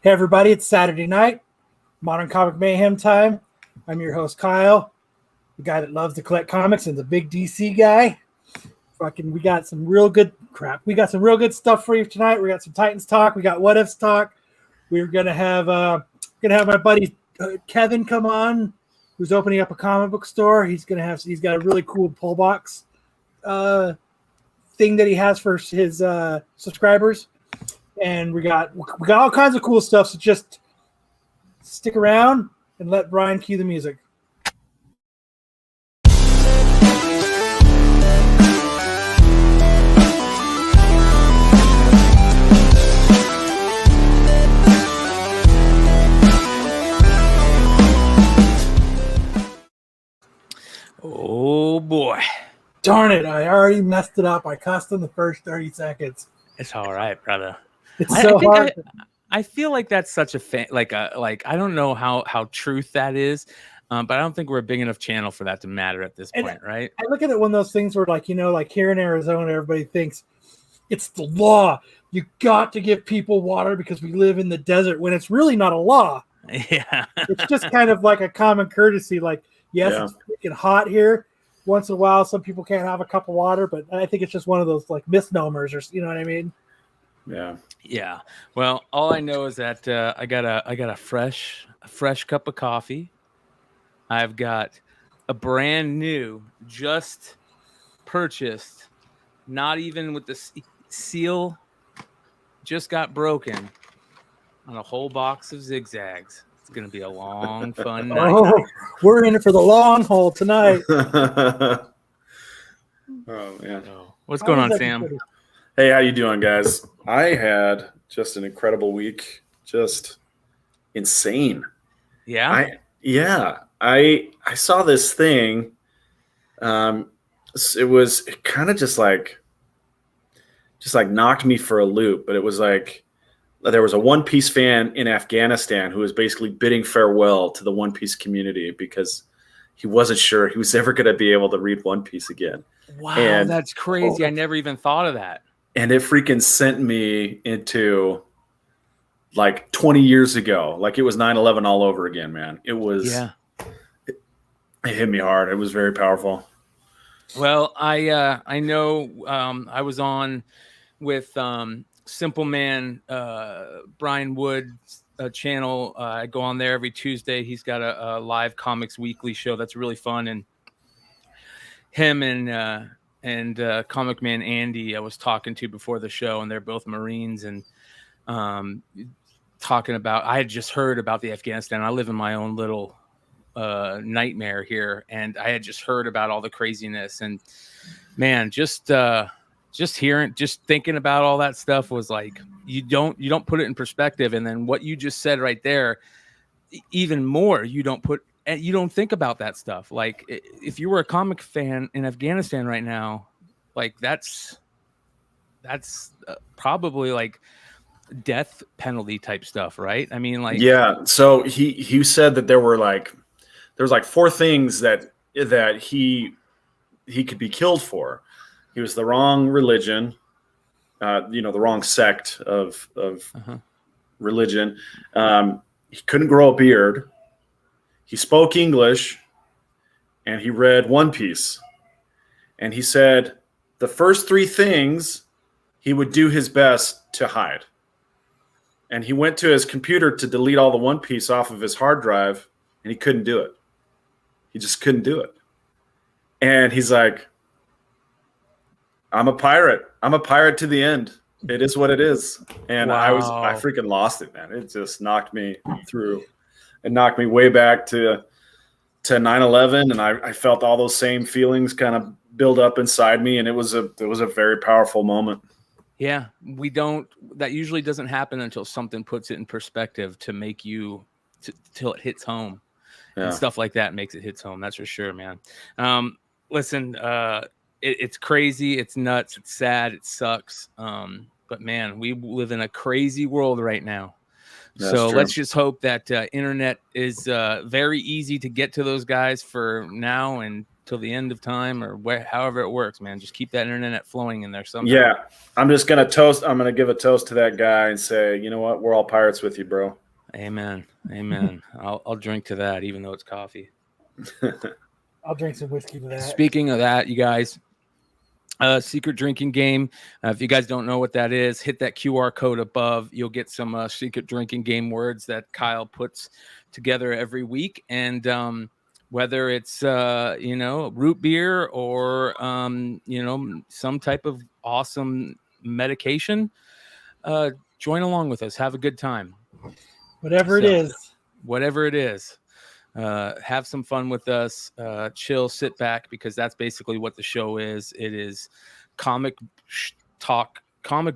Hey everybody, it's Saturday night, Modern Comic Mayhem time. I'm your host Kyle, the guy that loves to collect comics and the big DC guy. We got some real good crap. We got some real good stuff for you tonight. We got some Titans talk. We got What Ifs talk. We're gonna have my buddy Kevin come on, who's opening up a comic book store. He's got a really cool pull box thing that he has for his subscribers. And we got all kinds of cool stuff, so just stick around and let Brian cue the music. Oh boy. Darn it, I already messed it up. I cussed in the first 30 seconds. It's all right, brother. It's so hard. I feel like that's such a like I don't know how truth that is, but I don't think we're a big enough channel for that to matter at this point, right? I look at it one of those things where, like here in Arizona, everybody thinks it's the law. You got to give people water because we live in the desert, when it's really not a law. Yeah, it's just kind of like a common courtesy. Like, yes, It's freaking hot here. Once in a while, some people can't have a cup of water, but I think it's just one of those like misnomers, or you know what I mean? Yeah. Well, all I know is that I got a fresh cup of coffee. I've got a brand new, just purchased, not even with the seal, just got broken, on a whole box of zigzags. It's gonna be a long, fun night. Oh, we're in it for the long haul tonight. Oh man, what's going on, Sam? Hey, how you doing, guys? I had just an incredible week, just insane. Yeah, I saw this thing. It kind of just like knocked me for a loop. But it was like there was a One Piece fan in Afghanistan who was basically bidding farewell to the One Piece community because he wasn't sure he was ever going to be able to read One Piece again. Wow, that's crazy. I never even thought of that. And it freaking sent me into like 20 years ago. Like it was 9/11 all over again, man. It was, it hit me hard. It was very powerful. Well, I know I was on with Simple Man, Brian Wood's channel. I go on there every Tuesday. He's got a live comics weekly show that's really fun. And him and Comic Man Andy I was talking to before the show, and they're both Marines, and talking about, I had just heard about the Afghanistan. I live in my own little nightmare here, and I had just heard about all the craziness, and man, just thinking about all that stuff was like, you don't put it in perspective. And then what you just said right there, even more, you don't think about that stuff. Like if you were a comic fan in Afghanistan right now, like that's probably like death penalty type stuff, right? I mean, like, yeah. So he said that there was like 4 things that he could be killed for. He was the wrong religion, the wrong sect of religion. He couldn't grow a beard. He spoke English, and he read One Piece. And he said the first 3 things he would do his best to hide. And he went to his computer to delete all the One Piece off of his hard drive, and he couldn't do it. He just couldn't do it. And he's like, I'm a pirate. I'm a pirate to the end. It is what it is. And wow. I freaking lost it, man. It just knocked me through. It knocked me way back to 9/11, and I felt all those same feelings kind of build up inside me, and it was a very powerful moment. Yeah, that usually doesn't happen until something puts it in perspective to make you till it hits home. Yeah. And stuff like that makes it hits home. That's for sure, man. Listen, it's crazy, it's nuts, it's sad, it sucks. But man, we live in a crazy world right now. That's so true. Let's just hope that internet is very easy to get to those guys for now, and till the end of time, or however it works, man. Just keep that internet flowing in there somehow. Yeah, I'm just gonna toast. I'm gonna give a toast to that guy and say, you know what? We're all pirates with you, bro. Amen. Amen. I'll drink to that, even though it's coffee. I'll drink some whiskey to that. Speaking of that, you guys, secret drinking game. If you guys don't know what that is, hit that QR code above. You'll get some secret drinking game words that Kyle puts together every week. And whether it's, root beer or, some type of awesome medication, join along with us. Have a good time. Whatever it is. Have some fun with us, chill, sit back, because that's basically what the show is. It is comic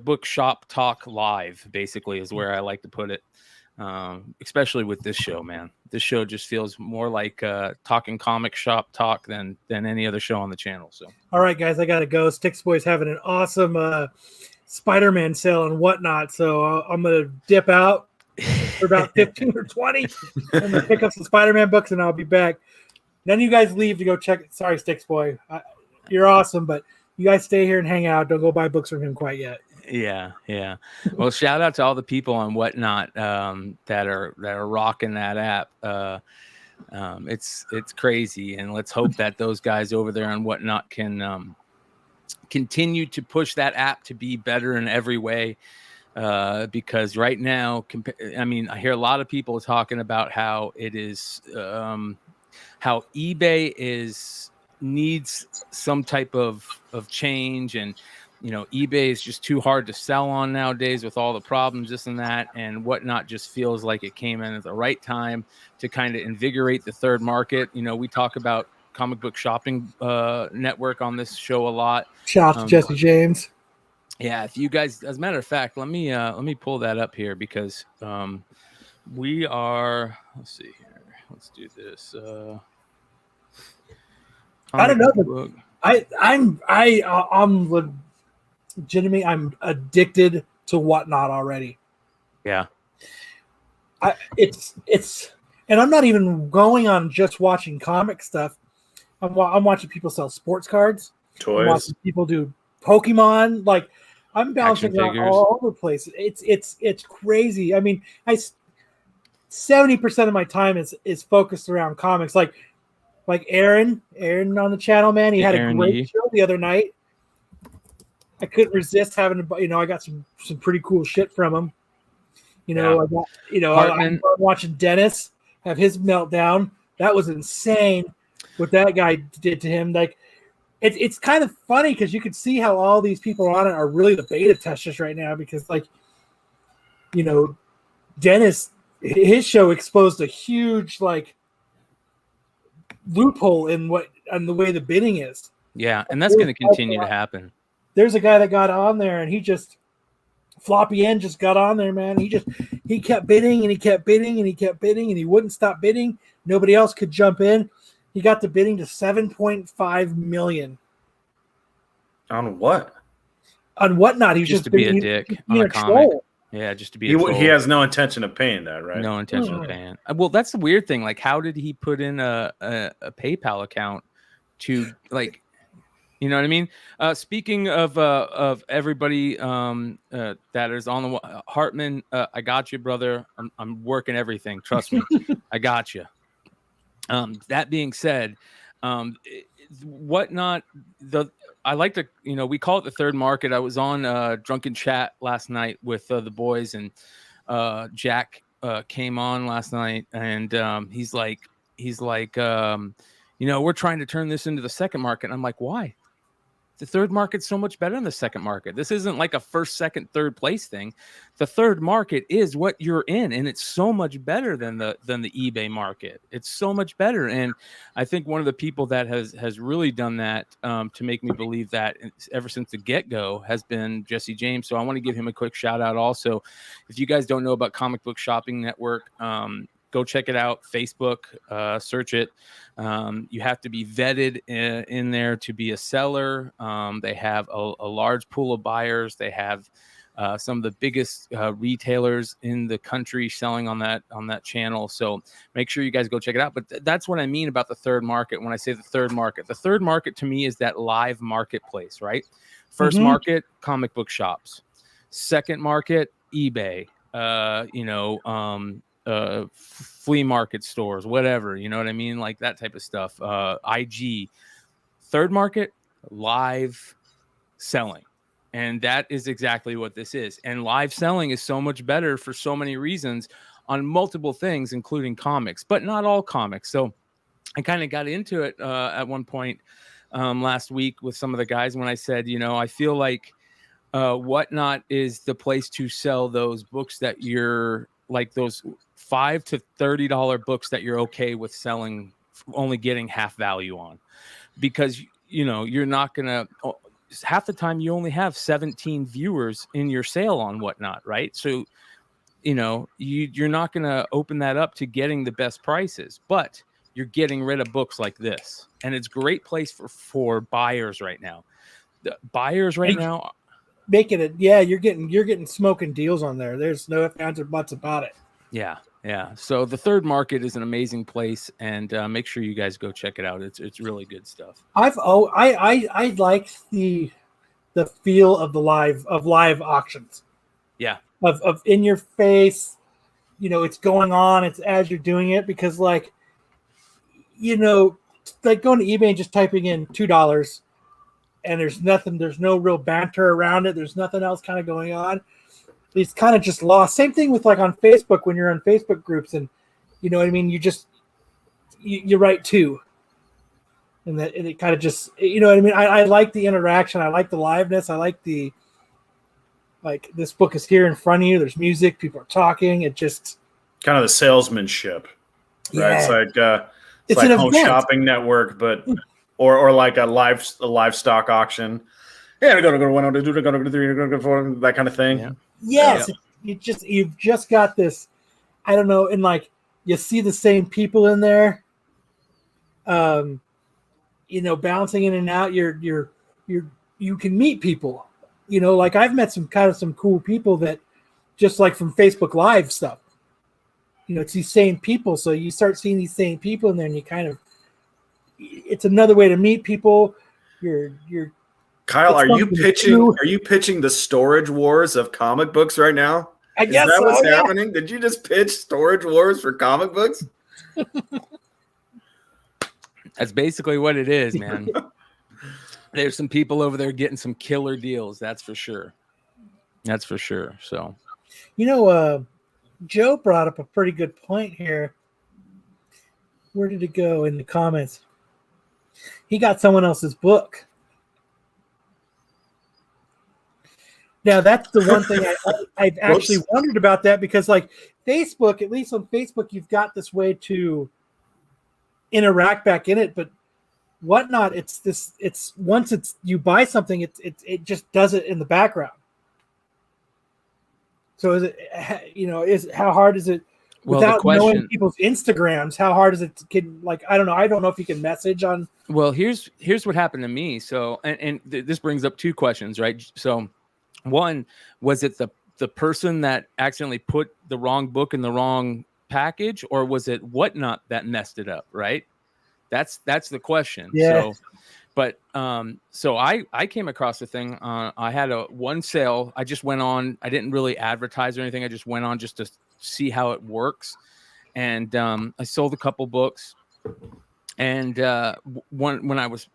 book shop talk live, basically, is where I like to put it. Especially with this show, man. This show just feels more like talking comic shop talk than any other show on the channel. So, all right, guys, I gotta go. Sticks Boy's having an awesome Spider-Man sale and whatnot, so I'm gonna dip out for about 15 or 20. I'm gonna pick up some Spider-Man books and I'll be back. None of you guys leave to go check it. Sorry, Sticks Boy, you're awesome, but you guys stay here and hang out. Don't go buy books from him quite yet. Yeah. Well, shout out to all the people on Whatnot that are rocking that app. It's crazy, and let's hope that those guys over there on Whatnot can continue to push that app to be better in every way. Because right now, I hear a lot of people talking about how it is, how eBay needs some type of change, and eBay is just too hard to sell on nowadays with all the problems, this and that, and Whatnot just feels like it came in at the right time to kind of invigorate the third market. We talk about Comic Book Shopping Network on this show a lot. Shout out to Jesse James. Yeah, if you guys, as a matter of fact, let me pull that up here, because we are. Let's see here. Let's do this. I don't know. I'm legitimately, I'm addicted to Whatnot already. Yeah. It's and I'm not even going on just watching comic stuff. I'm watching people sell sports cards, toys. I'm watching people do Pokemon. Like, I'm bouncing around all over the place. It's crazy. I mean, 70% of my time is focused around comics. Like Aaron on the channel, man. He had a great show the other night. I couldn't resist having to, I got some pretty cool shit from him. I got, I'm watching Dennis have his meltdown. That was insane what that guy did to him. Like, it's kind of funny because you can see how all these people on it are really the beta testers right now, because, like, Dennis, his show exposed a huge, like, loophole in the way the bidding is. Yeah, and that's going to continue to happen. There's a guy that got on there, and he just Floppy N just got on there, man. He kept bidding and he kept bidding and he kept bidding and he wouldn't stop bidding. Nobody else could jump in. He got the bidding to $7.5 million. On what? On Whatnot. He was just to be a dick on a comic. Troll. Yeah, just to be a troll. He has no intention of paying that, right? No intention of paying. Well, that's the weird thing. Like, how did he put in a PayPal account to, like, you know what I mean? Speaking of everybody that is on the Hartman, I got you, brother. I'm working everything. Trust me, I got you. That being said, Whatnot, I like to, we call it the third market. I was on Drunken Chat last night with the boys, and Jack came on last night, and he's like, we're trying to turn this into the second market. And I'm like, why? The third market's so much better than the second market. This isn't like a first, second, third place thing. The third market is what you're in, and it's so much better than the eBay market. It's so much better, and I think one of the people that has really done that to make me believe that ever since the get-go has been Jesse James. So I want to give him a quick shout out. Also, if you guys don't know about Comic Book Shopping Network, go check it out. Facebook, search it. You have to be vetted in there to be a seller. They have a large pool of buyers. They have some of the biggest retailers in the country selling on that channel. So make sure you guys go check it out. But that's what I mean about the third market. When I say the third market to me is that live marketplace, right? First market, comic book shops. Second market, eBay, flea market stores, whatever, you know what I mean? Like that type of stuff. IG. Third market, live selling. And that is exactly what this is. And live selling is so much better for so many reasons on multiple things, including comics, but not all comics. So I kind of got into it at one point last week with some of the guys when I said, I feel like Whatnot is the place to sell those books that you're like those $5 to $30 books that you're okay with selling, only getting half value on, because you're not gonna. Half the time you only have 17 viewers in your sale on Whatnot, right? So you're not gonna open that up to getting the best prices, but you're getting rid of books like this, and it's a great place for buyers right now. The buyers right now. Making it, yeah, you're getting smoking deals on there. There's no ifs, ands, or buts about it. Yeah. So the third market is an amazing place, and make sure you guys go check it out. It's really good stuff. I like the feel of the live auctions. Yeah. Of in your face, it's going on. It's as you're doing it, because like going to eBay and just typing in $2. And there's no real banter around it. There's nothing else kind of going on. It's kind of just lost. Same thing with like on Facebook, when you're on Facebook groups and you know what I mean? You write two. And it kind of just, you know what I mean? I like the interaction. I like the liveness. I like this book is here in front of you. There's music. People are talking. It just. Kind of the salesmanship, right? Yeah. It's like Home Shopping Network, but. Or like a livestock auction. Yeah, go to 1, go to 2, go to 3, go to 4, that kind of thing. Yeah. Yes, yeah. You've just got this. I don't know, and like you see the same people in there, bouncing in and out. You can meet people. Like I've met some cool people that just like from Facebook Live stuff. It's these same people, so you start seeing these same people in there, and you kind of. It's another way to meet people. You're Kyle, are you pitching the storage wars of comic books right now? I guess is that what's happening? Did you just pitch storage wars for comic books? That's basically what it is, man. There's some people over there getting some killer deals, that's for sure. So Joe brought up a pretty good point here. Where did it go in the comments? He got someone else's book. Now that's the one thing I've actually wondered about that, because like Facebook, at least on Facebook, you've got this way to interact back in it, but Whatnot, it's once you buy something, it just does it in the background. So is it, how hard is it? Well, without knowing people's Instagrams, how hard is it I don't know. I don't know if you can message on. Well, here's what happened to me. So, and this brings up two questions, right? So one, was it the person that accidentally put the wrong book in the wrong package, or was it Whatnot that messed it up? Right. That's the question. Yeah. So I came across the thing. I had one sale. I just went on. I didn't really advertise or anything. I just went on just to see how it works, and I sold a couple books. And when I was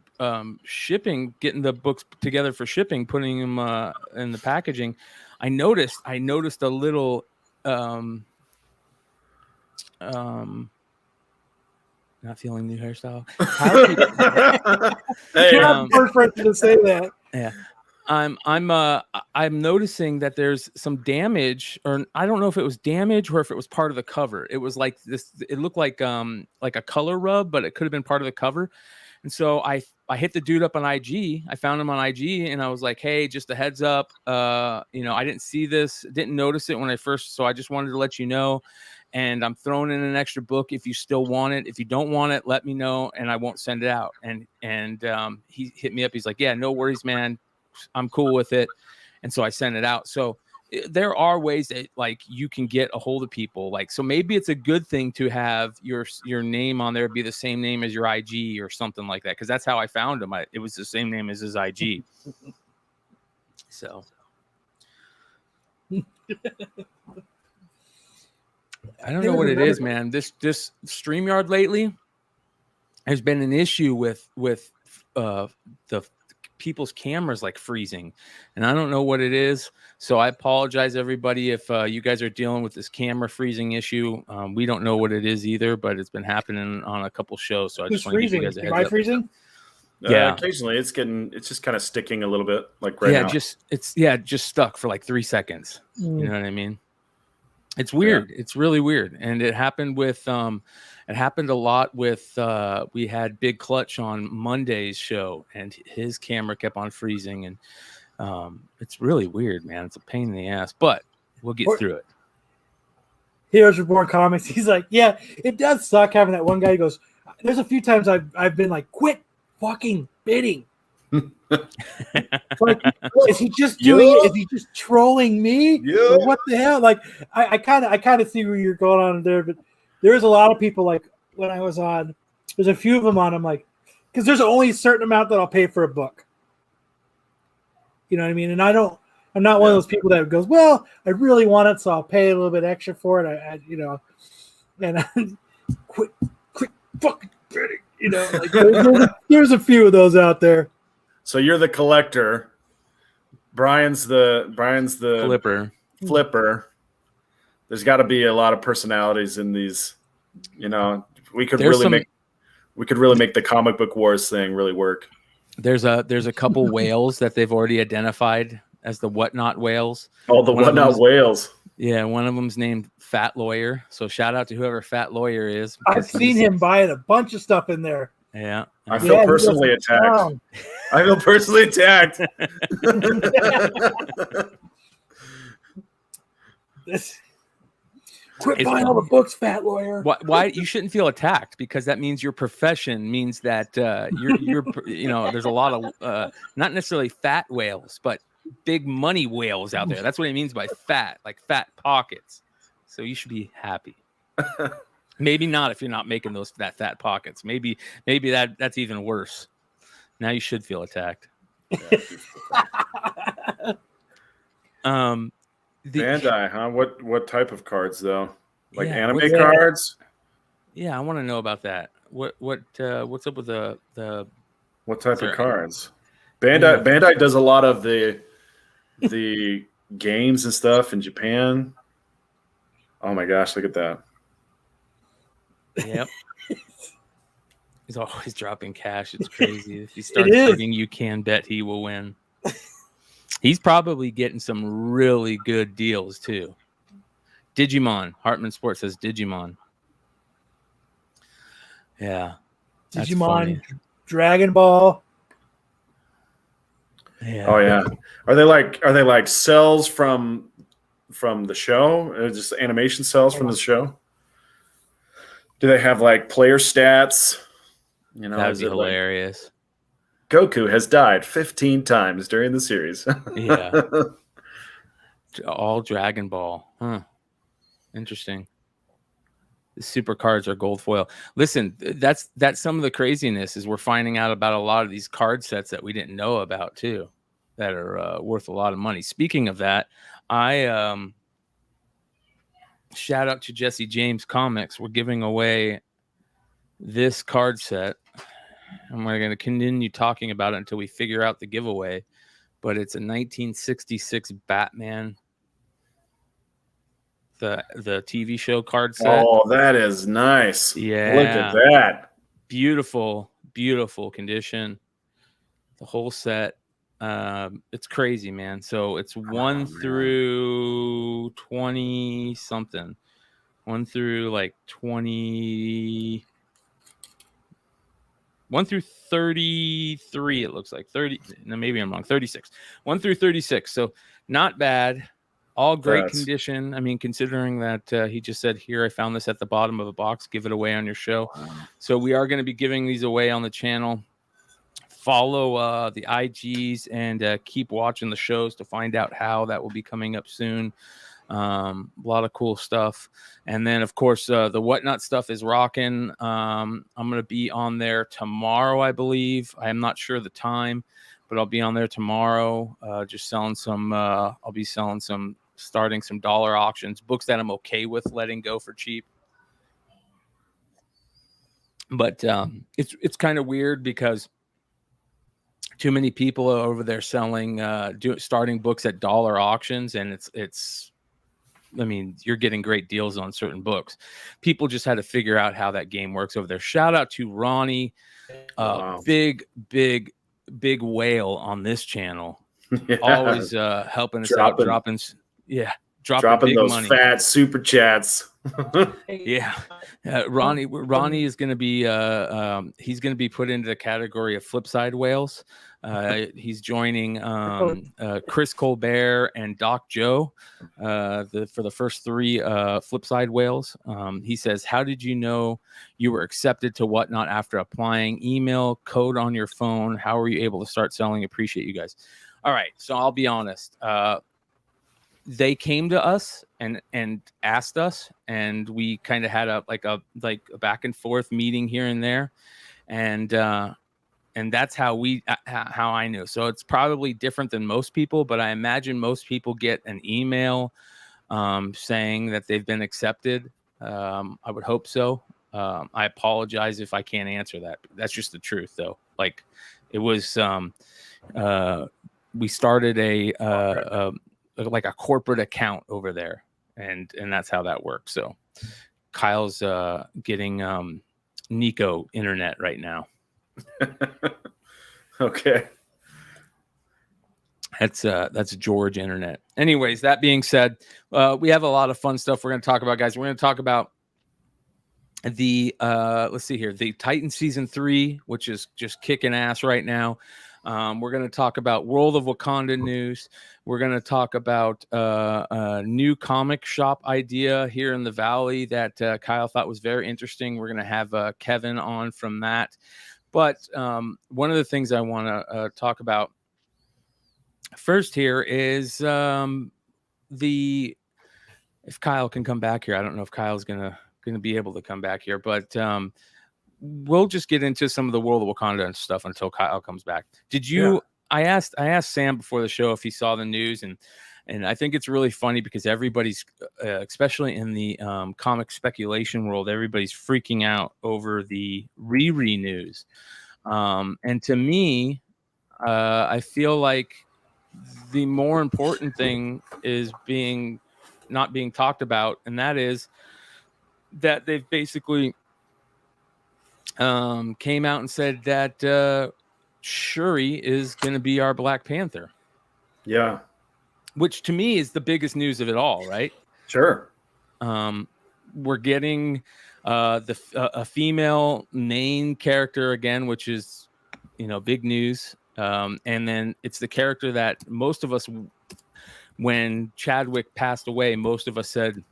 shipping, getting the books together for shipping, putting them in the packaging, I noticed a little not feeling new hairstyle. You're not the first person to say that. Yeah. I'm noticing that there's some damage, or I don't know if it was damage or if it was part of the cover. It was like this. It looked like a color rub, but it could have been part of the cover. And so I hit the dude up on IG. I found him on IG, and I was like, "Hey, just a heads up. I didn't see this, didn't notice it when I first, so I just wanted to let you know. And I'm throwing in an extra book if you still want it. If you don't want it, let me know, and I won't send it out." And he hit me up. He's like, "Yeah, no worries, man. I'm cool with it." And so I sent it out. So there are ways that like you can get a hold of people. Like, so maybe it's a good thing to have your name on there be the same name as your IG or something like that. Because that's how I found him. It was the same name as his IG. So. I don't know what it is, man. This StreamYard lately has been an issue with the people's cameras like freezing, and I don't know what it is. So I apologize, everybody, if you guys are dealing with this camera freezing issue. We don't know what it is either, but it's been happening on a couple shows. So I just want to give you guys a heads up. Freezing? Yeah, occasionally it's just kind of sticking a little bit, like right now. Just stuck for like 3 seconds. You know what I mean? It's weird. Yeah. It's really weird. And it happened with it happened a lot with we had Big Clutch on Monday's show, and his camera kept on freezing, and it's really weird, man. It's a pain in the ass, but we'll get through it. Heroes Reborn Comics. He's like, yeah, it does suck having that one guy who goes, there's a few times I've been like, quit fucking bidding. Like, is he just doing it? Is he just trolling me? Or what the hell? Like, I kind of see where you're going on there, but there's a lot of people like when I was on. There's a few of them on. I'm like, because there's only a certain amount that I'll pay for a book. You know what I mean? And I'm not one of those people that goes, well, I really want it, so I'll pay a little bit extra for it. And quit fucking bidding. You know, like there's a few of those out there. So you're the collector. Brian's the flipper. There's got to be a lot of personalities in these. You know, we could really make the comic book wars thing really work. There's a couple whales that they've already identified as the whatnot whales. Oh, the whatnot whales. Yeah, one of them's named Fat Lawyer. So shout out to whoever Fat Lawyer is. I've seen him buying a bunch of stuff in there. Yeah. I feel personally attacked. I feel personally attacked. Quit buying all the books, Fat Lawyer. Why you shouldn't feel attacked? Because that means your profession means that you're there's a lot of not necessarily fat whales, but big money whales out there. That's what it means by fat, like fat pockets. So you should be happy. Maybe not if you're not making that fat pockets. Maybe that's even worse. Now you should feel attacked. Bandai, huh? What type of cards though? Like anime cards? Yeah, I want to know about that. What's up with the what type of cards? Bandai does a lot of the games and stuff in Japan. Oh my gosh, look at that. Yep. He's always dropping cash. It's crazy. If he starts bidding, you can bet he will win. He's probably getting some really good deals too. Digimon. Hartman Sports says Digimon. Yeah. Digimon, Dragon Ball. Yeah. Oh yeah. Are they like cells from the show? Just animation cells from the show? Do they have like player stats? You know, that would be hilarious. Goku has died 15 times during the series. Yeah. All Dragon Ball. Huh. Interesting. The super cards are gold foil. Listen, that's some of the craziness is we're finding out about a lot of these card sets that we didn't know about too, that are worth a lot of money. Speaking of that, I shout out to Jesse James Comics. We're giving away this card set. And we're going to continue talking about it until we figure out the giveaway. But it's a 1966 Batman, the TV show card set. Oh, that is nice. Yeah. Look at that. Beautiful, beautiful condition. The whole set. It's crazy, man. So it's 1 through 20 something. 1 through like 20. 1 through 33, it looks like 30. No, maybe I'm wrong. 36. 1 through 36. So not bad. All great condition. I mean, considering that he just said, here, I found this at the bottom of a box. Give it away on your show. Wow. So we are going to be giving these away on the channel follow the IGs and keep watching the shows to find out how that will be coming up soon. A lot of cool stuff. And then, of course, the Whatnot stuff is rocking. I'm going to be on there tomorrow, I believe. I am not sure the time, but I'll be on there tomorrow, just selling some. I'll be selling starting some dollar auctions, books that I'm okay with letting go for cheap. But it's kind of weird because too many people are over there selling, starting books at dollar auctions, and it's. I mean, you're getting great deals on certain books. People just had to figure out how that game works over there. Shout out to Ronnie, Wow. big whale on this channel. Yeah. Always helping us out, dropping big those money. fat super chats. Yeah, Ronnie is going to be he's going to be put into the category of Flipside whales. He's joining Chris Colbert and Doc Joe for the first 3 Flipside whales. He says, "How did you know you were accepted to Whatnot after applying? Email, code on your phone. How were you able to start selling? Appreciate you guys." All right, so I'll be honest. They came to us and asked us, and we kind of had a back and forth meeting here and there, and that's how I knew. So it's probably different than most people, but I imagine most people get an email saying that they've been accepted. I would hope so. I apologize if I can't answer that. That's just the truth, though. Like, it was we started a corporate account over there, and that's how that works. So Kyle's getting Nico internet right now. Okay. That's George internet. Anyways, that being said, we have a lot of fun stuff we're going to talk about, guys. We're going to talk about the let's see here, the Titan season 3, which is just kicking ass right now. We're going to talk about World of Wakanda news. We're going to talk about a new comic shop idea here in the Valley that Kyle thought was very interesting. We're going to have Kevin on from that. But one of the things I want to talk about first here is if Kyle can come back here. I don't know if Kyle's going to be able to come back here, but we'll just get into some of the World of Wakanda and stuff until Kyle comes back. Did you? Yeah. I asked Sam before the show if he saw the news, and I think it's really funny because everybody's, especially in the comic speculation world, everybody's freaking out over the RiRi news. And to me, I feel like the more important thing is not being talked about, and that is that they've basically came out and said that Shuri is going to be our Black Panther. Yeah. Which to me is the biggest news of it all, right? Sure. We're getting a female main character again, which is, big news. And then it's the character that most of us, when Chadwick passed away, most of us said,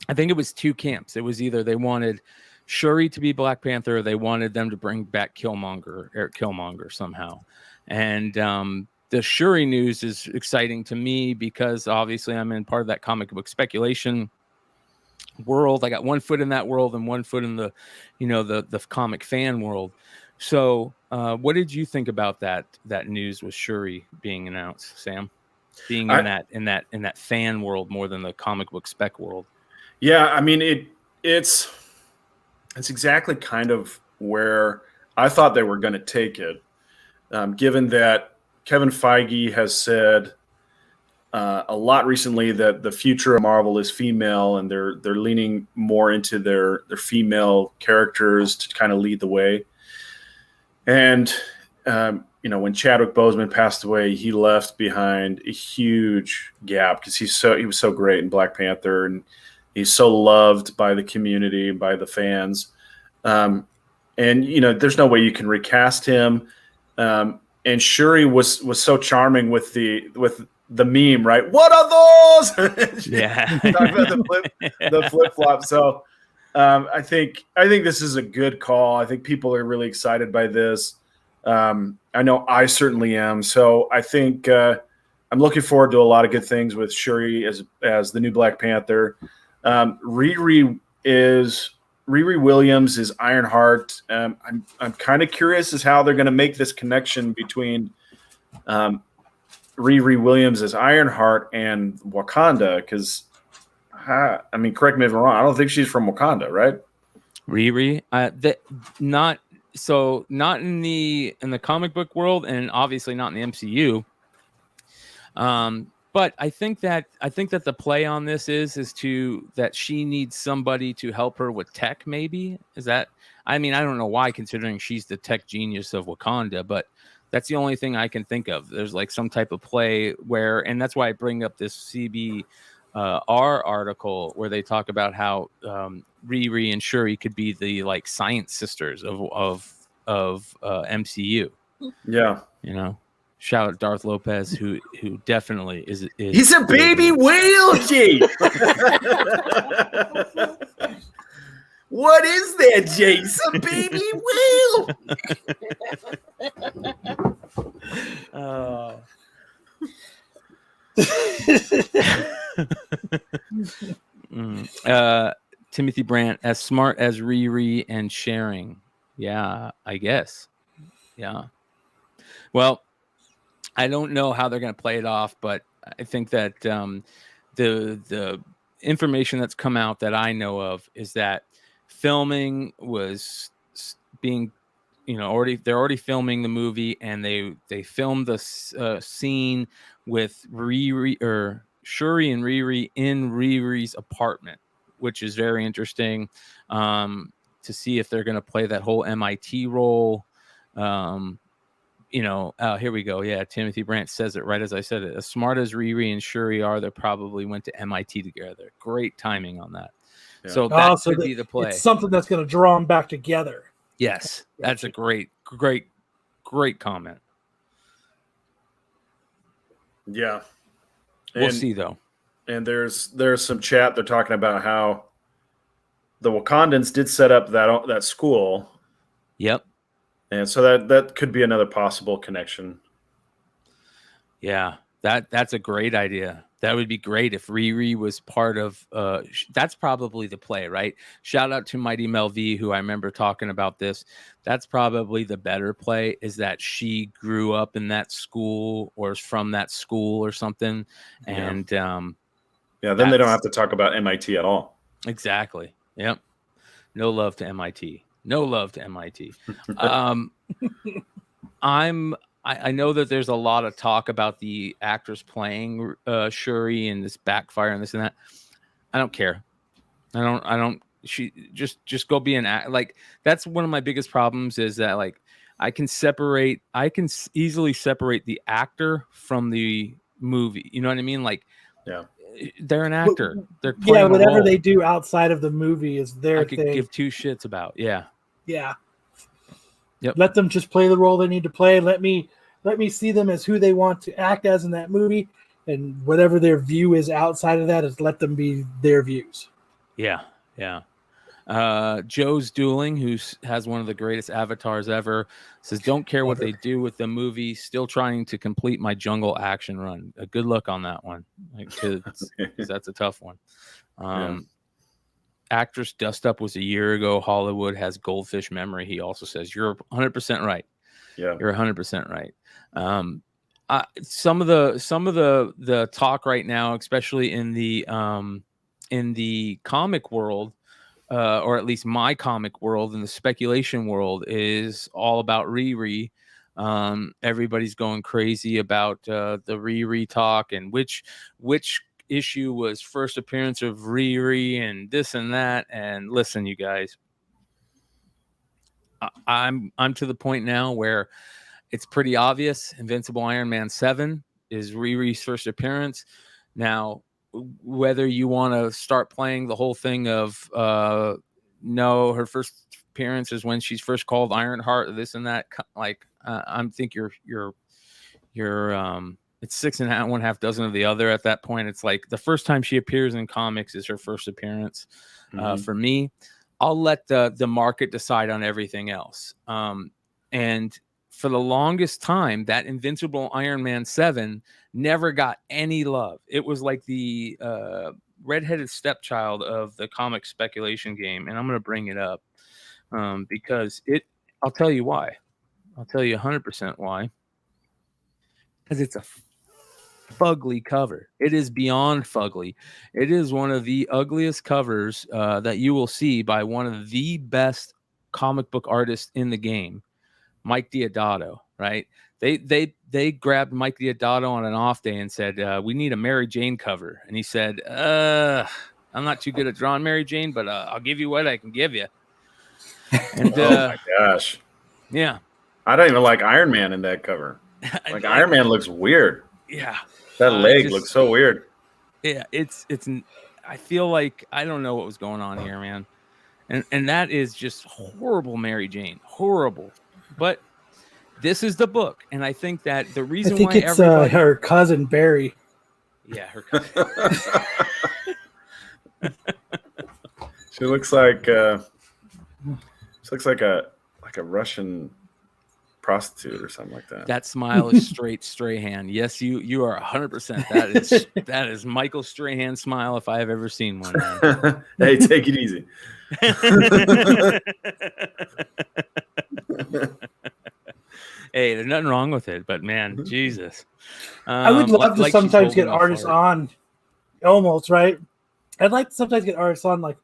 I think it was 2 camps. It was either they wanted Shuri to be Black Panther, or they wanted them to bring back Eric Killmonger somehow. And the Shuri news is exciting to me because obviously I'm in part of that comic book speculation world. I got one foot in that world and one foot in the, the comic fan world. So what did you think about that news with Shuri being announced, Sam? Being in that fan world more than the comic book spec world. Yeah, I mean it's exactly kind of where I thought they were going to take it, given that Kevin Feige has said a lot recently that the future of Marvel is female, and they're leaning more into their female characters to kind of lead the way. And when Chadwick Boseman passed away, he left behind a huge gap because he was so great in Black Panther, and he's so loved by the community, by the fans. And there's no way you can recast him. And Shuri was so charming with the meme, right? What are those? Yeah. Talking about the flip flop. So I think this is a good call. I think people are really excited by this. I know I certainly am. So I think I'm looking forward to a lot of good things with Shuri as the new Black Panther. RiRi Williams is Ironheart. I'm kind of curious as how they're going to make this connection between RiRi Williams as Ironheart and Wakanda, because I mean, correct me if I'm wrong, I don't think she's from Wakanda, right? RiRi, not in the comic book world, and obviously not in the MCU. But I think that the play on this is that she needs somebody to help her with tech. Maybe is that? I mean, I don't know why, considering she's the tech genius of Wakanda, but that's the only thing I can think of. There's like some type of play where, and that's why I bring up this CBR article where they talk about how RiRi and Shuri could be the like science sisters of MCU. Yeah, you know. Shout out Darth Lopez, who definitely is. He's a baby whale, Jay. What is that, Jay? He's a baby whale. Timothy Brandt, as smart as RiRi and sharing. Yeah, I guess. Yeah. Well, I don't know how they're going to play it off, but I think that the information that's come out that I know of is that filming was being, they're already filming the movie, and they filmed the scene with Shuri and RiRi in RiRi's apartment, which is very interesting to see if they're going to play that whole MIT role. Here we go. Yeah, Timothy Brandt says it right as I said it. As smart as RiRi and Shuri are, they probably went to MIT together. Great timing on that. Yeah. So that could be the play. It's something that's going to draw them back together. Yes, that's a great comment. Yeah, we'll see though. And there's some chat. They're talking about how the Wakandans did set up that school. Yep. And so that could be another possible connection. Yeah, that's a great idea. That would be great if RiRi was part of. That's probably the play, right? Shout out to Mighty Mel V, who I remember talking about this. That's probably the better play, is that she grew up in that school or is from that school or something. And then they don't have to talk about MIT at all. Exactly. Yep. No love to MIT. No love to MIT. I know that there's a lot of talk about the actress playing Shuri and this backfire and this and that. I don't care. I don't. She just go be an act. Like, that's one of my biggest problems, is that like I can easily separate the actor from the movie. You know what I mean? Like, yeah. They're an actor. They're playing whatever they do outside of the movie is their thing. I could give two shits about. Yeah. Yeah. Yep. Let them just play the role they need to play. Let me see them as who they want to act as in that movie, and whatever their view is outside of that, is let them be their views. Yeah. Yeah. Joe's Dueling, who has one of the greatest avatars ever, says, don't care what they do with the movie, still trying to complete my jungle action run. Good luck on that one, because that's a tough one. Actress Dust Up was a year ago. Hollywood has goldfish memory. He also says, you're 100% right. Yeah, you're 100% right. Some of the talk right now, especially in the comic world, or at least my comic world and the speculation world, is all about RiRi. Everybody's going crazy about the RiRi talk, and which issue was first appearance of RiRi and this and that. And listen, you guys, I'm to the point now where it's pretty obvious. Invincible Iron Man 7 is RiRi's first appearance. Now, whether you want to start playing the whole thing of no, her first appearance is when she's first called Ironheart, this and that, like I think you're it's 6 1/2 dozen of the other at that point. It's like the first time she appears in comics is her first appearance. For me, I'll let the market decide on everything else. And for the longest time, that Invincible Iron Man 7 never got any love. It was like the redheaded stepchild of the comic speculation game. And I'm going to bring it up because I'll tell you why. I'll tell you 100% why. Because it's a fugly cover. It is beyond fugly. It is one of the ugliest covers that you will see by one of the best comic book artists in the game, Mike Deodato, right? They grabbed Mike Deodato on an off day and said, we need a Mary Jane cover. And he said, I'm not too good at drawing Mary Jane, but I'll give you what I can give you. And oh my gosh. Yeah. I don't even like Iron Man in that cover. Like Iron Man looks weird. Yeah. That leg looks so weird. Yeah, it's I feel like I don't know what was going on here, man. And that is just horrible Mary Jane. Horrible. But this is the book, and I think that the reason why it's her cousin Barry. Yeah, her cousin. She looks like a Russian prostitute or something like that. That smile is straight Strahan. Yes, you are 100%. That is Michael Strahan smile if I have ever seen one. Hey, take it easy. Hey, there's nothing wrong with it, but man, Jesus. I would love to sometimes get artists on, almost, right? I'd like to sometimes get artists on, like,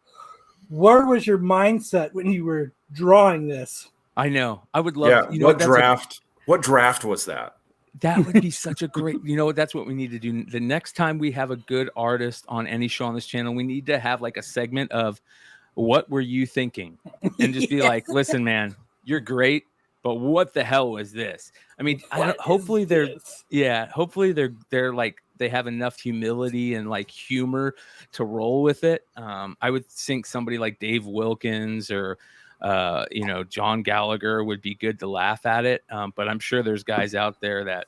where was your mindset when you were drawing this? I know. I would love. Yeah. What draft was that? That would be such a great. That's what we need to do. The next time we have a good artist on any show on this channel, we need to have like a segment of what were you thinking, and just be like, listen, man, you're great, but what the hell was this? I mean, hopefully they're like they have enough humility and like humor to roll with it. I would think somebody like Dave Wilkins or John Gallagher would be good to laugh at it. But I'm sure there's guys out there that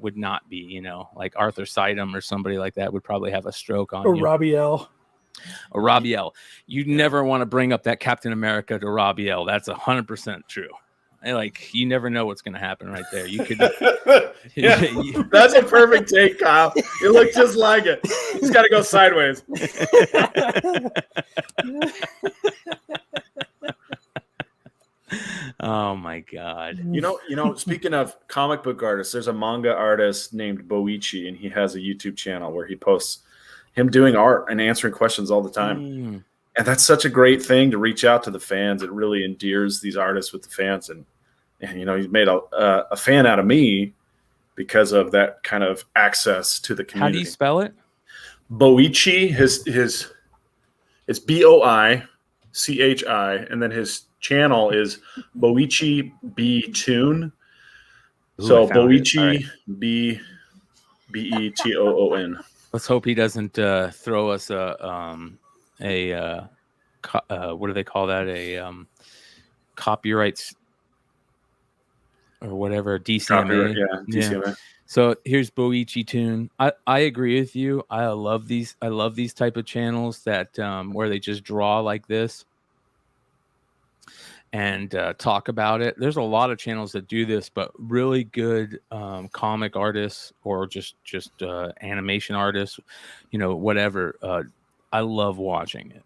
would not be, like Arthur Sidem or somebody like that would probably have a stroke on or you. Robbie L. Or Robbie L. You never want to bring up that Captain America to Robbie L. That's 100% true. Like, you never know what's going to happen right there. You could. That's a perfect take, Kyle. You look just like it. He's got to go sideways. Oh my God. Speaking of comic book artists, there's a manga artist named Boichi, and he has a YouTube channel where he posts him doing art and answering questions all the time. And that's such a great thing to reach out to the fans. It really endears these artists with the fans. And he's made a fan out of me because of that kind of access to the community. How do you spell it? Boichi, it's Boichi, and then his channel is Boichi B Toon. So Boichi Beton. Let's hope he doesn't throw us what do they call that? A copyrights or whatever, DCMA. DCMA. Yeah. So here's Boichi Toon. I agree with you. I love these type of channels that where they just draw like this and talk about it. There's a lot of channels that do this, but really good comic artists or just animation artists, whatever. I love watching it.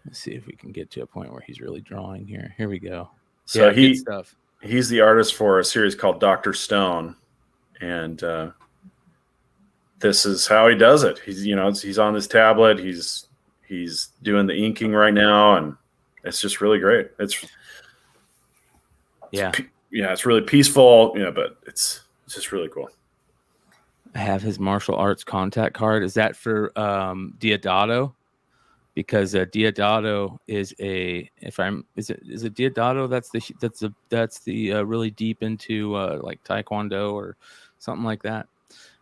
Let's see if we can get to a point where he's really drawing here. Here we go. So yeah, he's the artist for a series called Dr. Stone, and this is how he does it. He's on his tablet. He's doing the inking right now, and it's just really great. It's really peaceful. But it's just really cool. I have his martial arts contact card. Is that for Deodato? Because Deodato is is it Deodato that's the really deep into like Taekwondo or something like that.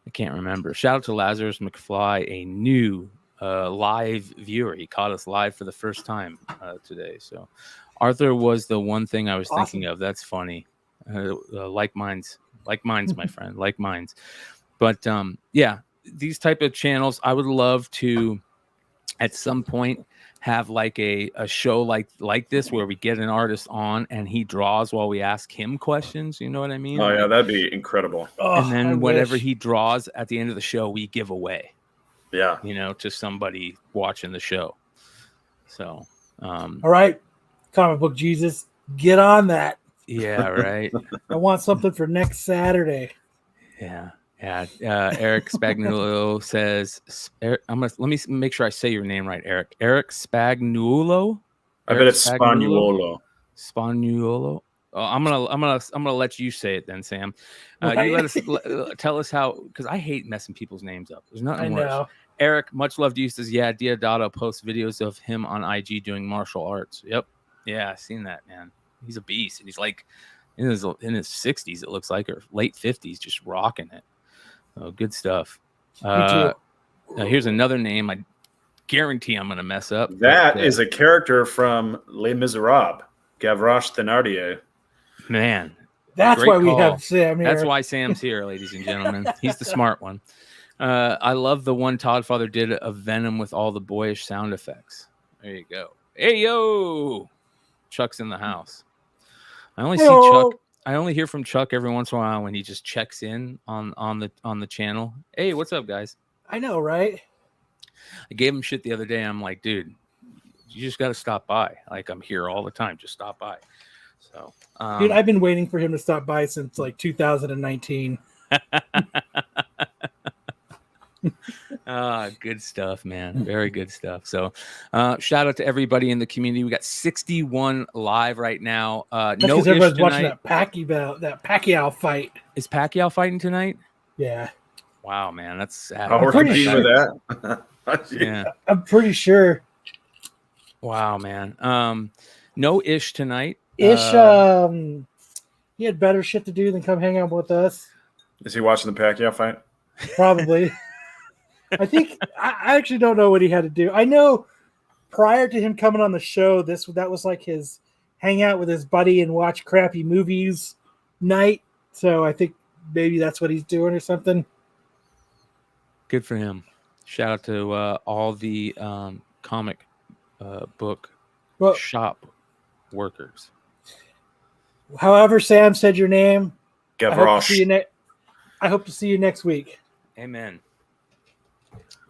I can't remember. Shout out to Lazarus McFly, a new live viewer. He caught us live for the first time today. So Arthur was the one thing I was thinking of. That's funny. Like minds, my friend, like minds. But these type of channels, I would love to at some point have like a show like this where we get an artist on and he draws while we ask him questions. You know what I mean? Oh yeah, that'd be incredible. And then I whatever wish. he draws at the end of the show, we give away, Yeah. to somebody watching the show. So, All right, comic book Jesus, get on that. yeah, right. I want something for next Saturday. Yeah. Yeah. Eric Spagnuolo says, let me make sure I say your name right, Eric. Eric Spagnuolo. I bet it's Spagnuolo. Spagnuolo. Oh, I'm gonna let you say it then, Sam. You let us tell us how, because I hate messing people's names up. There's nothing worse. Know. Eric, much love to you, says, yeah, Diodato posts videos of him on IG doing martial arts. Yep. Yeah, I've seen that, man. He's a beast. And he's like in his 60s, it looks like, or late 50s, just rocking it. Oh, good stuff. Me too. Here's another name I guarantee I'm going to mess up. That is a character from Les Miserables, Gavroche Thénardier. Man. That's great why we call. have Sam here. That's why Sam's here, ladies and gentlemen. He's the smart one. I love the one Todd Father did of Venom with all the boyish sound effects. There you go. Hey, yo. Chuck's in the house. I only see Chuck. I only hear from Chuck every once in a while when he just checks in on the channel. Hey, what's up, guys? I know, right? I gave him shit the other day. I'm like, dude, you just got to stop by. Like, I'm here all the time. Just stop by. So, Dude, I've been waiting for him to stop by since like 2019. Good stuff, man. Very good stuff. So shout out to everybody in the community. We got 61 live right now. That's no because ish everyone's tonight. watching that Pacquiao fight. Is Pacquiao fighting tonight? Yeah. Wow, man, that's sad. Oh, we're pretty competing sure. with that. Yeah. I'm pretty sure. Wow, man. No ish tonight. Ish, he had better shit to do than come hang out with us. Is he watching the Pacquiao fight? Probably. I think I actually don't know what he had to do. I know prior to him coming on the show, that was like his hang out with his buddy and watch crappy movies night. So I think maybe that's what he's doing or something. Good for him. Shout out to all the comic book shop workers. However, Sam said your name. Gavroche. I hope to see you next week. Amen.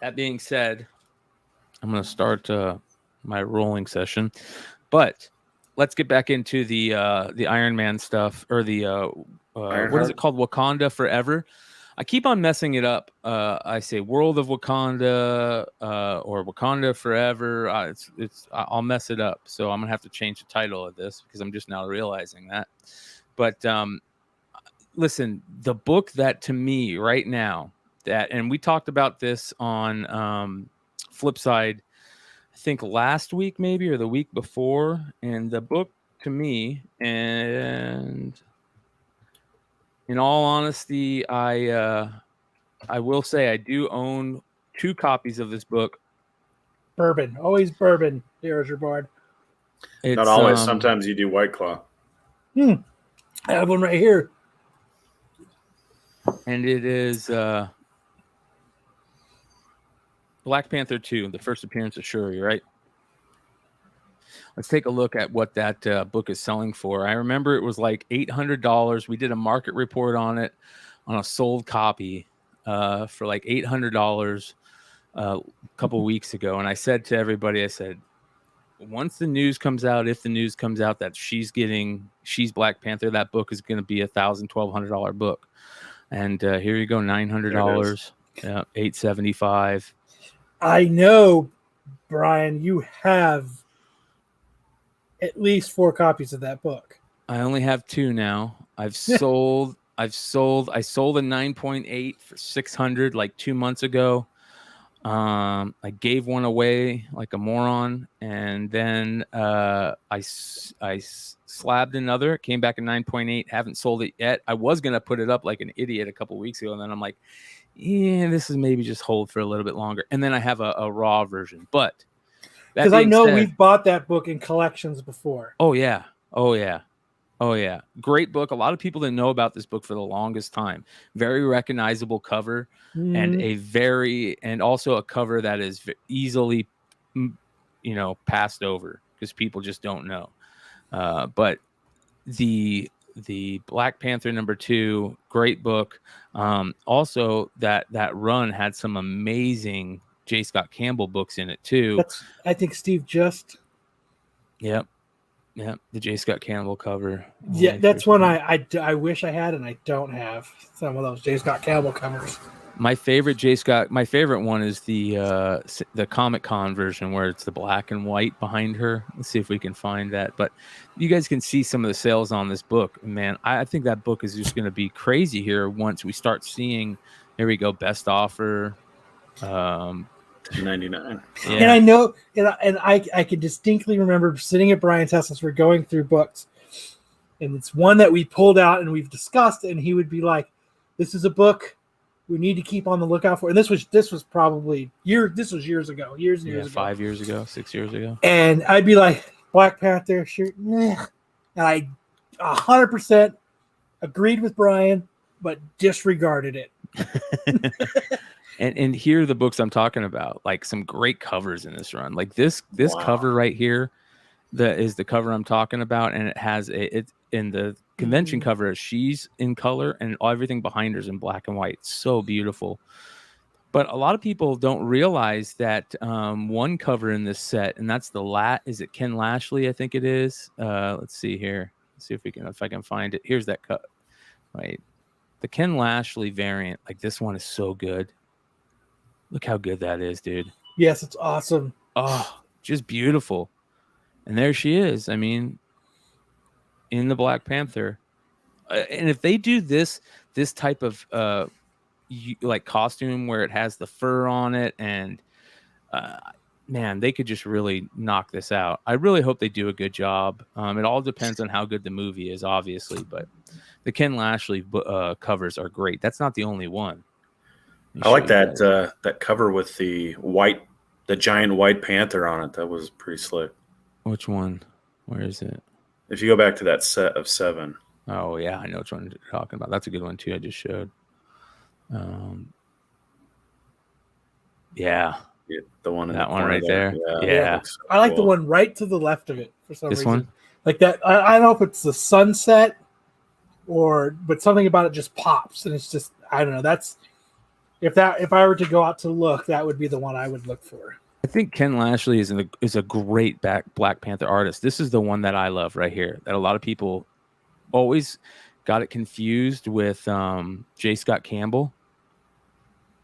That being said, I'm going to start my rolling session, but let's get back into the Iron Man stuff, or the what is it called? Wakanda Forever. I keep on messing it up. I say World of Wakanda or Wakanda Forever. I'll mess it up. So I'm gonna have to change the title of this because I'm just now realizing that. But listen, the book that to me right now and we talked about this on Flipside, I think last week maybe, or the week before, and the book to me, and in all honesty, I will say I do own 2 copies of this book. Bourbon, always bourbon. There's your board. Not always. Sometimes you do White Claw. I have one right here. And it is Black Panther 2, the first appearance of Shuri, right? Let's take a look at what that book is selling for. I remember it was like $800. We did a market report on it on a sold copy for like $800 a couple weeks ago. And I said to everybody, I said, once the news comes out, if the news comes out that she's Black Panther, that book is going to be $1,000, $1,200 book. And here you go, $900, $875. I know, Brian, you have at least 4 copies of that book. I only have 2 now. I sold a 9.8 for $600 like 2 months ago. I gave one away like a moron, and then I slabbed another. It came back at 9.8. Haven't sold it yet. I was gonna put it up like an idiot a couple weeks ago, and then I'm like, yeah, this is maybe just hold for a little bit longer. And then I have a raw version, but because I know we've bought that book in collections before. Oh yeah. Great book. A lot of people didn't know about this book for the longest time. Very recognizable cover, and also a cover that is easily passed over because people just don't know. But the Black Panther #2, great book. Also, that run had some amazing J. Scott Campbell books in it too. I think Steve just. Yep. The J. Scott Campbell cover. Yeah, that's one I wish I had, and I don't have some of those J. Scott Campbell covers. My favorite one is the Comic Con version where it's the black and white behind her. Let's see if we can find that. But you guys can see some of the sales on this book. Man, I think that book is just going to be crazy here once we start seeing. Here we go, best offer. $2.99. Yeah. And I know, and I can distinctly remember sitting at Brian's house as we're going through books, and it's one that we pulled out and we've discussed, and he would be like, "This is a book we need to keep on the lookout for." And this was probably years ago, years ago. 5 years ago, 6 years ago. And I'd be like, Black Panther, sure. Meh. And I 100% agreed with Brian, but disregarded it. And here are the books I'm talking about, like some great covers in this run. Like this Wow. cover right here, that is the cover I'm talking about, and it has it's in the convention cover. She's in color, and everything behind her is in black and white. It's so beautiful. But a lot of people don't realize that one cover in this set, and that's is it Ken Lashley? I think it is. Let's see here. Let's see if I can find it. Here's that cut. Right, the Ken Lashley variant. Like this one is so good. Look how good that is, dude. Yes, it's awesome. Oh, just beautiful. And there she is. I mean, in the Black Panther. And if they do this type of like costume where it has the fur on it, and man, they could just really knock this out. I really hope they do a good job. It all depends on how good the movie is, obviously, but the Ken Lashley covers are great. That's not the only one. I like that cover with the giant white panther on it. That was pretty slick. Which one? Where is it? If you go back to that set of 7. Oh yeah, I know which one you're talking about. That's a good one too. I just showed. Yeah, the one in that the one right there. Yeah. So I like the one right to the left of it for some this reason. One, like that. I don't know if it's the sunset but something about it just pops, and it's just I don't know. That's if I were to go out to look, that would be the one I would look for. I think Ken Lashley is a great Black Panther artist. This is the one that I love right here. That a lot of people always got it confused with J. Scott Campbell,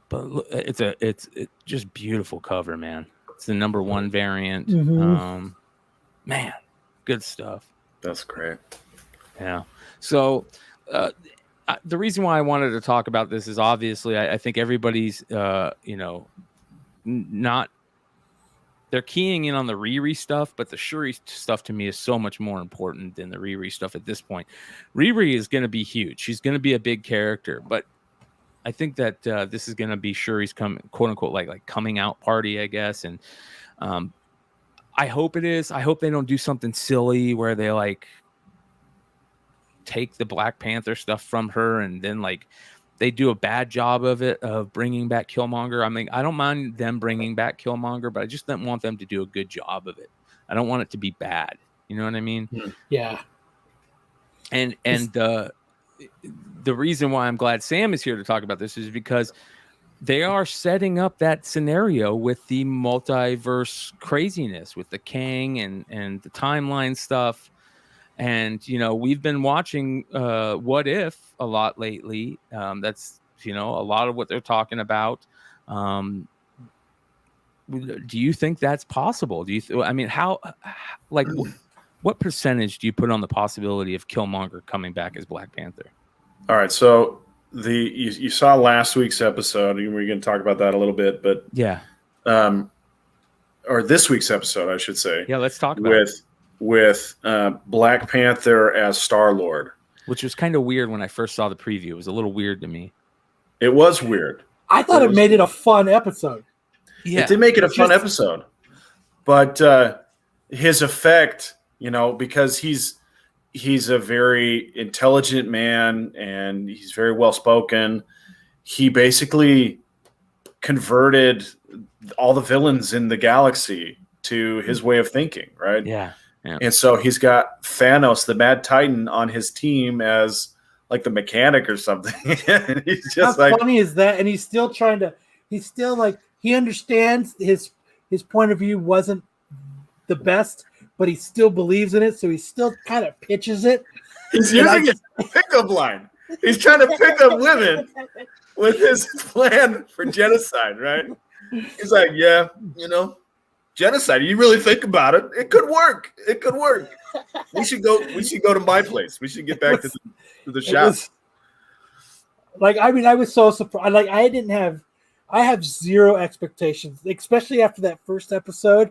but look, it's just beautiful cover, man. It's the #1 variant. Mm-hmm. Man, good stuff. That's great. Yeah. So the reason why I wanted to talk about this is obviously I think everybody's not. They're keying in on the RiRi stuff, but the Shuri stuff to me is so much more important than the RiRi stuff at this point. RiRi is going to be huge. She's going to be a big character, but I think that this is going to be Shuri's quote unquote like coming out party, I guess. And I hope it is. I hope they don't do something silly where they like take the Black Panther stuff from her and then like they do a bad job of it, of bringing back Killmonger. I mean, I don't mind them bringing back Killmonger, but I just don't want them to do a good job of it. I don't want it to be bad. You know what I mean? Yeah. And the reason why I'm glad Sam is here to talk about this is because they are setting up that scenario with the multiverse craziness with the Kang and the timeline stuff. And, we've been watching What If a lot lately. That's, a lot of what they're talking about. Do you think that's possible? What percentage do you put on the possibility of Killmonger coming back as Black Panther? All right. So you saw last week's episode, and we're going to talk about that a little bit, but yeah. Or this week's episode, I should say. Yeah, let's talk about it. With Black Panther as Star-Lord. Which was kind of weird when I first saw the preview. It was a little weird to me. It was weird. I thought it made it a fun episode. Yeah, it did make it a fun episode. But his effect, because he's a very intelligent man and he's very well-spoken, he basically converted all the villains in the galaxy to his way of thinking, right? Yeah. And so he's got Thanos, the Mad Titan, on his team as like the mechanic or something. And he's just How funny is that? And he's still trying to. He's still like he understands his point of view wasn't the best, but he still believes in it, so he still kind of pitches it. He's using his pickup line. He's trying to pick up women with his plan for genocide, right? He's like, yeah, genocide. You really think about it, it could work. It could work. We should go to my place. We should get back to the shop. I was so surprised. Like, I have zero expectations, especially after that first episode.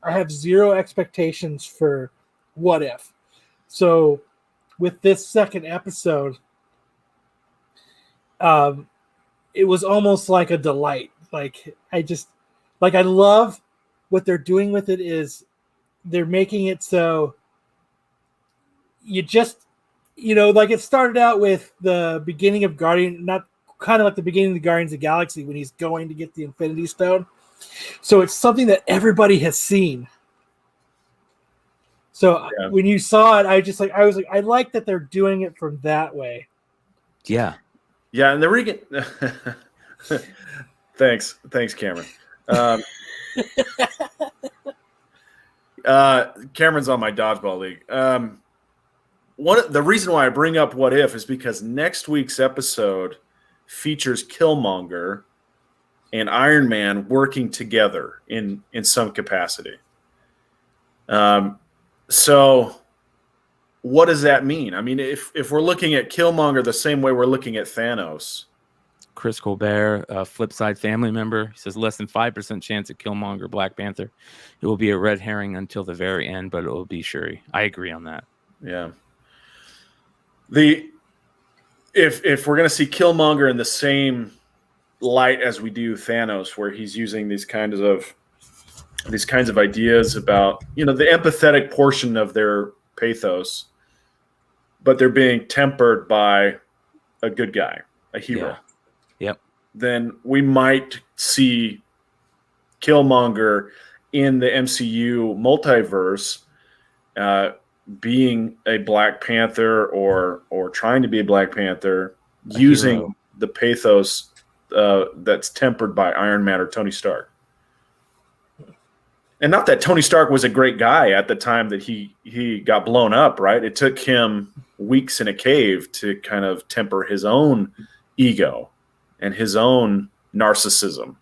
I have zero expectations for What If. So with this second episode, it was almost like a delight. Like, I love what they're doing with it is they're making it so you just, like it started out with the beginning of not kind of like the beginning of the Guardians of the Galaxy when he's going to get the Infinity Stone. So it's something that everybody has seen. So when you saw it, I like that they're doing it from that way. Yeah. Yeah. And the thanks, Cameron. Cameron's on my dodgeball league. The reason why I bring up What If is because next week's episode features Killmonger and Iron Man working together in some capacity. So what does that mean? I mean, if we're looking at Killmonger the same way we're looking at Thanos. Chris Colbert, a Flipside family member, he says less than 5% chance at Killmonger, Black Panther. It will be a red herring until the very end, but it will be Shuri. I agree on that. Yeah. If we're going to see Killmonger in the same light as we do Thanos, where he's using these kinds of ideas about, the empathetic portion of their pathos, but they're being tempered by a good guy, a hero. Yeah. Yep. Then we might see Killmonger in the MCU multiverse being a Black Panther or trying to be a Black Panther, using hero. the pathos that's tempered by Iron Man or Tony Stark. And not that Tony Stark was a great guy at the time that he got blown up, right? It took him weeks in a cave to kind of temper his own ego and his own narcissism.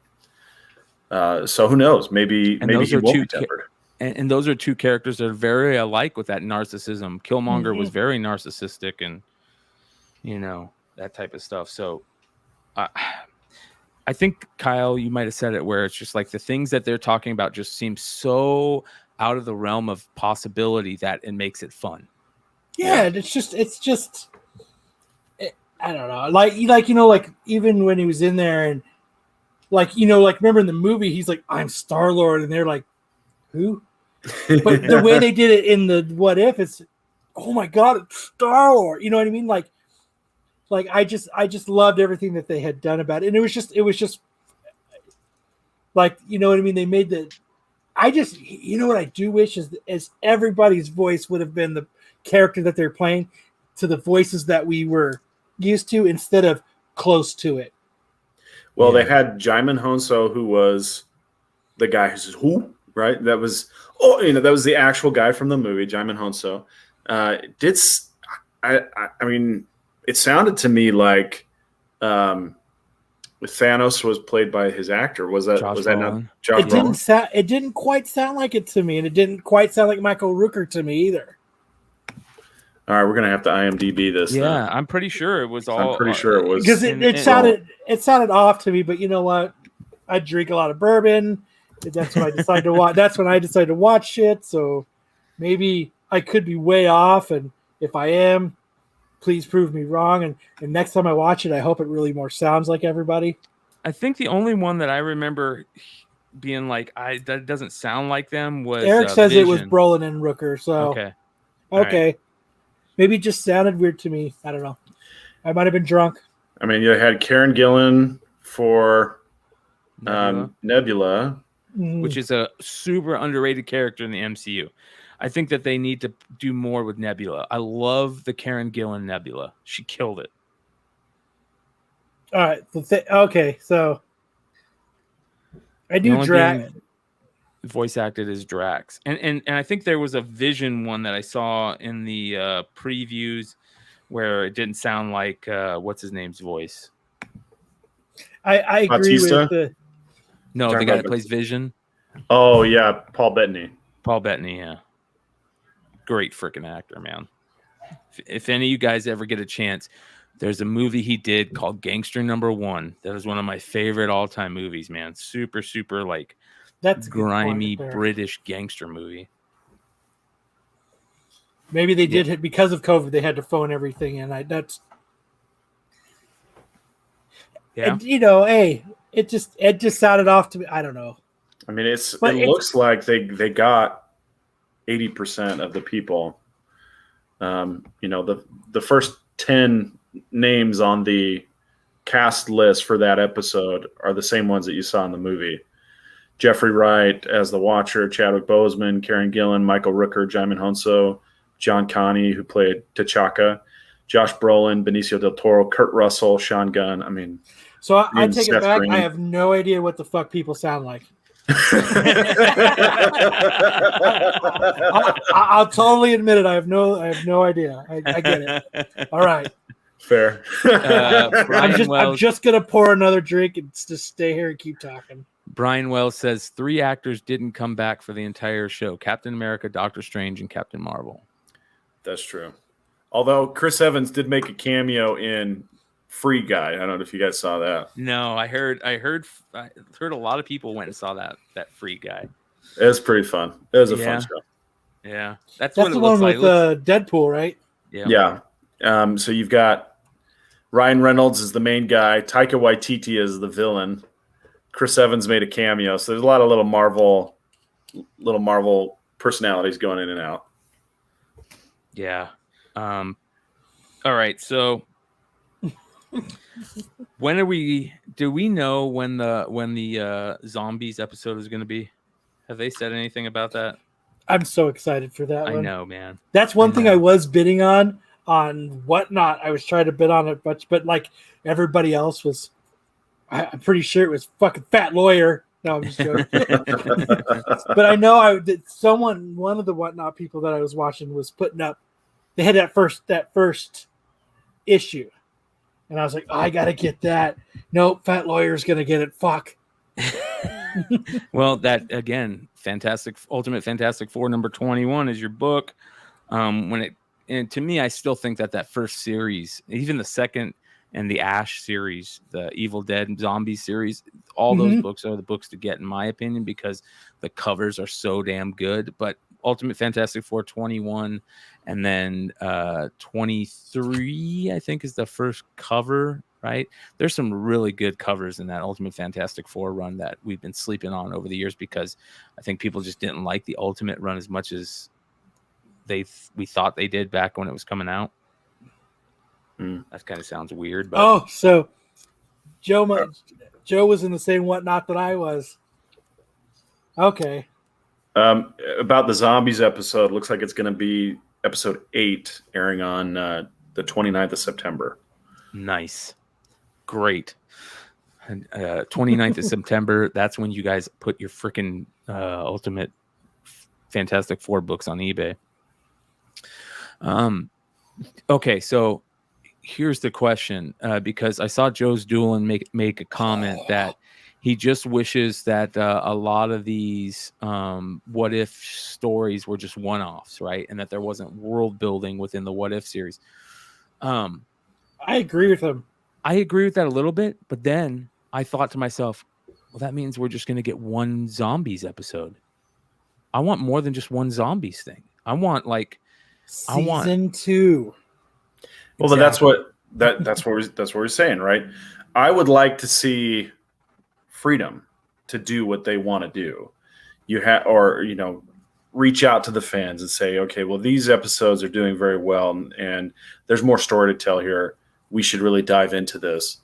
So who knows? Maybe he won't be tempered. And those are two characters that are very alike with that narcissism. Killmonger was very narcissistic and, that type of stuff. So I think, Kyle, you might have said it where it's just like the things that they're talking about just seem so out of the realm of possibility that it makes it fun. Yeah, it's just I don't know. Like even when he was in there and remember in the movie, he's like, I'm Star-Lord. And they're like, who? But the way they did it in the What If, it's, oh my God, it's Star-Lord. You know what I mean? Like I just loved everything that they had done about it. And it was just like, you know what I mean? They made what I do wish is everybody's voice would have been the character that they're playing to the voices that we were used to instead of close to it. Well, they had Jaimin Honso, who was the guy who says, who? Right? That was the actual guy from the movie, Jaimin Honso. I mean, it sounded to me like Thanos was played by his actor. Was that not Josh Brolin? It didn't quite sound like it to me, and it didn't quite sound like Michael Rooker to me either. All right, we're gonna have to IMDb this. Yeah, then. I'm pretty sure it was all. I'm pretty sure it was because it sounded off to me. But you know what? I drink a lot of bourbon. That's when I decided to watch. That's when I decided to watch shit. So maybe I could be way off, and if I am, please prove me wrong. And next time I watch it, I hope it really more sounds like everybody. I think the only one that I remember being like, that doesn't sound like them was Eric says Vision. It was Brolin and Rooker. So okay. Right. Maybe it just sounded weird to me. I don't know. I might have been drunk. I mean, you had Karen Gillan for Nebula, which is a super underrated character in the MCU. I think that they need to do more with Nebula. I love the Karen Gillan Nebula. She killed it. All right. Okay, so I do Drax. Voice acted as Drax, and I think there was a Vision one that I saw in the previews where it didn't sound like what's his name's voice. I agree Bautista? with the The guy that plays Vision. Oh yeah, Paul Bettany. Paul Bettany, yeah. Great freaking actor, man. If any of you guys ever get a chance, there's a movie he did called Gangster Number One. That is one of my favorite all-time movies, man. Super, super like that's grimy British gangster movie. Maybe they did it because of COVID. They had to phone everything in. That's and, hey, it just sounded off to me. I don't know. I mean, it looks like they got 80% of the people. The first 10 names on the cast list for that episode are the same ones that you saw in the movie. Jeffrey Wright as the Watcher, Chadwick Boseman, Karen Gillan, Michael Rooker, Jaimin Honso, John Connie, who played T'Chaka, Josh Brolin, Benicio del Toro, Kurt Russell, Sean Gunn. I mean, so I take it back. Green. I have no idea what the fuck people sound like. I'll totally admit it. I have no idea. I get it. All right. Fair. I'm just gonna pour another drink and just stay here and keep talking. Brian Wells says 3 actors didn't come back for the entire show: Captain America, Doctor Strange, and Captain Marvel. That's true. Although Chris Evans did make a cameo in Free Guy. I don't know if you guys saw that. No, I heard a lot of people went and saw that Free Guy. It was pretty fun. It was a fun show. Yeah, that's the one with Deadpool, right? Yeah. So you've got Ryan Reynolds is the main guy. Taika Waititi is the villain. Chris Evans made a cameo. So there's a lot of little Marvel personalities going in and out. Yeah. All right. So do we know when the zombies episode is going to be? Have they said anything about that? I'm so excited for that one. I know, man. That's one thing I was bidding on Whatnot. I was trying to bid on it, but like everybody else was, I'm pretty sure it was fucking Fat Lawyer. No, I'm just joking. But I know one of the Whatnot people that I was watching was putting up, they had that first issue. And I was like, I got to get that. Nope, Fat Lawyer's going to get it. Fuck. Well, that, again, Ultimate Fantastic Four number 21 is your book. And to me, I still think that first series, even the second and the Ash series, the Evil Dead and Zombie series, all those books are the books to get, in my opinion, because the covers are so damn good. But Ultimate Fantastic Four 21 and then 23, I think, is the first cover, right? There's some really good covers in that Ultimate Fantastic Four run that we've been sleeping on over the years because I think people just didn't like the Ultimate run as much as we thought they did back when it was coming out. That kind of sounds weird. But so Joe was in the same Whatnot that I was. Okay. About the zombies episode, looks like it's going to be episode 8 airing on the 29th of September. Nice. Great. 29th of September, that's when you guys put your freaking Ultimate Fantastic Four books on eBay. Okay, so here's the question, because I saw Joe's Doolin make a comment that he just wishes that a lot of these what if stories were just one-offs, right? And that there wasn't world building within the what if series. I agree with him. I agree with that a little bit, but then I thought to myself, well, that means we're just going to get one zombies episode. I want more than just one zombies thing. I want season 2. Well, exactly. That's what we're saying, right? I would like to see freedom to do what they want to do. Reach out to the fans and say, okay, well, these episodes are doing very well, and there's more story to tell here. We should really dive into this.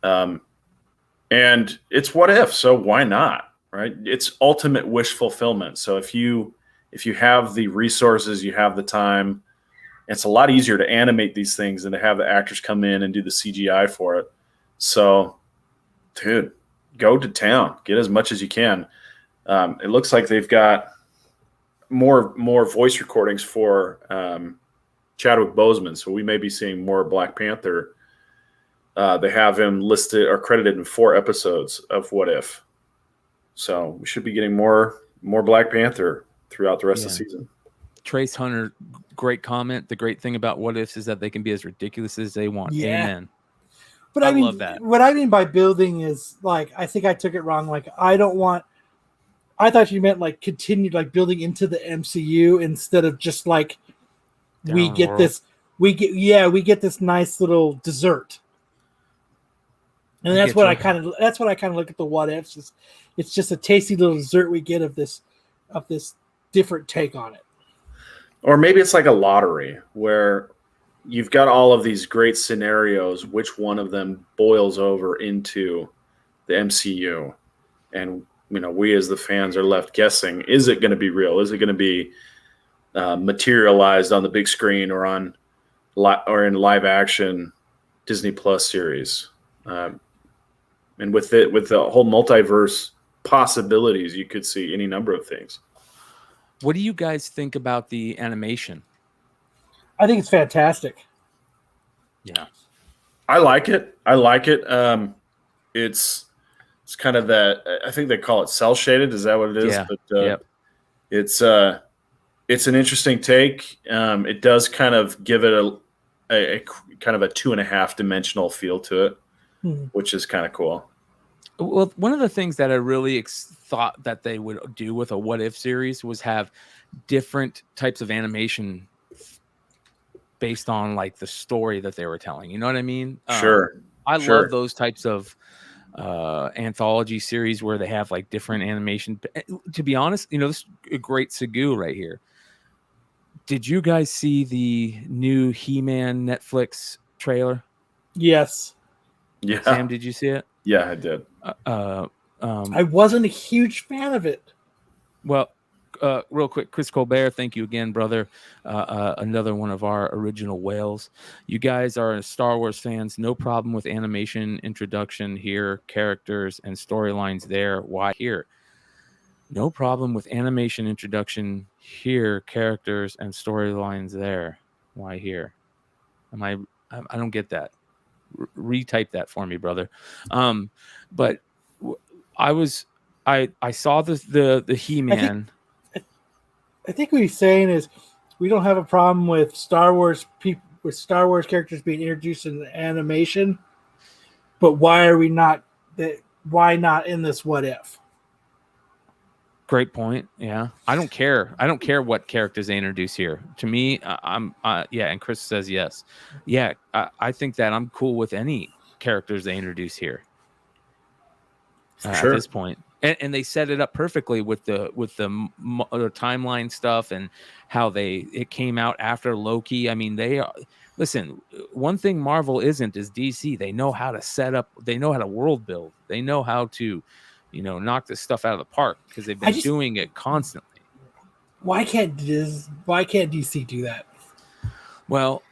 And it's what if, so why not? right? It's ultimate wish fulfillment. So if you have the resources, you have the time, it's a lot easier to animate these things than to have the actors come in and do the CGI for it. So, dude, go to town, get as much as you can. It looks like they've got more voice recordings for Chadwick Boseman, so we may be seeing more Black Panther. They have him listed or credited in 4 episodes of What If. So we should be getting more Black Panther throughout the rest of the season. Trace Hunter, great comment. The great thing about What Ifs is that they can be as ridiculous as they want. Yeah. Amen. But I mean, love that. What I mean by building is like, I think I took it wrong. Like, I thought you meant like continued like building into the MCU instead of just like we get this nice little dessert. And that's what I kind of look at the What Ifs. It's just a tasty little dessert we get of this different take on it. Or maybe it's like a lottery where you've got all of these great scenarios. Which one of them boils over into the MCU? And, we as the fans are left guessing, is it going to be real? Is it going to be materialized on the big screen or in live action Disney Plus series? And with the whole multiverse possibilities, you could see any number of things. What do you guys think about the animation? I think it's fantastic. Yeah. I like it. It's kind of that, I think they call it cell shaded. Is that what it is? Yeah. But it's an interesting take. It does kind of give it a kind of a 2.5 dimensional feel to it, which is kind of cool. Well, one of the things that I really thought that they would do with a What If series was have different types of animation based on like the story that they were telling. You know what I mean? Sure. I love those types of anthology series where they have like different animation. To be honest, this is a great segue right here. Did you guys see the new He-Man Netflix trailer? Yes. Yeah. Sam, did you see it? Yeah, I did. I wasn't a huge fan of it. Well, real quick, Chris Colbert, thank you again, brother. Another one of our original whales. You guys are Star Wars fans. No problem with animation introduction here, characters and storylines there. Why here? No problem with animation introduction here, characters and storylines there. Why here? I don't get that. Retype that for me, brother. But I saw the He-Man. I think what he's saying is we don't have a problem with Star Wars characters being introduced in the animation, but why not in this What If? Great point. Yeah, I don't care. I don't care what characters they introduce here. To me, and Chris says yes. Yeah, I think that I'm cool with any characters they introduce here. At this point, and they set it up perfectly with the timeline stuff and how it came out after Loki. I mean, listen. One thing Marvel isn't is DC. They know how to set up. They know how to world build. They know how to knock this stuff out of the park because they've been doing it constantly. Why can't DC do that? Well,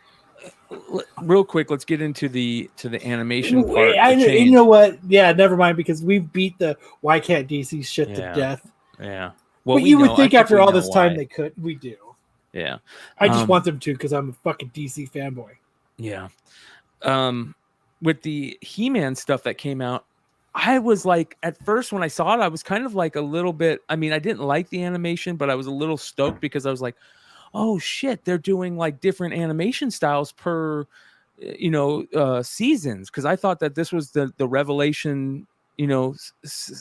real quick, let's get into the animation part. You know what? Yeah, never mind, because we beat the why can't DC shit to death. Yeah. Well, but you would think after all this time they could. We do. Yeah. I just want them to because I'm a fucking DC fanboy. Yeah. With the He-Man stuff that came out, I was like, at first when I saw it, I was kind of like a little bit, I didn't like the animation, but I was a little stoked because I was like, oh shit, they're doing like different animation styles per, seasons. Cause I thought that this was the Revelation,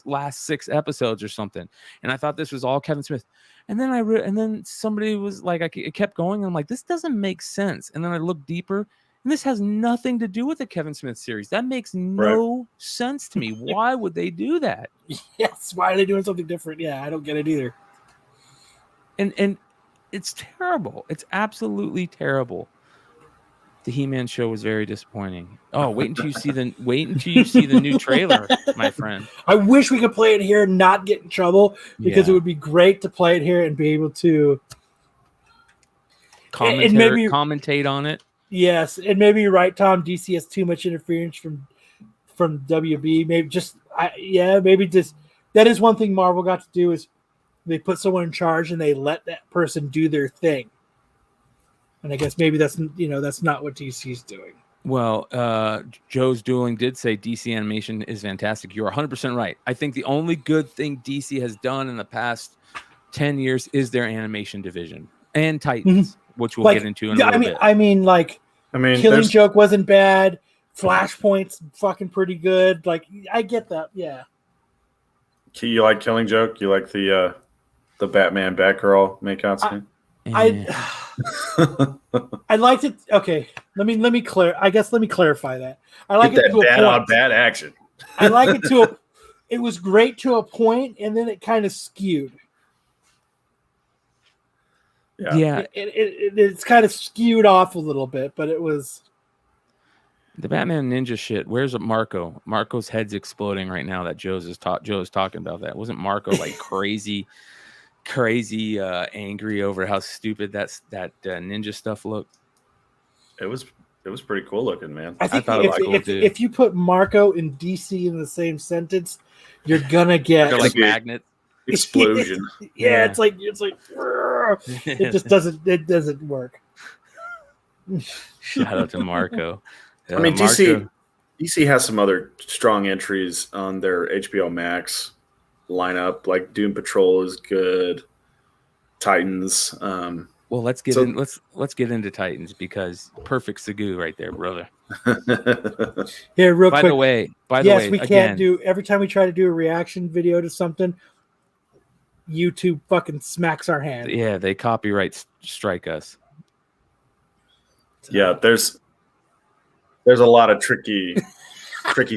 last 6 episodes or something. And I thought this was all Kevin Smith. And then and then somebody was like, it kept going. And I'm like, this doesn't make sense. And then I looked deeper. And this has nothing to do with the Kevin Smith series. That makes no sense to me. Why would they do that? Yes. Why are they doing something different? Yeah, I don't get it either. And it's terrible. It's absolutely terrible. The He-Man show was very disappointing. Oh, wait until you see the new trailer, my friend. I wish we could play it here and not get in trouble, because it would be great to play it here and be able to commentate on it. Yes, and maybe you're right, Tom. DC has too much interference from WB. Maybe that is one thing Marvel got to do, is they put someone in charge and they let that person do their thing. And I guess maybe that's not what DC's doing. Well, Joe's Dueling did say DC animation is fantastic. You're 100% right. I think the only good thing DC has done in the past 10 years is their animation division and Titans, which we'll get into in a little bit. I mean, Killing Joke wasn't bad. Flashpoint's fucking pretty good. Like, I get that. Yeah. You like Killing Joke? You like the Batman Batgirl makeout scene? I liked it. Okay, let me clarify that. I like Get it to a bad point. on bad action. I like it it was great to a point, and then it kind of skewed. Yeah. It's kind of skewed off a little bit, but it was the Batman Ninja shit. Where's Marco? Marco's head's exploding right now. That Joe is talking about that. Wasn't Marco like crazy angry over how stupid that ninja stuff looked? It was pretty cool looking, man. I thought if you put Marco and DC in the same sentence, you're gonna get like magnets. Explosion. Yeah, it's like it just doesn't work. Shout out to Marco. I mean, DC has some other strong entries on their HBO Max lineup. Like Doom Patrol is good. Titans. Well, let's get into Titans, because perfect Segu right there, brother. Here, real quick. By the way, we can't do, every time we try to do a reaction video to something, YouTube fucking smacks our hand. Yeah, they copyright strike us. Yeah, there's a lot of tricky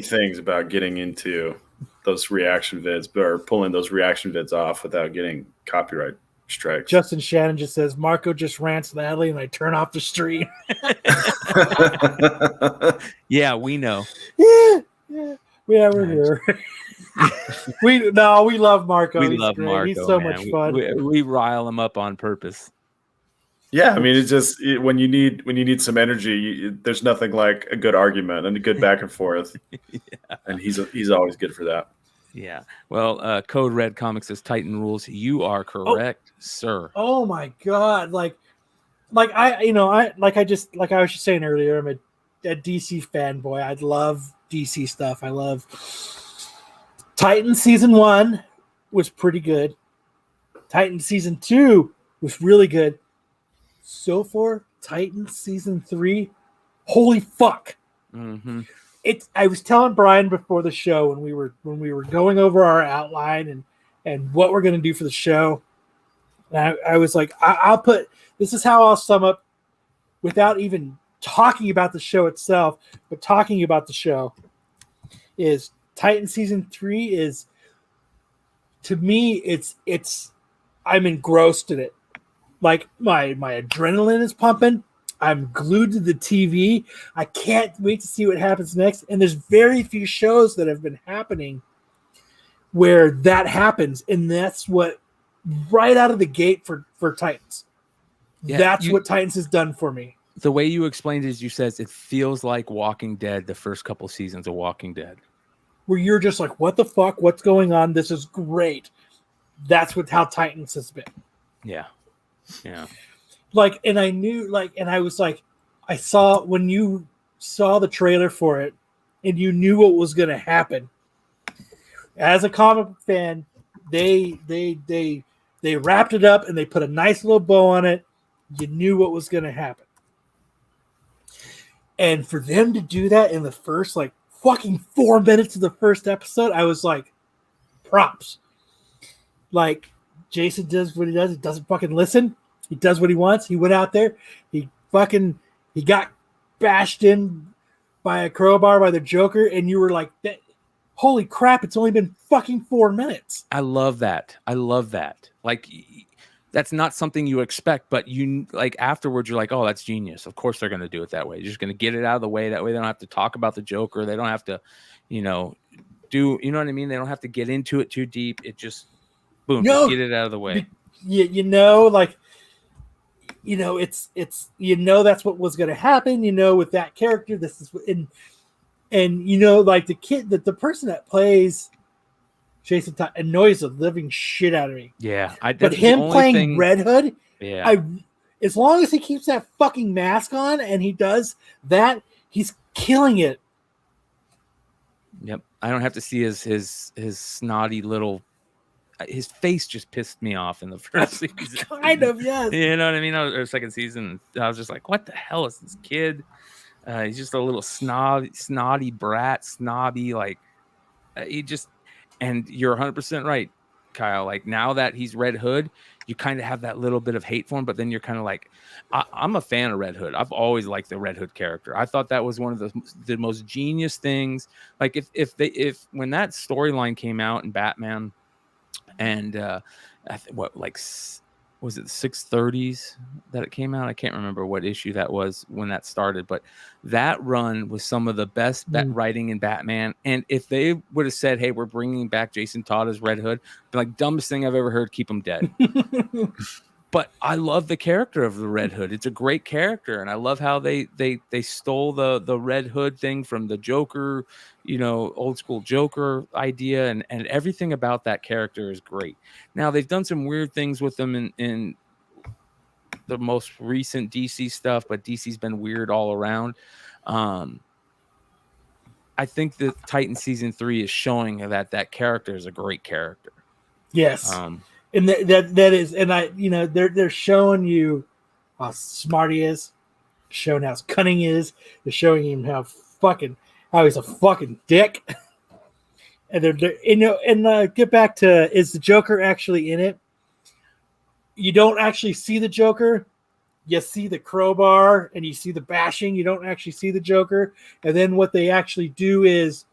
things about getting into those reaction vids, or pulling those reaction vids off without getting copyright strikes. Justin Shannon just says, Marco just rants loudly and I turn off the stream. Yeah, we know. Yeah, we're here. We love Marco. We love great. Marco. He's so man. much fun. We rile him up on purpose. Yeah, I mean, it's just when you need some energy, there's nothing like a good argument and a good back and forth. Yeah. And he's always good for that. Yeah. Well, Code Red Comics says Titan rules. You are correct, sir. Oh my god! I was just saying earlier, I'm a DC fanboy. I love DC stuff. I love Titan season 1 was pretty good. Titan season 2 was really good. So far, Titan season 3, holy fuck! Mm-hmm. I was telling Brian before the show when we were going over our outline and what we're going to do for the show. And I was like, this is how I'll sum up, without even talking about the show itself, but talking about the show, is Titan season 3 is, to me, it's I'm engrossed in it. Like my adrenaline is pumping. I'm glued to the TV. I can't wait to see what happens next. And there's very few shows that have been happening where that happens. And that's what, right out of the gate for Titans. Yeah, that's what Titans has done for me. The way you explained it is, you said it feels like Walking Dead, the first couple seasons of Walking Dead. Where you're just like, what the fuck? What's going on? This is great. That's how Titans has been. Yeah. Yeah. And I knew, and I was like, I saw, when you saw the trailer for it and you knew what was going to happen. As a comic book fan, they wrapped it up and they put a nice little bow on it. You knew what was going to happen. And for them to do that in the first, fucking 4 minutes of the first episode, I was like, props. Jason does what he does. He doesn't fucking listen. He does what he wants. He went out there. He got bashed in by a crowbar by the Joker, and you were like, holy crap, it's only been fucking 4 minutes. I love that. that's not something you expect, but you like afterwards, you're like, oh, that's genius. Of course they're going to do it that way. You're just going to get it out of the way. That way they don't have to talk about the Joker. They don't have to, you know what I mean? They don't have to get into it too deep. It just, boom, just get it out of the way. Like, it's that's what was going to happen, with that character. This is, and like the person that plays Jason Todd annoys the living shit out of me. Yeah. But him playing Red Hood, yeah. As long as he keeps that fucking mask on and he does that, he's killing it. Yep. I don't have to see his snotty little. His face just pissed me off in the first season. Kind of, yes. You know what I mean? Or second season, I was just like, "What the hell is this kid? He's just a little snotty brat, snobby. Like he just." And you're 100% right, Kyle. Like now that he's Red Hood, you kind of have that little bit of hate for him, but then you're kind of like, I'm a fan of Red Hood. I've always liked the Red Hood character. I thought that was one of the most genius things. Like if when that storyline came out in Batman, and was it the 630s that it came out? I can't remember what issue that was when that started, but that run was some of the best writing in Batman. And if they would have said, hey, we're bringing back Jason Todd as Red Hood, like dumbest thing I've ever heard, keep him dead. But I love the character of the Red Hood. It's a great character. And I love how they stole the Red Hood thing from the Joker, old school Joker idea. And everything about that character is great. Now, they've done some weird things with them in the most recent DC stuff, but DC's been weird all around. I think that Titan Season 3 is showing that character is a great character. Yes. And that is, and they're showing you how smart he is, showing how cunning he is, they're showing him how he's a fucking dick. And get back to, is the Joker actually in it? You don't actually see the Joker. You see the crowbar and you see the bashing. You don't actually see the Joker. And then what they actually do is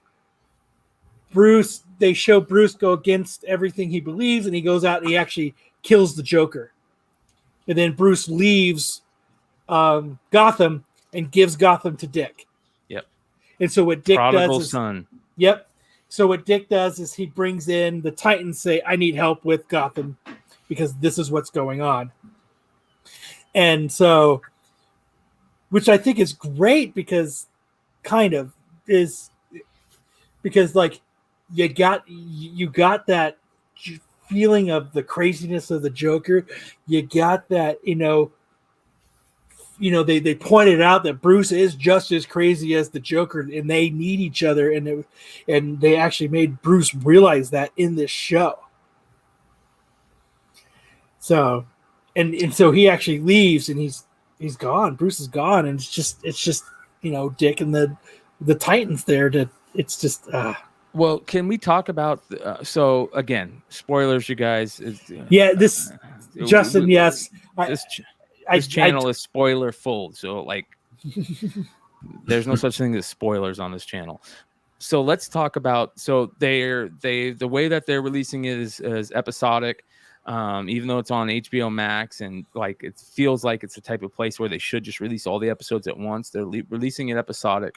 they show Bruce go against everything he believes, and he goes out and he actually kills the Joker. And then Bruce leaves Gotham and gives Gotham to Dick. Yep. And so what Dick Prodigal does is, son. Yep. So what Dick does is he brings in the Titans, say, I need help with Gotham because this is what's going on. And so, which I think is great because like you got that feeling of the craziness of the Joker. You got that, they pointed out that Bruce is just as crazy as the Joker, and they need each other, and they actually made Bruce realize that in this show. So, and so he actually leaves, and he's gone. Bruce is gone, and it's just Dick and the Titans there. It's just. Well, can we talk about? So again, spoilers, you guys. Justin. Yes. This channel is spoiler full, so like there's no such thing as spoilers on this channel. So let's talk about the way that they're releasing it is episodic, even though it's on HBO Max, and like it feels like it's the type of place where they should just release all the episodes at once. They're releasing it episodic.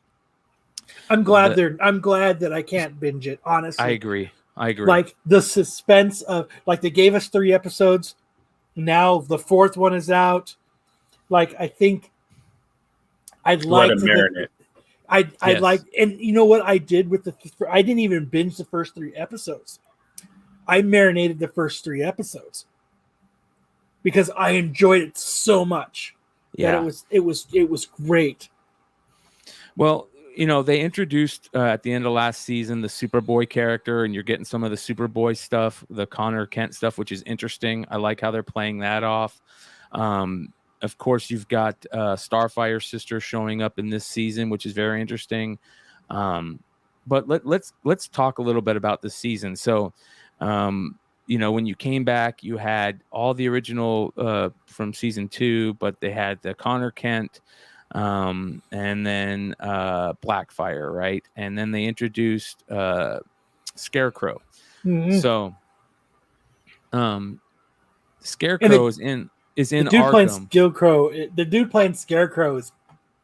I'm glad that I can't binge it, honestly. I agree. Like the suspense of, like, they gave us 3 episodes. Now the 4th one is out. Like, I think I'd like to marinate. I like, and you know what I did with I didn't even binge the first 3 episodes. I marinated the first 3 episodes because I enjoyed it so much. Yeah, that it was great. Well, they introduced at the end of last season the Superboy character, and you're getting some of the Superboy stuff, the Connor Kent stuff, which is interesting. I like how they're playing that off. Of course, you've got Starfire's sister showing up in this season, which is very interesting. But let's talk a little bit about this season. So, when you came back, you had all the original from season 2, but they had the Connor Kent. And then Blackfire, right? And then they introduced Scarecrow. Mm-hmm. So Scarecrow is in The dude playing Arkham. The dude playing Scarecrow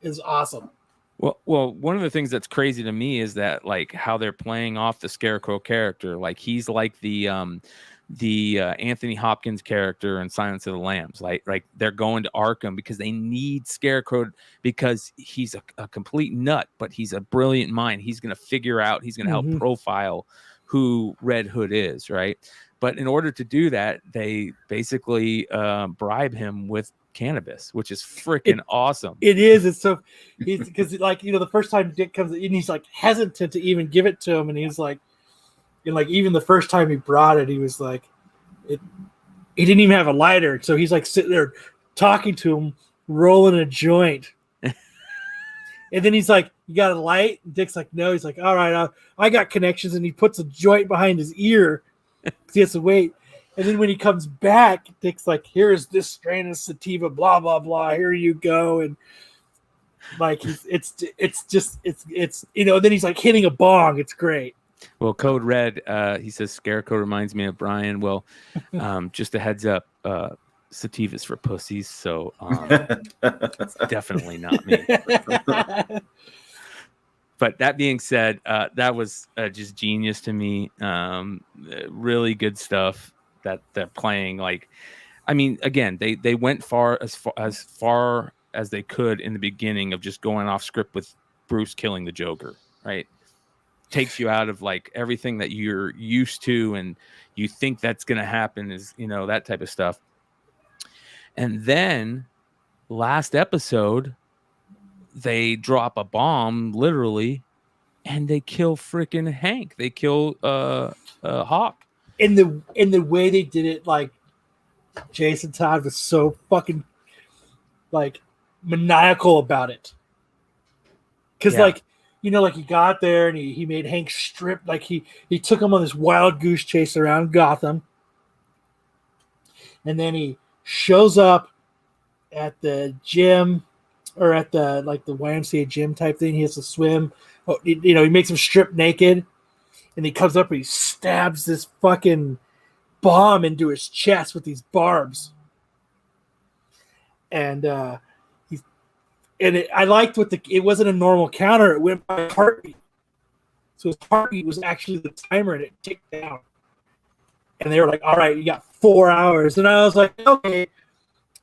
is awesome. Well, one of the things that's crazy to me is that like how they're playing off the Scarecrow character. Like he's like the Anthony Hopkins character in Silence of the Lambs. Like they're going to Arkham because they need Scarecrow because he's a complete nut, but he's a brilliant mind. He's going to figure out. He's going to help profile who Red Hood is, right? But in order to do that, they basically bribe him with cannabis, which is freaking awesome. It is. It's so because like the first time Dick comes in, he's like hesitant to even give it to him, and he's like, and like even the first time he brought it, he was like, he didn't even have a lighter, so he's like sitting there talking to him, rolling a joint, and then he's like, "You got a light?" And Dick's like, "No." He's like, "All right, I got connections," and he puts a joint behind his ear. He has to wait. And then when he comes back, Dick's like, "Here's this strain of sativa, blah blah blah. Here you go." And like it's then he's like hitting a bong. It's great. Well, Code Red, he says Scarecrow reminds me of Brian. Well, just a heads up, sativa's for pussies, so it's definitely not me. But that being said, that was just genius to me. Really good stuff that they're playing. Like, I mean, again, they went far as they could in the beginning of just going off script with Bruce killing the Joker, right? Takes you out of like everything that you're used to and you think that's going to happen is, that type of stuff. And then last episode, they drop a bomb literally and they kill freaking Hank. They kill Hawk. In the way they did it, like Jason Todd was so fucking like maniacal about it. Cause like he got there and he made Hank strip, like he took him on this wild goose chase around Gotham. And then he shows up at the gym or at the YMCA gym type thing. He has to swim. He makes him strip naked. And he comes up and he stabs this fucking bomb into his chest with these barbs. And I liked it wasn't a normal counter. It went by heartbeat. So his heartbeat was actually the timer and it ticked down. And they were like, all right, you got 4 hours. And I was like, okay,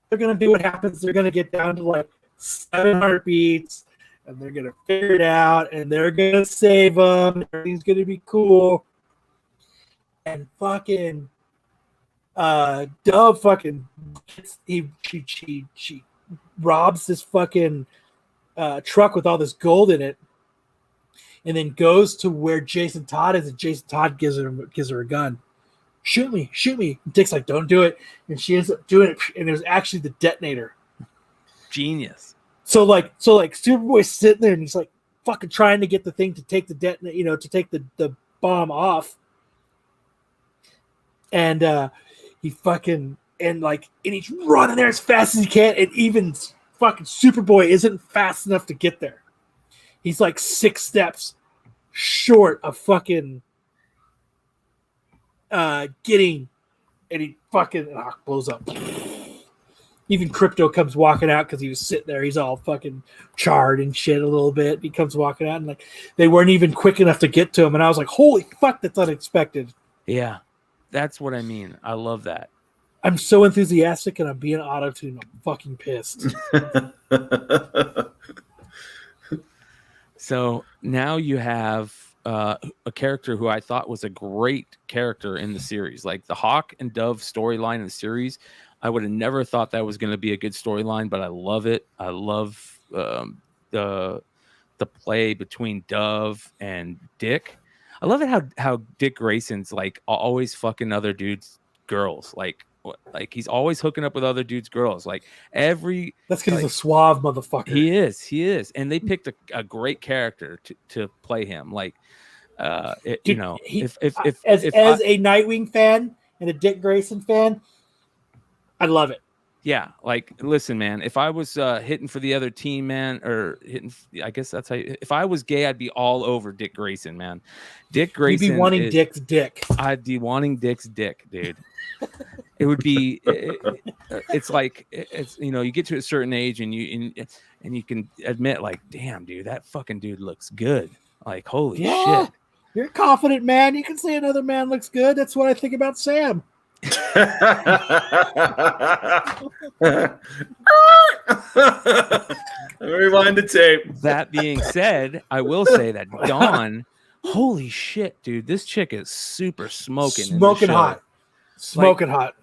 they're going to do what happens. They're going to get down to like 7 heartbeats and they're going to figure it out and they're going to save them. Everything's going to be cool. And fucking Dove fucking she robs this fucking truck with all this gold in it, and then goes to where Jason Todd is, and Jason Todd gives her a gun. Shoot me. And Dick's like, don't do it. And she ends up doing it, and it was actually the detonator. Genius. So Superboy's sitting there and he's like fucking trying to get the thing to take the detonator, to take the bomb off. And he's running there as fast as he can, and even fucking Superboy isn't fast enough to get there. He's like 6 steps short of fucking getting, and he fucking blows up. Even Crypto comes walking out because he was sitting there. He's all fucking charred and shit a little bit. He comes walking out and like they weren't even quick enough to get to him. And I was like, holy fuck, that's unexpected. Yeah, that's what I mean. I love that. I'm so enthusiastic and I'm being auto-tuned. I'm fucking pissed. So now you have a character who I thought was a great character in the series. Like the Hawk and Dove storyline in the series, I would have never thought that was going to be a good storyline, but I love it. I love the play between Dove and Dick. I love it how Dick Grayson's like always fucking other dudes' girls. Like he's always hooking up with other dudes' girls. Like that's because he's a suave motherfucker. He is, and they picked a great character to play him. Like, if a Nightwing fan and a Dick Grayson fan, I love it. Yeah, like listen, man. If I was hitting for the other team, man, or hitting, I guess that's how. If I was gay, I'd be all over Dick Grayson, man. Dick Grayson. You'd be wanting Dick's dick. I'd be wanting Dick's dick, dude. It would be. It's like it's you get to a certain age and you can admit like, damn, dude, that fucking dude looks good. Like, holy shit. You're a confident man. You can say another man looks good. That's what I think about Sam. Rewind the tape. That being said, I will say that Dawn, holy shit, dude, this chick is super smoking. Smoking hot. Smoking hot.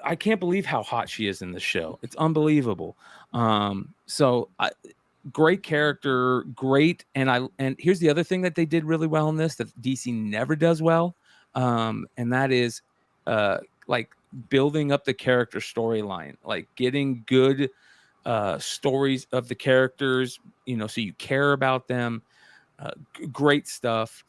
I can't believe how hot she is in the show. It's unbelievable. Great character, great. And here's the other thing that they did really well in this that DC never does well. And that is like building up the character storyline, like getting good stories of the characters, so you care about them. Great stuff.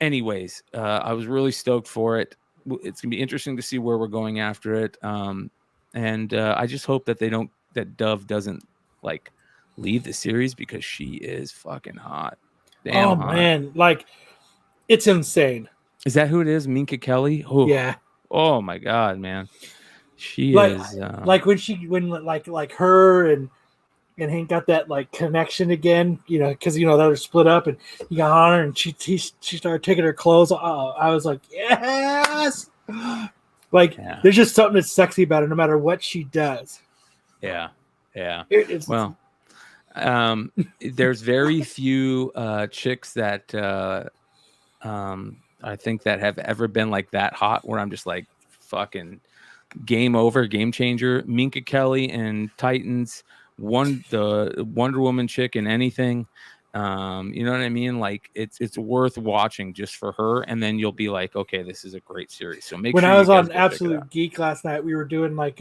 Anyways, I was really stoked for it. It's gonna be interesting to see where we're going after it. And I just hope that that Dove doesn't like leave the series because she is fucking hot. Damn hot. Man, like it's insane. Is that who it is? Minka Kelly? Oh, yeah. Oh my god, man. She is like when like her and Hank got that like connection again, because they're split up and he got on her and she started taking her clothes off. I was like, yes. Like there's just something that's sexy about her no matter what she does. Yeah. Well, there's very few chicks that I think that have ever been like that hot where I'm just like fucking game over, game changer. Minka Kelly and Titans, the Wonder Woman chick in anything. You know what I mean? Like it's worth watching just for her, and then you'll be like, okay, this is a great series. So when I was on Absolute Geek last night, we were doing like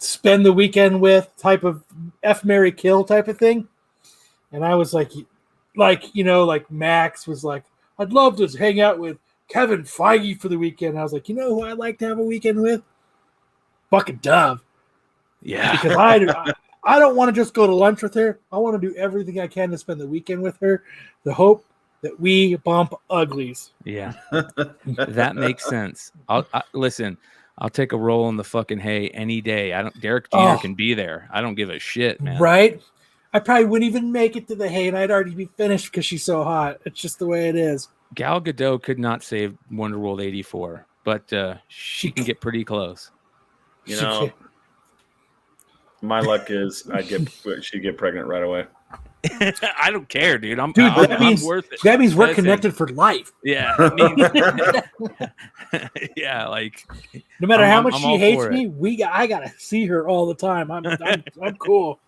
spend the weekend with type of F, Marry, Kill type of thing. And I was like Max was like, I'd love to hang out with Kevin Feige for the weekend. I was like, who I'd like to have a weekend with? Fucking Dove. Yeah. Because I don't want to just go to lunch with her. I want to do everything I can to spend the weekend with her. The hope that we bump uglies. Yeah. That makes sense. Listen. I'll take a roll in the fucking hay any day. Derek Jeter can be there. I don't give a shit, man. Right? I probably wouldn't even make it to the hay, and I'd already be finished because she's so hot. It's just the way it is. Gal Gadot could not save Wonderworld 84, but she can get pretty close. My luck is she'd get pregnant right away. I don't care, dude. I'm worth it. That means we're connected for life. Yeah. Yeah, like no matter how much she hates me, I gotta see her all the time. I'm cool.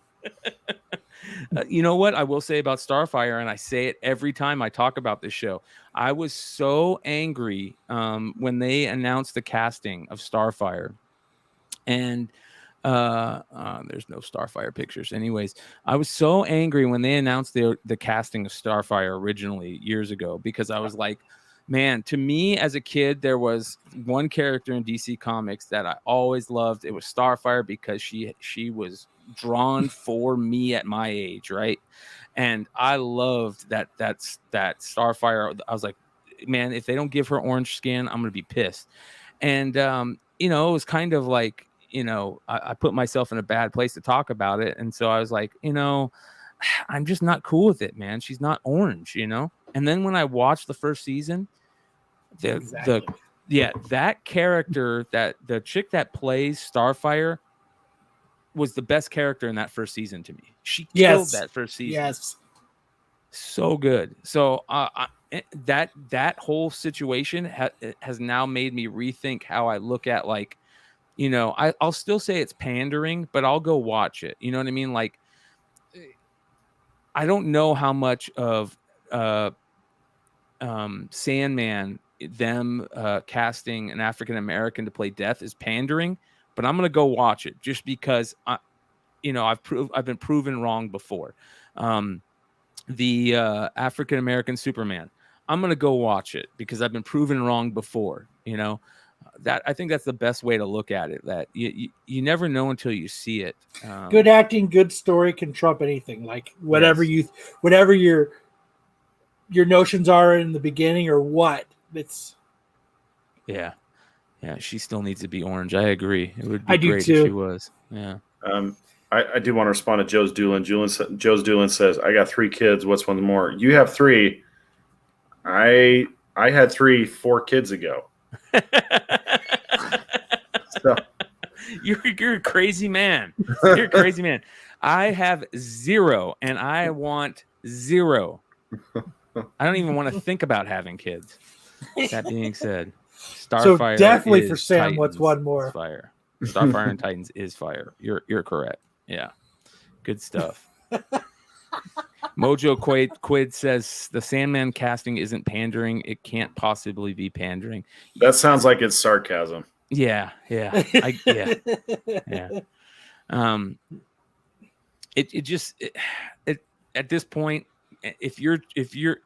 You know what I will say about Starfire, and I say it every time I talk about this show. I was so angry when they announced the casting of Starfire, and there's no Starfire pictures. Anyways, I was so angry when they announced the casting of Starfire originally years ago because I was like, man, to me as a kid, there was one character in DC Comics that I always loved. It was Starfire because she was drawn for me at my age, right? And I loved that Starfire. I was like, man, if they don't give her orange skin, I'm gonna be pissed. And it was kind of like, I put myself in a bad place to talk about it, and so I was like, I'm just not cool with it, man. She's not orange, And then when I watched the first season, that character, that the chick that plays Starfire was the best character in that first season to me. She killed that first season. Yes. So good. So that whole situation has now made me rethink how I look at, like, I'll still say it's pandering, but I'll go watch it. You know what I mean? Like, I don't know how much of Sandman, them casting an African American to play Death is pandering, but I'm gonna go watch it just because I've been proven wrong before. The African American Superman, I'm gonna go watch it because I've been proven wrong before. That I think that's the best way to look at it. That you never know until you see it. Good acting, good story can trump anything. Like whatever your notions are in the beginning or what. Yeah. Yeah. She still needs to be orange. I agree. It would be I do great too. if she was. Yeah. I do want to respond to Joe's Doolin. Joe's Doolin says, "I got 3 kids. What's one more? You have 3. I had 3 4 kids ago. So You're a crazy man. You're a crazy man. I have 0, and I want 0. I don't even want to think about having kids. That being said, Starfire. So definitely is for Sam, Titans what's one more? is fire. Starfire and Titans is fire. You're correct. Yeah, good stuff. Mojo Quaid says the Sandman casting isn't pandering. It can't possibly be pandering. that sounds like it's sarcasm. Yeah. Yeah. It just at this point, if you're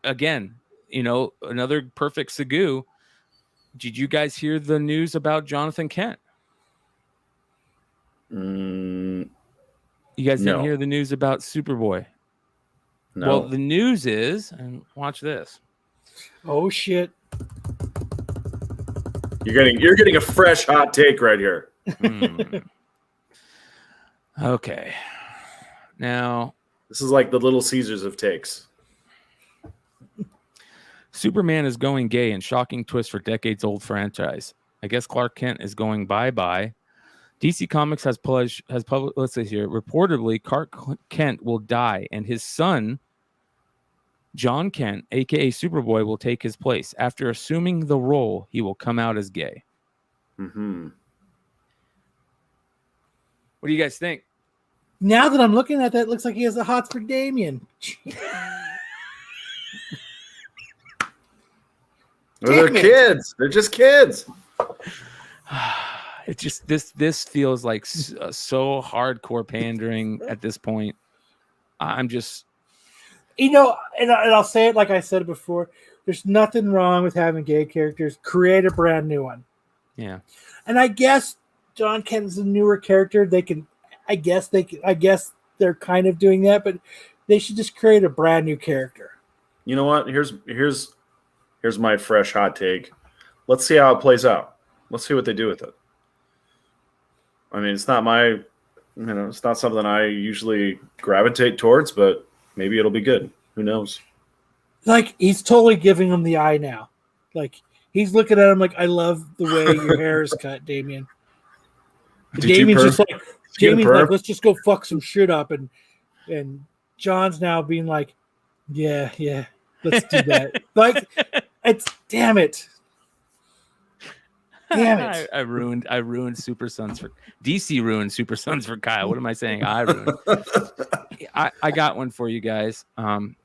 again, another perfect Sagu. Did you guys hear the news about Jonathan Kent? You guys didn't hear the news about Superboy? No. Well, the news is, and watch this. Oh shit! You're getting a fresh hot take right here. Okay. Now, this is like the Little Caesars of takes. Superman is going gay in shocking twist for decades-old franchise. I guess Clark Kent is going bye-bye. DC Comics has published. Let's see here. Reportedly, Clark Kent will die, and his son, John Kent, aka Superboy, will take his place. After assuming the role, he will come out as gay. Mm-hmm. What do you guys think? Now that I'm looking at that, it looks like he has the hots for Damien. They're kids. They're just kids. It just this feels like so hardcore pandering at this point. I'm just, and I'll say it like I said it before. There's nothing wrong with having gay characters. Create a brand new one. Yeah. And I guess John Kent's a newer character. I guess they're kind of doing that, but they should just create a brand new character. You know what? Here's my fresh hot take. Let's see how it plays out. Let's see what they do with it. I mean, it's not it's not something I usually gravitate towards, but maybe it'll be good. Who knows? Like, he's totally giving him the eye now. Like, he's looking at him like, I love the way your hair is cut, Damien. Damien's just like, let's just go fuck some shit up. And John's now being like, yeah, let's do that. Like, damn it. I ruined Super Sons for DC. Ruined Super Sons for Kyle. What am I saying? I ruined. I got one for you guys. And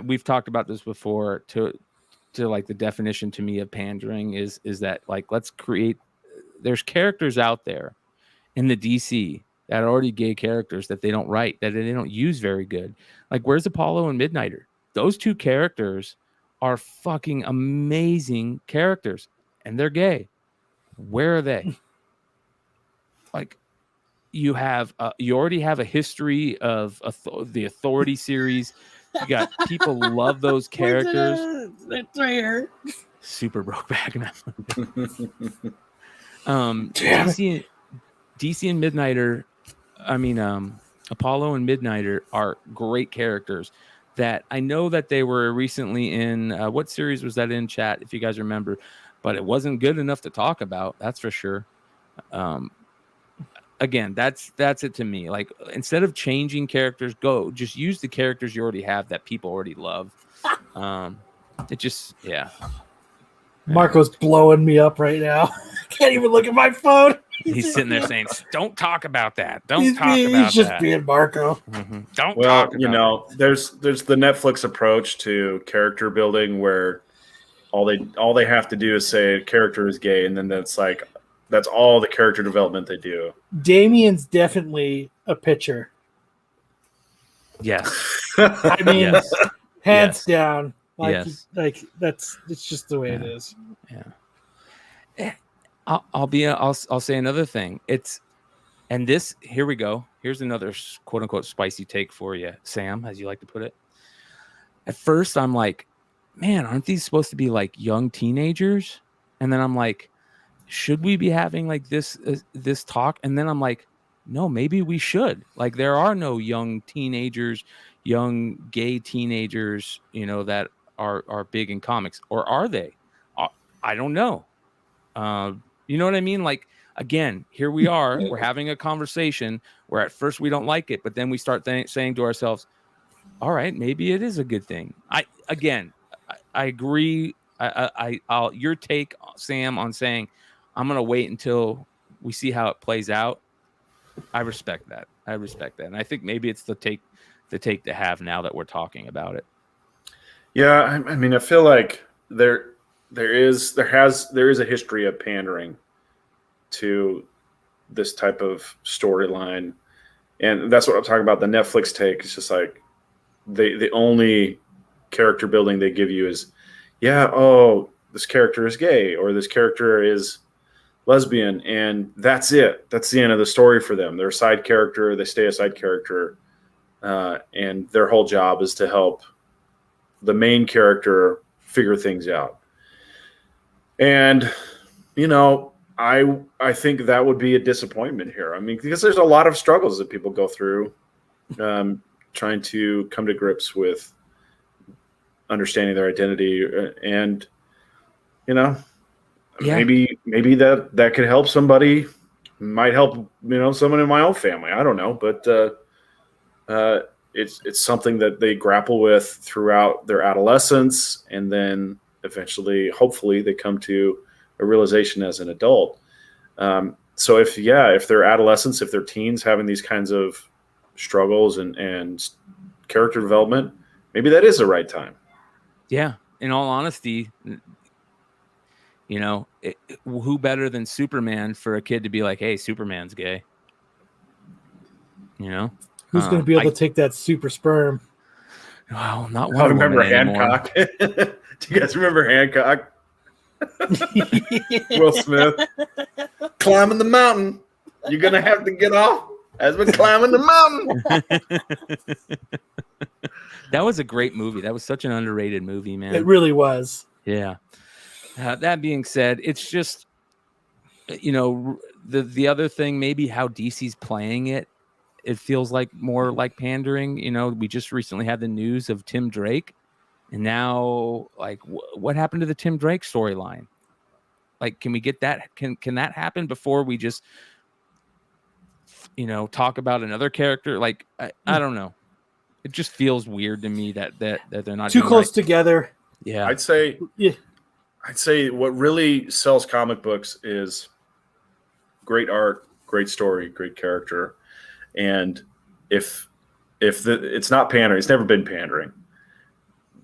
we've talked about this before. To like the definition to me of pandering is that, like, let's create. There's characters out there in the DC that are already gay characters that they don't write, that they don't use very good. Like, where's Apollo and Midnighter? Those 2 characters are fucking amazing characters. And they're gay. Where are they? Like, you already have a history of the Authority series. You got people love those characters. That's right here. Super broke back now. DC and Midnighter. I mean, Apollo and Midnighter are great characters. That I know that they were recently in. What series was that in, chat? If you guys remember. But it wasn't good enough to talk about. That's for sure. Again, that's it to me. Like, instead of changing characters, just use the characters you already have that people already love. It just, yeah. Marco's blowing me up right now. Can't even look at my phone. He's sitting there saying, "Don't talk about that. Don't He's talk about that." He's just being Marco. Mm-hmm. Don't. Well, talk about there's the Netflix approach to character building where all they have to do is say a character is gay, and then that's all the character development they do. Damien's definitely a pitcher. Yes. I mean, hands down. Yes. It's just the way it is. Yeah. I'll say another thing. Here we go. Here's another quote unquote spicy take for you, Sam, as you like to put it. At first, I'm like, man, aren't these supposed to be like young teenagers? And then I'm like, should we be having like this talk? And then I'm like, no, maybe we should. Like, there are no young teenagers, young gay teenagers, that are big in comics, or are they? I don't know. You know what I mean? Like, again, here we are. We're having a conversation where at first we don't like it, but then we start saying to ourselves, all right, maybe it is a good thing. I agree. I'll your take, Sam, on saying I'm gonna wait until we see how it plays out. I respect that. And I think maybe it's the take to have now that we're talking about it. Yeah, I mean, I feel like there is a history of pandering to this type of storyline, and that's what I'm talking about. The Netflix take. It's just like the only character building they give you is, this character is gay or this character is lesbian, and that's it. That's the end of the story for them. They're a side character. They stay a side character, and their whole job is to help the main character figure things out. And I think that would be a disappointment here. I mean, because there's a lot of struggles that people go through, trying to come to grips with understanding their identity, and maybe that could help somebody. Might help someone in my own family. I don't know, but it's something that they grapple with throughout their adolescence, and then eventually, hopefully, they come to a realization as an adult. So if they're adolescents, if they're teens having these kinds of struggles and character development, maybe that is the right time. Yeah. In all honesty, who better than Superman for a kid to be like, hey, Superman's gay? Who's going to be able to take that super sperm? Well, not I Wonder remember Woman anymore. Hancock. Do you guys remember Hancock? Will Smith climbing the mountain. You're going to have to get off as we're climbing the mountain. That was a great movie. That was such an underrated movie, man. It really was. Yeah. That being said, it's just, the other thing, maybe how DC's playing it. It feels like more like pandering. We just recently had the news of Tim Drake, and now, like, what happened to the Tim Drake storyline? Like, can we get that? Can that happen before we just, talk about another character? Like, I don't know. It just feels weird to me that they're not too close together. Yeah, I'd say what really sells comic books is great art, great story, great character. And if it's not pandering, it's never been pandering.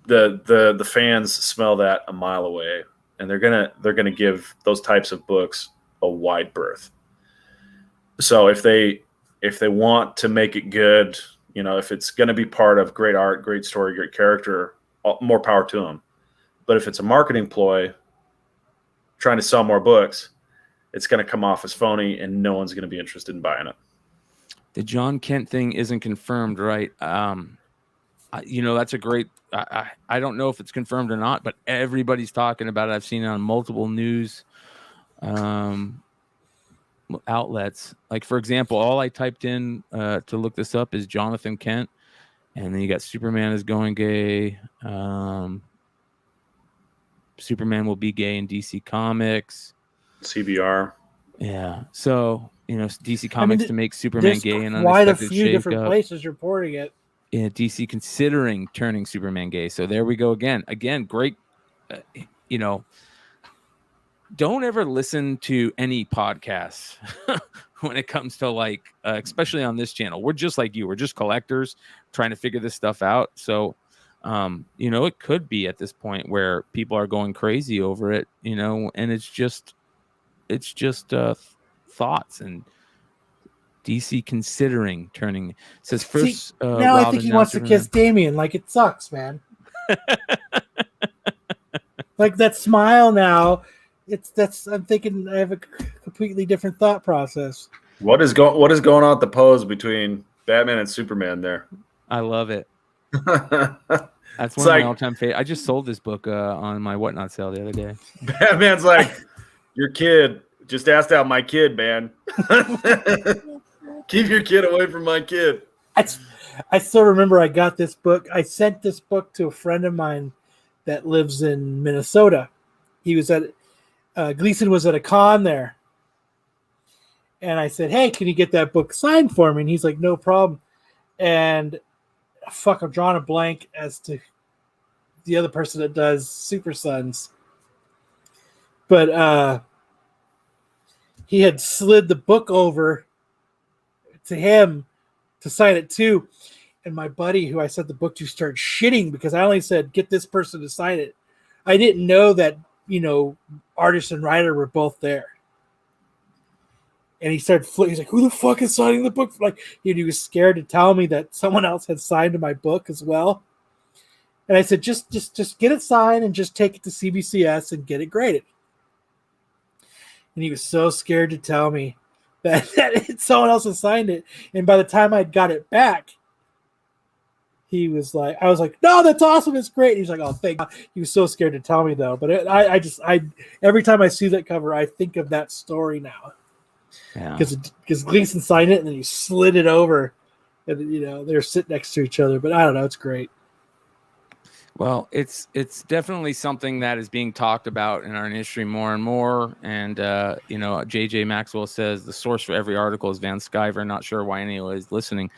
The fans smell that a mile away, and they're gonna give those types of books a wide berth. So if they want to make it good, if it's going to be part of great art, great story, great character, more power to them. But if it's a marketing ploy, trying to sell more books, it's going to come off as phony, and no one's going to be interested in buying it. The John Kent thing isn't confirmed, right? That's a great. I don't know if it's confirmed or not, but everybody's talking about it. I've seen it on multiple news outlets. Like, for example, all I typed in to look this up is Jonathan Kent, and then you got Superman is going gay. Superman will be gay in DC Comics. CBR. Yeah. So, DC Comics to make Superman gay and quite a unexpected few different shakeup. places reporting it. Yeah, DC considering turning Superman gay. So there we go again. Again, great. Don't ever listen to any podcasts when it comes to especially on this channel. We're just like you. We're just collectors trying to figure this stuff out. So, it could be at this point where people are going crazy over it, and it's just thoughts, and DC considering turning. It says first. Now I think he wants to kiss Damian. Like, it sucks, man. Like, that smile now. I'm thinking I have a completely different thought process. What is going on at the pose between Batman and Superman there? I love it. That's It's one of my like- all-time favorite. I just sold this book on my Whatnot sale the other day. Batman's like, your kid just asked out my kid, man. Keep your kid away from my kid. I still remember I got this book. I sent this book to a friend of mine that lives in Minnesota. He was at Gleason was at a con there. And I said, hey, can you get that book signed for me? And he's like, no problem. And I'm drawing a blank as to the other person that does Super Sons. But he had slid the book over to him to sign it too. And my buddy who I sent the book to started shitting because I only said, get this person to sign it. I didn't know that, artist and writer were both there. And he started he's like, who the fuck is signing the book? Like, he was scared to tell me that someone else had signed my book as well. And I said, just get it signed and just take it to CBCS and get it graded. And he was so scared to tell me that someone else had signed it. And by the time I got it back, I was like, no, that's awesome. It's great. He's like, oh, thank God. He was so scared to tell me though. But I every time I see that cover, I think of that story now. Yeah. Because Gleason signed it and then he slid it over, and they're sitting next to each other. But I don't know, it's great. Well, it's definitely something that is being talked about in our industry more and more. And JJ Maxwell says the source for every article is Van Sciver. Not sure why anyone is listening.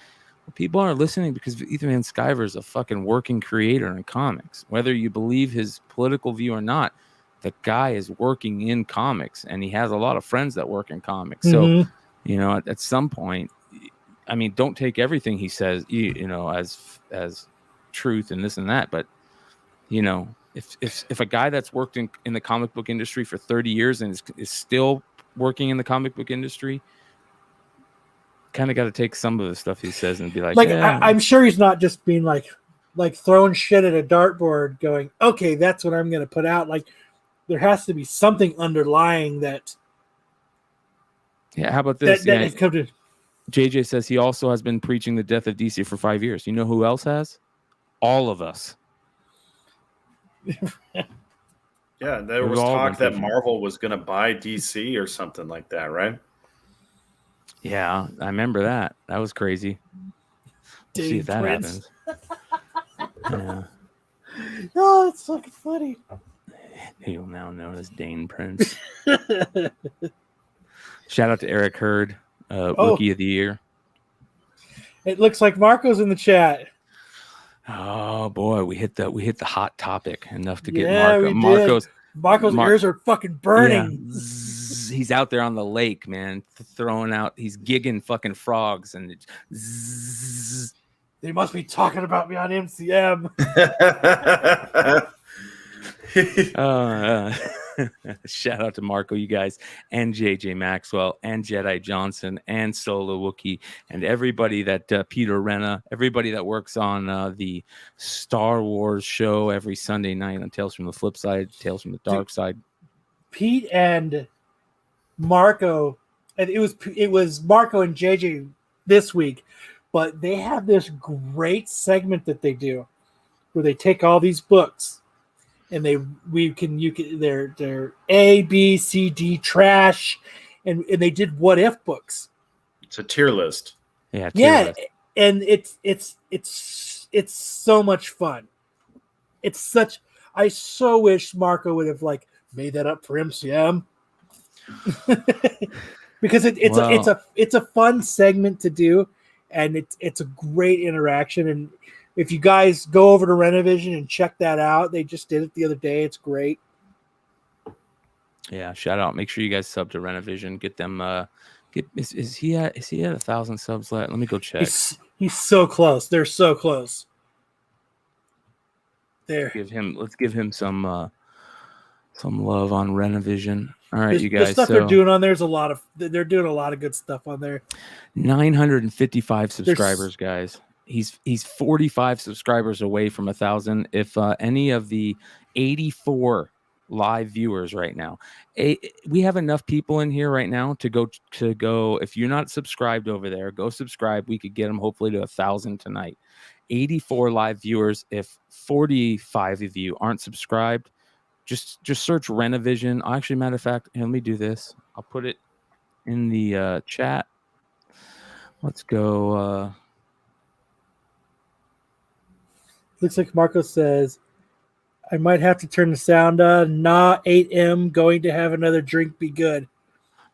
Well, people are listening because Ethan Van Sciver is a fucking working creator in comics. Whether you believe his political view or not, the guy is working in comics, and he has a lot of friends that work in comics. Mm-hmm. So, at some point, I mean, don't take everything he says, as truth and this and that. But, if a guy that's worked in the comic book industry for 30 years and is still working in the comic book industry, kind of got to take some of the stuff he says and be like, yeah. I'm sure he's not just being like throwing shit at a dartboard going, okay, that's what I'm going to put out. Like, there has to be something underlying that. Yeah, how about this? JJ says he also has been preaching the death of DC for 5 years. You know who else has? All of us. Yeah, there was talk that Marvel was going to buy DC or something like that, right? Yeah, I remember that. That was crazy. We'll see if that happens. Yeah. Oh, it's fucking funny. He'll now known as Dane Prince. Shout out to Eric Hurd, Rookie of the Year. It looks like Marco's in the chat. Oh boy, we hit the hot topic enough to get Marco's ears are fucking burning. Yeah. He's out there on the lake, man, throwing out. He's gigging fucking frogs, and they must be talking about me on MCM. Shout out to Marco, you guys, and JJ Maxwell, and Jedi Johnson, and Solo Wookie, and everybody that Peter Renna, everybody that works on the Star Wars show every Sunday night on Tales from the Flipside, Tales from the Dark Side. Pete and Marco, and it was Marco and JJ this week, but they have this great segment that they do where they take all they're A, B, C, D trash, and they did what if books. It's a tier list. Yeah, list. And it's so much fun. I so wish Marco would have made that up for MCM. Because it's a fun segment to do, and it's a great interaction. And if you guys go over to Renovision and check that out, they just did it the other day. It's great. Yeah, shout out. Make sure you guys sub to Renovision. Get them. Is he at 1,000 subs? Let me go check. He's so close. They're so close. There. Let's give him some love on Renovision. All right, you guys. The stuff they're doing on there's they're doing a lot of good stuff on there. 955 subscribers, guys. He's 45 subscribers away from 1,000. If any of the 84 live viewers right now, we have enough people in here right now to go. If you're not subscribed over there, go subscribe. We could get them hopefully to 1,000 tonight. 84 live viewers. If 45 of you aren't subscribed, just search Renovision. Actually, matter of fact, let me do this. I'll put it in the chat. Let's go. Looks like Marco says, I might have to turn the sound on. Nah, 8M, going to have another drink, be good.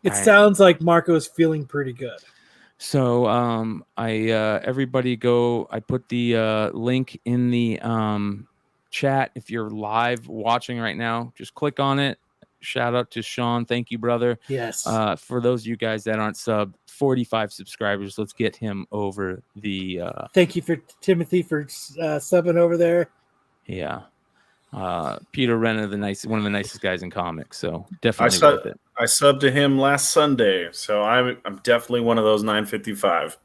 It All right. sounds like Marco's feeling pretty good. So everybody go. I put the link in the chat. If you're live watching right now, just click on it. Shout out to Sean. Thank you, brother. Yes. For those of you guys that aren't subbed, 45 subscribers. Let's get him over the. Thank you for Timothy for subbing over there. Yeah. Peter Renner, one of the nicest guys in comics. So definitely worth it. I subbed to him last Sunday, so I'm definitely one of those 955.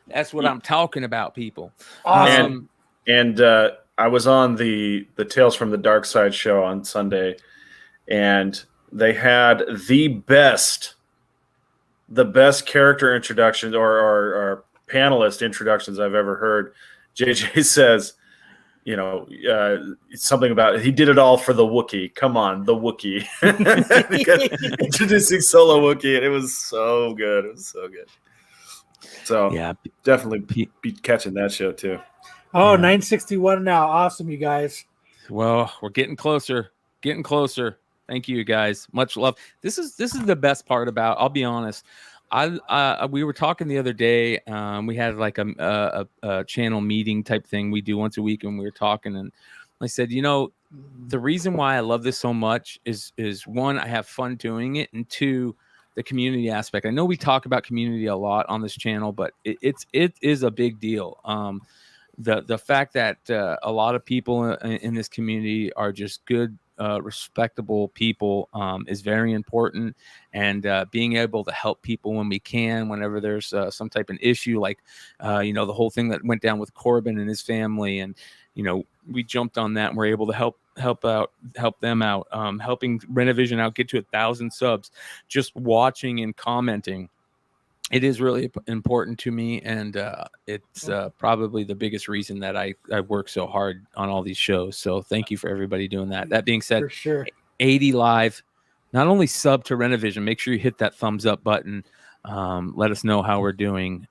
That's what I'm talking about, people. Awesome. And I was on the Tales from the Dark Side show on Sunday, and they had the best character introductions or panelist introductions I've ever heard. JJ says, something about he did it all for the Wookiee. Come on, the Wookiee. Introducing solo Wookiee, and it was so good. It was so good. So yeah, definitely be catching that show too. Oh, yeah. 961 now. Awesome, you guys. Well, we're getting closer. Getting closer. Thank you, guys. Much love. This is the best part about. I'll be honest. We were talking the other day. We had like a channel meeting type thing we do once a week, and we were talking, and I said, the reason why I love this so much is one, I have fun doing it, and two, the community aspect. I know we talk about community a lot on this channel, but it is a big deal. The fact that a lot of people in this community are just good, respectable people is very important, and being able to help people when we can, whenever there's some type of issue, like the whole thing that went down with Corbin and his family, and we jumped on that and we're able to help them out, helping Renovision out get to 1,000 subs, just watching and commenting. It is really important to me, and it's probably the biggest reason that I work so hard on all these shows. So thank you for everybody doing that. That being said, for sure. 80 live, not only sub to Renovision, make sure you hit that thumbs up button. Let us know how we're doing.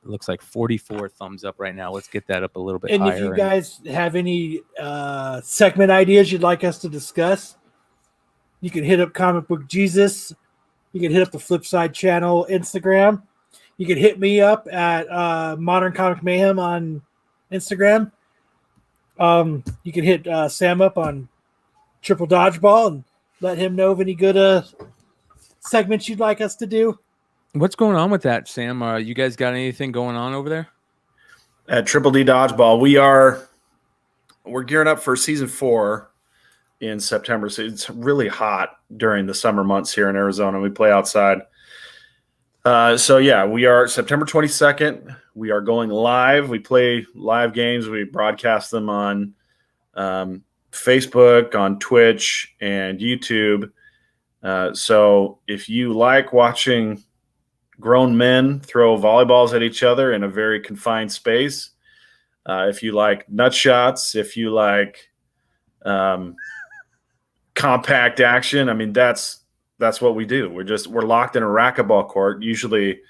Looks like 44 thumbs up right now. Let's get that up a little bit higher. And if you guys have any segment ideas you'd like us to discuss, you can hit up Comic Book Jesus. You can hit up the Flipside channel Instagram. You can hit me up at Modern Comic Mayhem on Instagram. You can hit Sam up on Triple Dodgeball and let him know of any good segments you'd like us to do. What's going on with that, Sam? You guys got anything going on over there? At Triple D Dodgeball, we're gearing up for season 4 in September. So it's really hot during the summer months here in Arizona. We play outside. We are September 22nd. We are going live. We play live games. We broadcast them on Facebook, on Twitch, and YouTube. So if you like watching grown men throw volleyballs at each other in a very confined space, if you like nut shots, if you like compact action, I mean, that's what we do. We're locked in a racquetball court, usually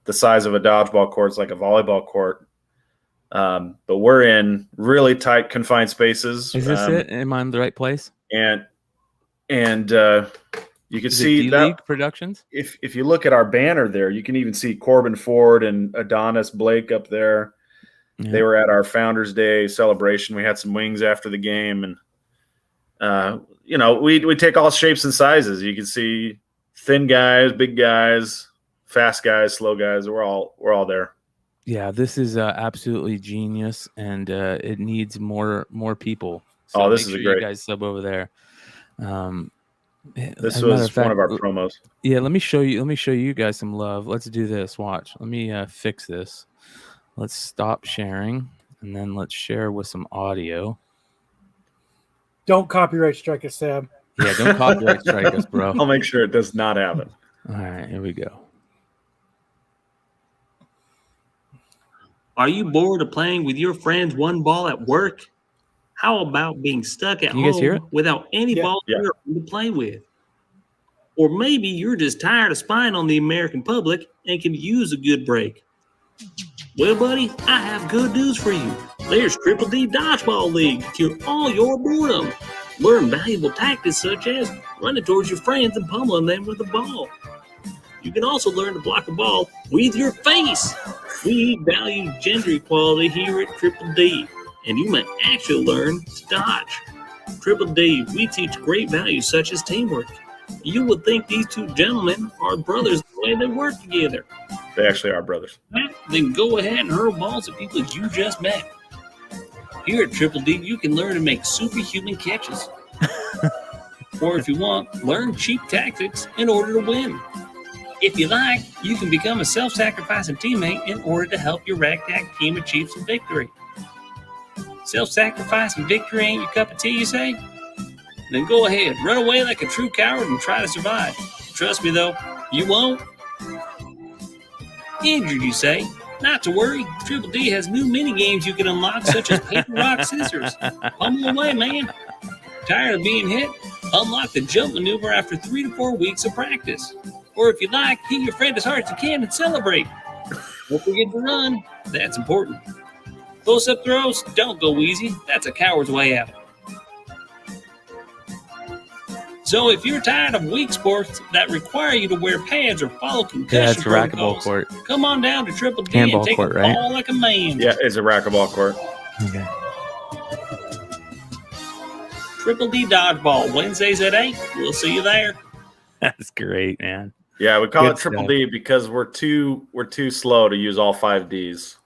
the size of a dodgeball court. It's like a volleyball court. But we're in really tight, confined spaces. Is this it? Am I in the right place? And you can see that Productions. If you look at our banner there, you can even see Corbin Ford and Adonis Blake up there. Yeah. They were at our Founders Day celebration. We had some wings after the game, and we take all shapes and sizes. You can see thin guys, big guys, fast guys, slow guys. We're all there. Yeah, this is absolutely genius, and it needs more people. So this is great. You guys sub over there. This was one of our promos. Yeah, let me show you guys some love. Let's do this. Watch. Let me fix this. Let's stop sharing, and then let's share with some audio. Don't copyright strike us, Sam. Yeah, don't copyright strike us, bro. I'll make sure it does not happen. All right, here we go. Are you bored of playing with your friends one ball at work? How about being stuck at Can you guys hear home without any Yeah. balls Yeah. to play with? Or maybe you're just tired of spying on the American public and can use a good break. Well, buddy, I have good news for you. There's Triple D Dodgeball League to cure all your boredom. Learn valuable tactics such as running towards your friends and pummeling them with a ball. You can also learn to block a ball with your face. We value gender equality here at Triple D, and you may actually learn to dodge. Triple D, we teach great values such as teamwork. You would think these two gentlemen are brothers the way they work together. They actually are brothers. Then go ahead and hurl balls at people you just met. Here at Triple D, you can learn to make superhuman catches. Or if you want, learn cheap tactics in order to win. If you like, you can become a self-sacrificing teammate in order to help your ragtag team achieve some victory. Self-sacrificing victory ain't your cup of tea, you say? Then go ahead, run away like a true coward and try to survive. Trust me though, you won't. Injured, you say? Not to worry, Triple D has new mini games you can unlock, such as paper, rock, scissors. Pummel away, man. Tired of being hit? Unlock the jump maneuver after 3 to 4 weeks of practice. Or if you like, hit your friend as hard as you can and celebrate. Don't forget to run. That's important. Close-up throws, don't go easy. That's a coward's way out. So if you're tired of weak sports that require you to wear pads or follow concussion it's racquetball protocols, court. come on down to Triple D Handball and take court, a right? ball like a man. Yeah, it's a racquetball court. Okay. Triple D Dodgeball, Wednesdays at 8. We'll see you there. That's great, man. Yeah, we call Good it Triple stuff. D because we're too slow to use all 5 Ds.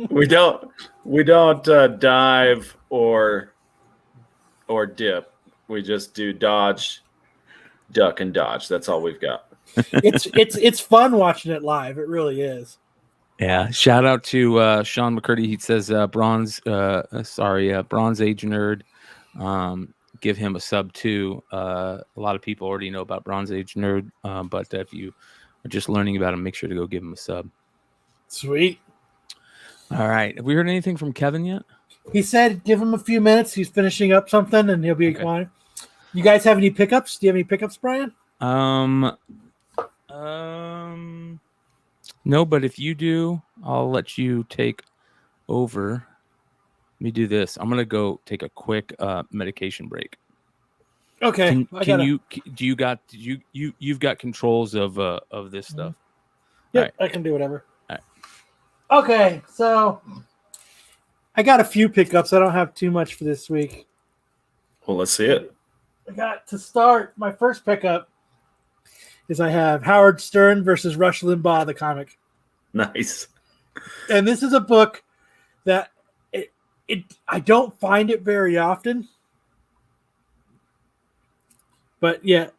we don't dive or dip. We just do dodge, duck, and dodge. That's all we've got. It's fun watching it live. It really is. Yeah. Shout out to Sean McCurdy. He says Bronze Age Nerd. Give him a sub too. A lot of people already know about Bronze Age Nerd, but if you are just learning about him, make sure to go give him a sub. Sweet. All right. Have we heard anything from Kevin yet? He said give him a few minutes. He's finishing up something and he'll be on. You guys have any pickups? Do you have any pickups, Brian? No, but if you do, I'll let you take over. Let me do this. I'm gonna go take a quick medication break. Okay. You've got controls of this stuff? Yep, right. I can do whatever. All right. Okay, so I got a few pickups. I don't have too much for this week. Well, let's see it. I got to start. My first pickup is I have Howard Stern versus Rush Limbaugh, the comic. Nice. And this is a book that I don't find it very often. But yeah,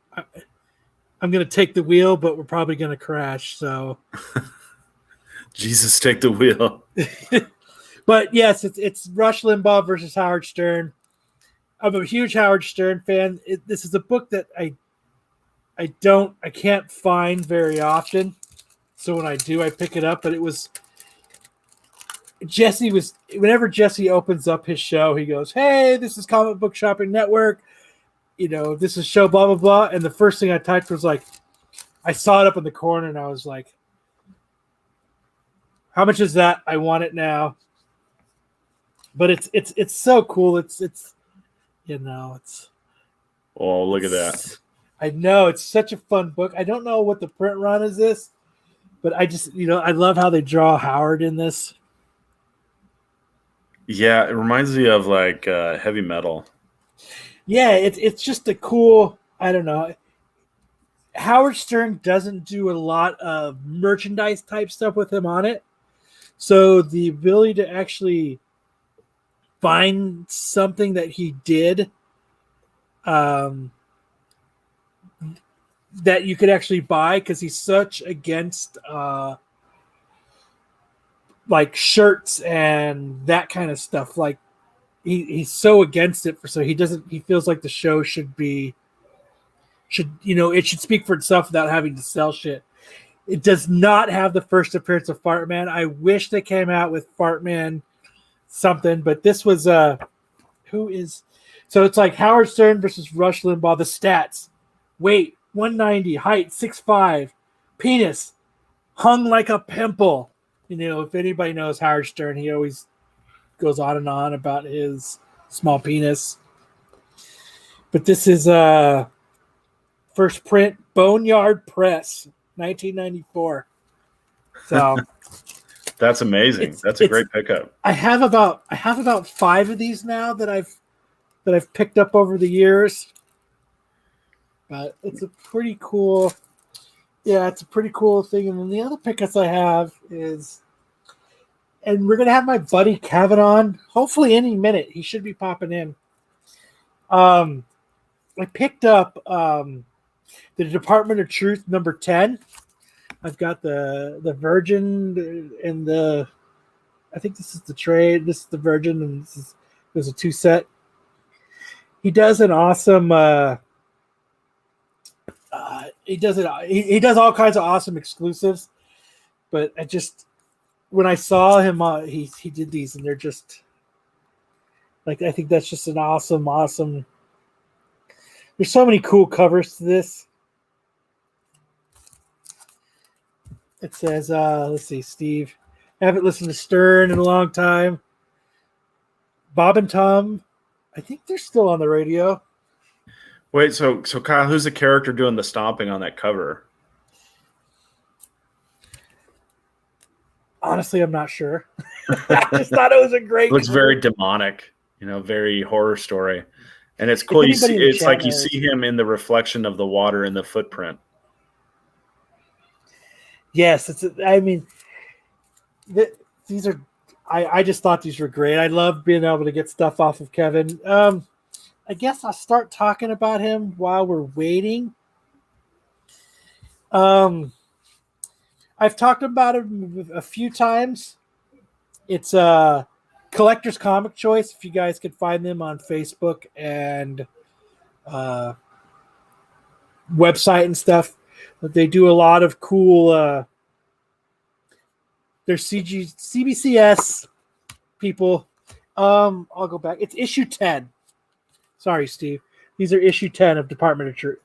I'm going to take the wheel, but we're probably going to crash. So, Jesus, take the wheel. but yes, it's Rush Limbaugh versus Howard Stern. I'm a huge Howard Stern fan. This is a book that I can't find very often. So when I do, I pick it up. But whenever Jesse opens up his show, he goes, "Hey, this is Comic Book Shopping Network. This is show blah, blah, blah." And the first thing I typed was like, I saw it up in the corner and I was like, how much is that? I want it now. But it's so cool. It's Oh, look at that. I know it's such a fun book. I don't know what the print run is this, but I just, I love how they draw Howard in this. Yeah, it reminds me of like heavy metal. Yeah, it's just a cool, I don't know. Howard Stern doesn't do a lot of merchandise type stuff with him on it. So the ability to actually find something that he did that you could actually buy, because he's such against like shirts and that kind of stuff. Like he's so against it he feels like the show it should speak for itself without having to sell shit. It does not have the first appearance of Fartman. I wish they came out with Fartman something, but this was who is so it's like Howard Stern versus Rush Limbaugh. The stats: weight 190, height 6'5", penis hung like a pimple. You know, if anybody knows Howard Stern, he always goes on and on about his small penis. But this is first print Boneyard Press, 1994. So That's amazing. That's a great pickup. I have about 5 of these now that I've picked up over the years. But it's a pretty cool thing. And then the other pickups I have is, and we're gonna have my buddy Kevin on, hopefully any minute. He should be popping in. I picked up the Department of Truth number 10. I've got the Virgin and I think this is the trade. This is the Virgin, and there's a 2 set. He does an awesome. He does all kinds of awesome exclusives, but when I saw him, he did these, and they're just like, I think that's just an awesome. There's so many cool covers to this. It says, let's see, Steve. I haven't listened to Stern in a long time. Bob and Tom, I think they're still on the radio. Wait, so Kyle, who's the character doing the stomping on that cover? Honestly, I'm not sure. I just thought it was a great. It looks cover. very demonic, very horror story, and it's cool. It's like you see him in the reflection of the water in the footprint. Yes, these are. I just thought these were great. I love being able to get stuff off of Kevin. I guess I'll start talking about him while we're waiting. I've talked about him a few times. It's a collector's comic choice. If you guys could find them on Facebook and website and stuff, but they do a lot of cool. They're CBCS people. I'll go back. It's issue 10. Sorry, Steve. These are issue 10 of Department of Truth.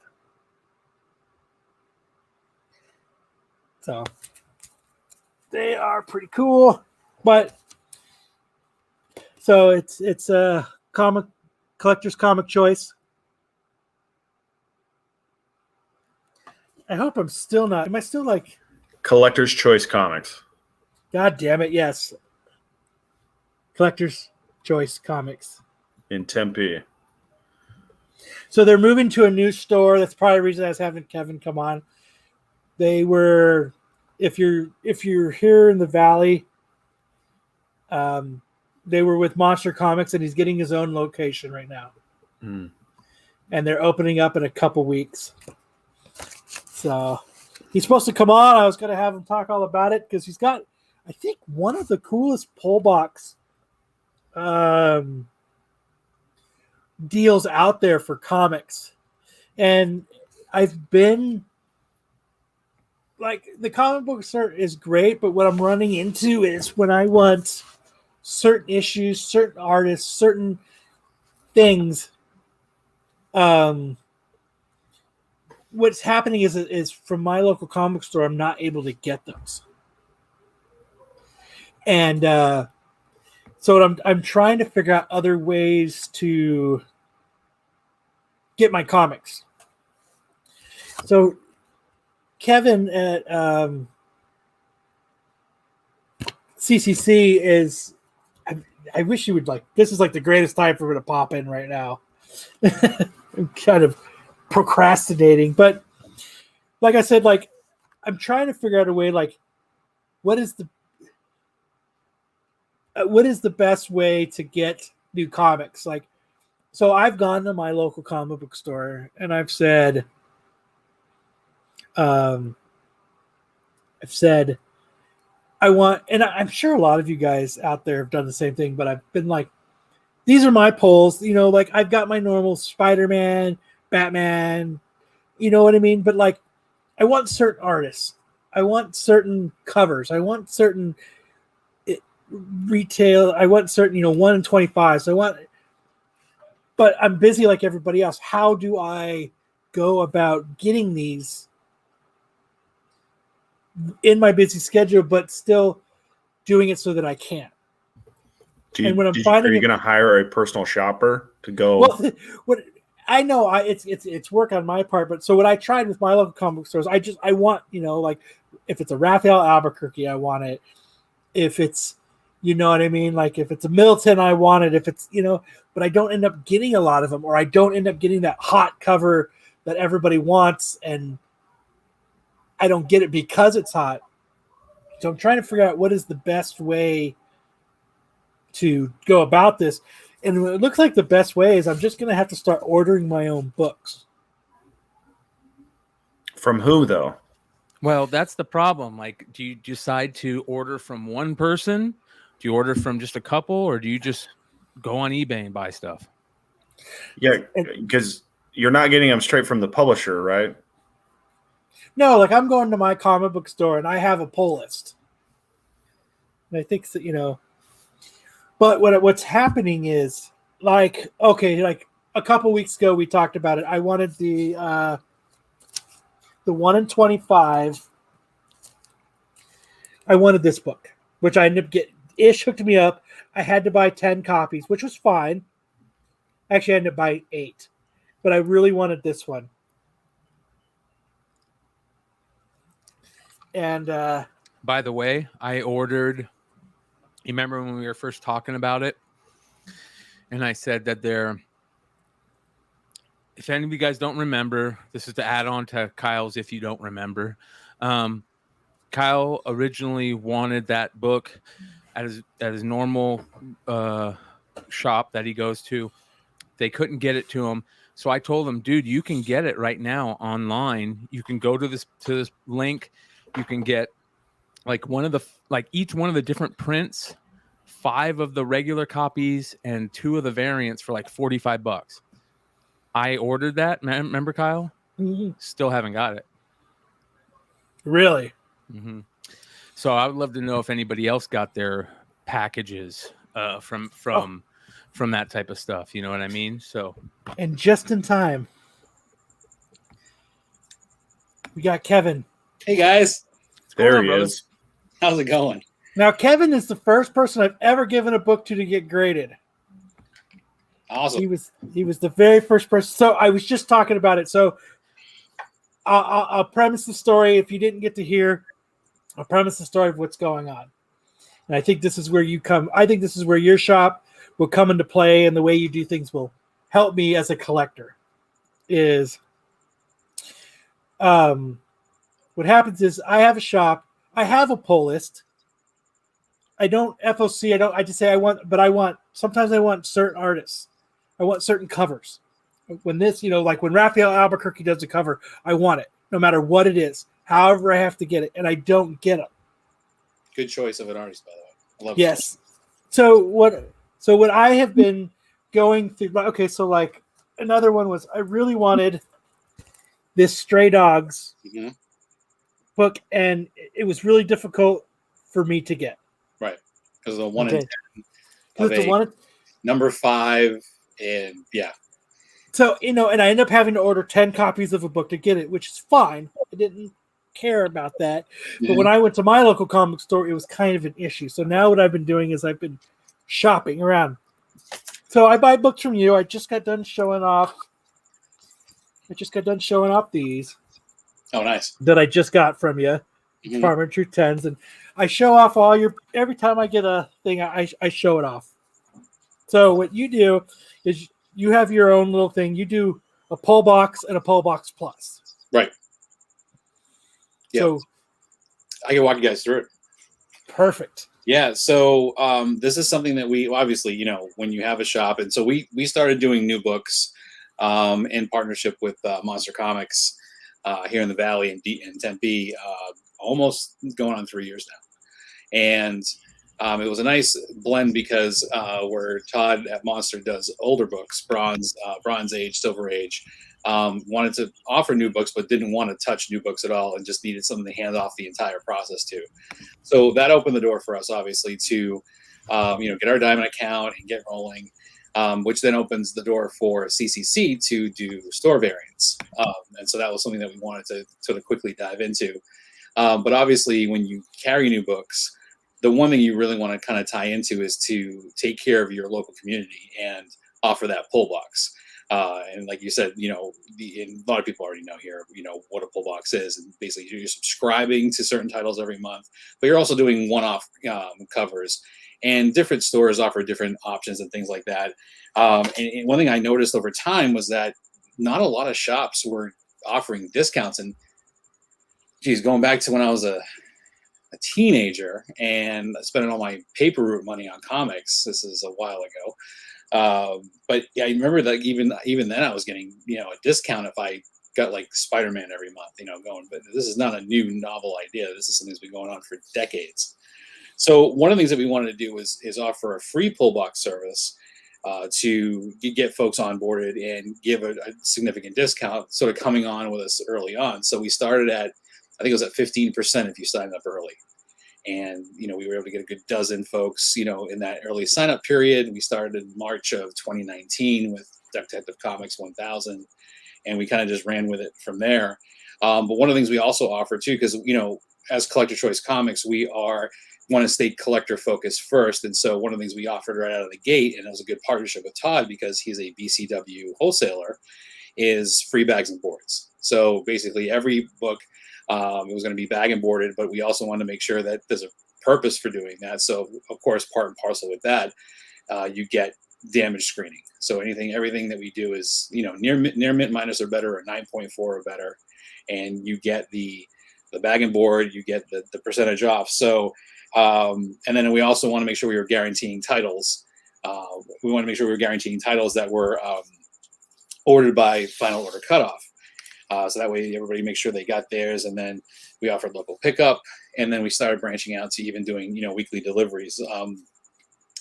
So they are pretty cool, but so it's a collector's comic choice. I hope I'm still not. Am I still like Collector's Choice Comics? God damn it! Yes, Collector's Choice Comics In Tempe. So they're moving to a new store. That's probably the reason I was having Kevin come on. They were, if you're here in the Valley, they were with Monster Comics, and he's getting his own location right now. Mm. And they're opening up in a couple weeks. So he's supposed to come on. I was going to have him talk all about it because he's got, I think, one of the coolest pull box deals out there for comics. And I've been like, the comic book store is great, but what I'm running into is when I want certain issues, certain artists, certain things, what's happening is from my local comic store, I'm not able to get those. And so I'm trying to figure out other ways to get my comics. So Kevin at CCC is, I wish you would this is like the greatest time for me to pop in right now. I'm kind of procrastinating, but like I said, I'm trying to figure out a way, what is the best way to get new comics? So I've gone to my local comic book store and I've said, I want, and I'm sure a lot of you guys out there have done the same thing, but I've been these are my polls, I've got my normal Spider-Man, Batman, you know what I mean? But I want certain artists. certain covers. I want certain retail. I want certain 1 in 25. So but I'm busy like everybody else. How do I go about getting these in my busy schedule, but still doing it so that I can? Are you going to hire a personal shopper to go? Well, what I know, it's work on my part. But so what I tried with my local comic stores, I want like if it's a Raphael Albuquerque, I want it. If it's what I mean, like if it's a Milton, I want it. If it's but I don't end up getting a lot of them, or I don't end up getting that hot cover that everybody wants, and I don't get it because it's hot. So I'm trying to figure out what is the best way to go about this. And it looks like the best way is I'm just going to have to start ordering my own books. From who, though? Well, that's the problem. Like, do you decide to order from one person? Do you order from just a couple? Or do you just go on eBay and buy stuff? Yeah, because you're not getting them straight from the publisher, right? No, like I'm going to my comic book store and I have a pull list. And I think that, but what's happening is like a couple weeks ago we talked about it. I wanted the 1 in 25. I wanted this book, which I ended up getting. Ish hooked me up. I had to buy 10 copies, which was fine. Actually, I ended up buying 8, but I really wanted this one. And by the way, I ordered. You remember when we were first talking about it? And I said that if any of you guys don't remember, this is to add on to Kyle's if you don't remember. Kyle originally wanted that book at his normal shop that he goes to. They couldn't get it to him. So I told him, dude, you can get it right now online. You can go to this link. You can get each one of the different prints, 5 of the regular copies and 2 of the variants for like $45. I ordered that. Remember, Kyle? Mm-hmm. Still haven't got it. Really? Mm-hmm. So I would love to know if anybody else got their packages from that type of stuff. You know what I mean? So, and just in time, we got Kevin. Hey guys, there he is. How's it going? Now, Kevin is the first person I've ever given a book to get graded. Awesome. He was the very first person. So I was just talking about it. So I'll premise the story. If you didn't get to hear, I'll premise the story of what's going on. And I think this is where you come. I think this is where your shop will come into play, and the way you do things will help me as a collector. Is what happens is I have a shop. I have a pull list. I don't FOC. I just say I want. Sometimes I want certain artists. I want certain covers. When this, like when Raphael Albuquerque does a cover, I want it, no matter what it is. However, I have to get it, and I don't get them. Good choice of an artist, by the way. I love yes. So what I have been going through. Okay, so like another one was I really wanted this Stray Dogs book, and it was really difficult for me to get. Right, because the 1 in 10 of number 5, and yeah. So and I end up having to order 10 copies of a book to get it, which is fine. I didn't care about that, but when I went to my local comic store, it was kind of an issue. So now what I've been doing is I've been shopping around. So I buy books from you. I just got done showing off. These. Oh, nice. That I just got from you, Farmer Truth 10s, and I show off every time I get a thing, I show it off. So what you do is you have your own little thing. You do a pull box and a pull box plus. Right. Yeah. So I can walk you guys through it. Perfect. Yeah. So this is something that we obviously, when you have a shop, and so we started doing new books in partnership with Monster Comics here in the Valley in Tempe, almost going on 3 years now. And It was a nice blend because where Todd at Monster does older books, Bronze Age, Silver Age, wanted to offer new books but didn't want to touch new books at all and just needed something to hand off the entire process to. So that opened the door for us, obviously, to get our Diamond account and get rolling, which then opens the door for CCC to do store variants. And so that was something that we wanted to sort of quickly dive into. But obviously, when you carry new books, the one thing you really want to kind of tie into is to take care of your local community and offer that pull box. And like you said, and a lot of people already know here, what a pull box is. And basically, you're subscribing to certain titles every month, but you're also doing one-off covers. And different stores offer different options and things like that. And one thing I noticed over time was that not a lot of shops were offering discounts. And geez, going back to when I was a teenager and spending all my paper route money on comics. This is a while ago. But yeah, I remember that even then I was getting, a discount if I got like Spider-Man every month, going, but this is not a new novel idea. This is something that's been going on for decades. So one of the things that we wanted to do is offer a free pull box service to get folks onboarded and give a significant discount, sort of coming on with us early on. So we started at, I think it was at 15% if you signed up early. And, we were able to get a good dozen folks, in that early sign up period. We started in March of 2019 with Detective Comics 1000, and we kind of just ran with it from there. But one of the things we also offer too, because, as Collector Choice Comics, we want to stay collector focused first. And so one of the things we offered right out of the gate, and it was a good partnership with Todd because he's a BCW wholesaler, is free bags and boards. So basically every book, it was going to be bag and boarded, but we also wanted to make sure that there's a purpose for doing that. So of course, part and parcel with that, you get damage screening. So everything that we do is, near mint minus or better, or 9.4 or better. And you get the bag and board, you get the percentage off. So, and then we also want to make sure we were guaranteeing titles. We want to make sure we were guaranteeing titles that were ordered by final order cutoff. So that way everybody makes sure they got theirs, and then we offered local pickup, and then we started branching out to even doing, weekly deliveries.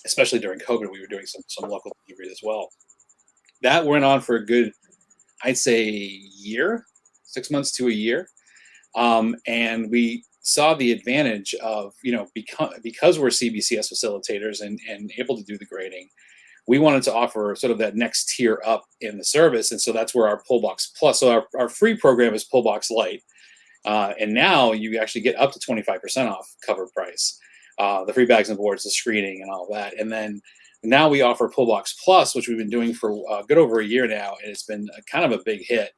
Especially during COVID, we were doing some local deliveries as well. That went on for a good, I'd say, year, 6 months to a year. And we saw the advantage of, because we're CBCS facilitators and able to do the grading, we wanted to offer sort of that next tier up in the service. And so that's where our Pullbox Plus, so our free program is Pullbox Lite. And now you actually get up to 25% off cover price. The free bags and boards, the screening and all that. And then now we offer Pullbox Plus, which we've been doing for a good over a year now. And it's been kind of a big hit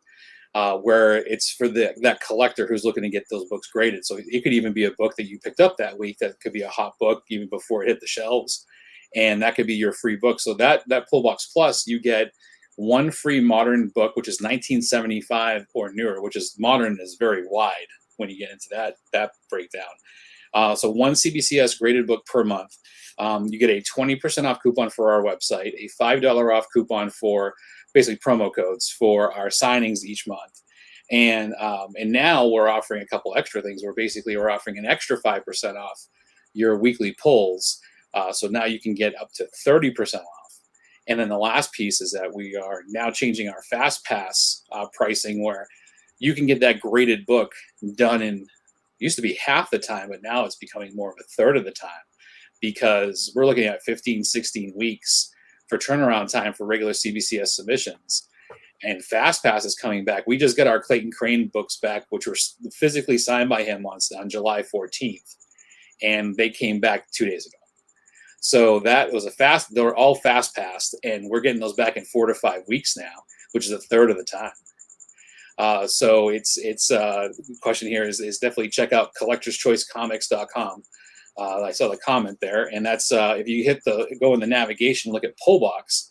where it's for that collector who's looking to get those books graded. So it could even be a book that you picked up that week that could be a hot book even before it hit the shelves. And that could be your free book. So that Pullbox Plus, you get one free modern book, which is 1975 or newer, which is modern is very wide when you get into that breakdown. So one CBCS graded book per month. You get a 20% off coupon for our website, a $5 off coupon for basically promo codes for our signings each month. And now we're offering a couple extra things. We're offering an extra 5% off your weekly pulls. So now you can get up to 30% off. And then the last piece is that we are now changing our Fast Pass pricing, where you can get that graded book done in, used to be half the time, but now it's becoming more of a third of the time, because we're looking at 15, 16 weeks for turnaround time for regular CBCS submissions. And Fast Pass is coming back. We just got our Clayton Crane books back, which were physically signed by him on July 14th. And they came back 2 days ago. So that was they were all fast passed, and we're getting those back in 4 to 5 weeks now, which is a third of the time. So it's the question here is definitely check out collectorschoicecomics.com. I saw the comment there, and that's if you go in the navigation, look at Pullbox,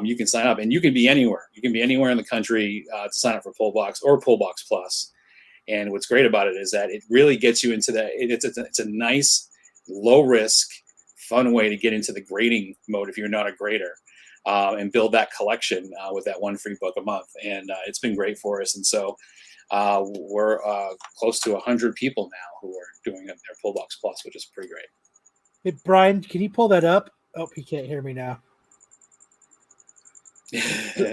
you can sign up, and you can be anywhere. You can be anywhere in the country to sign up for Pullbox or Pullbox Plus. And what's great about it is that it really gets you into that. It's a nice, low risk, fun way to get into the grading mode if you're not a grader, and build that collection with that one free book a month. And it's been great for us. And so we're close to 100 people now who are doing their Pullbox Plus, which is pretty great. Hey, Brian, can you pull that up? Oh, he can't hear me now.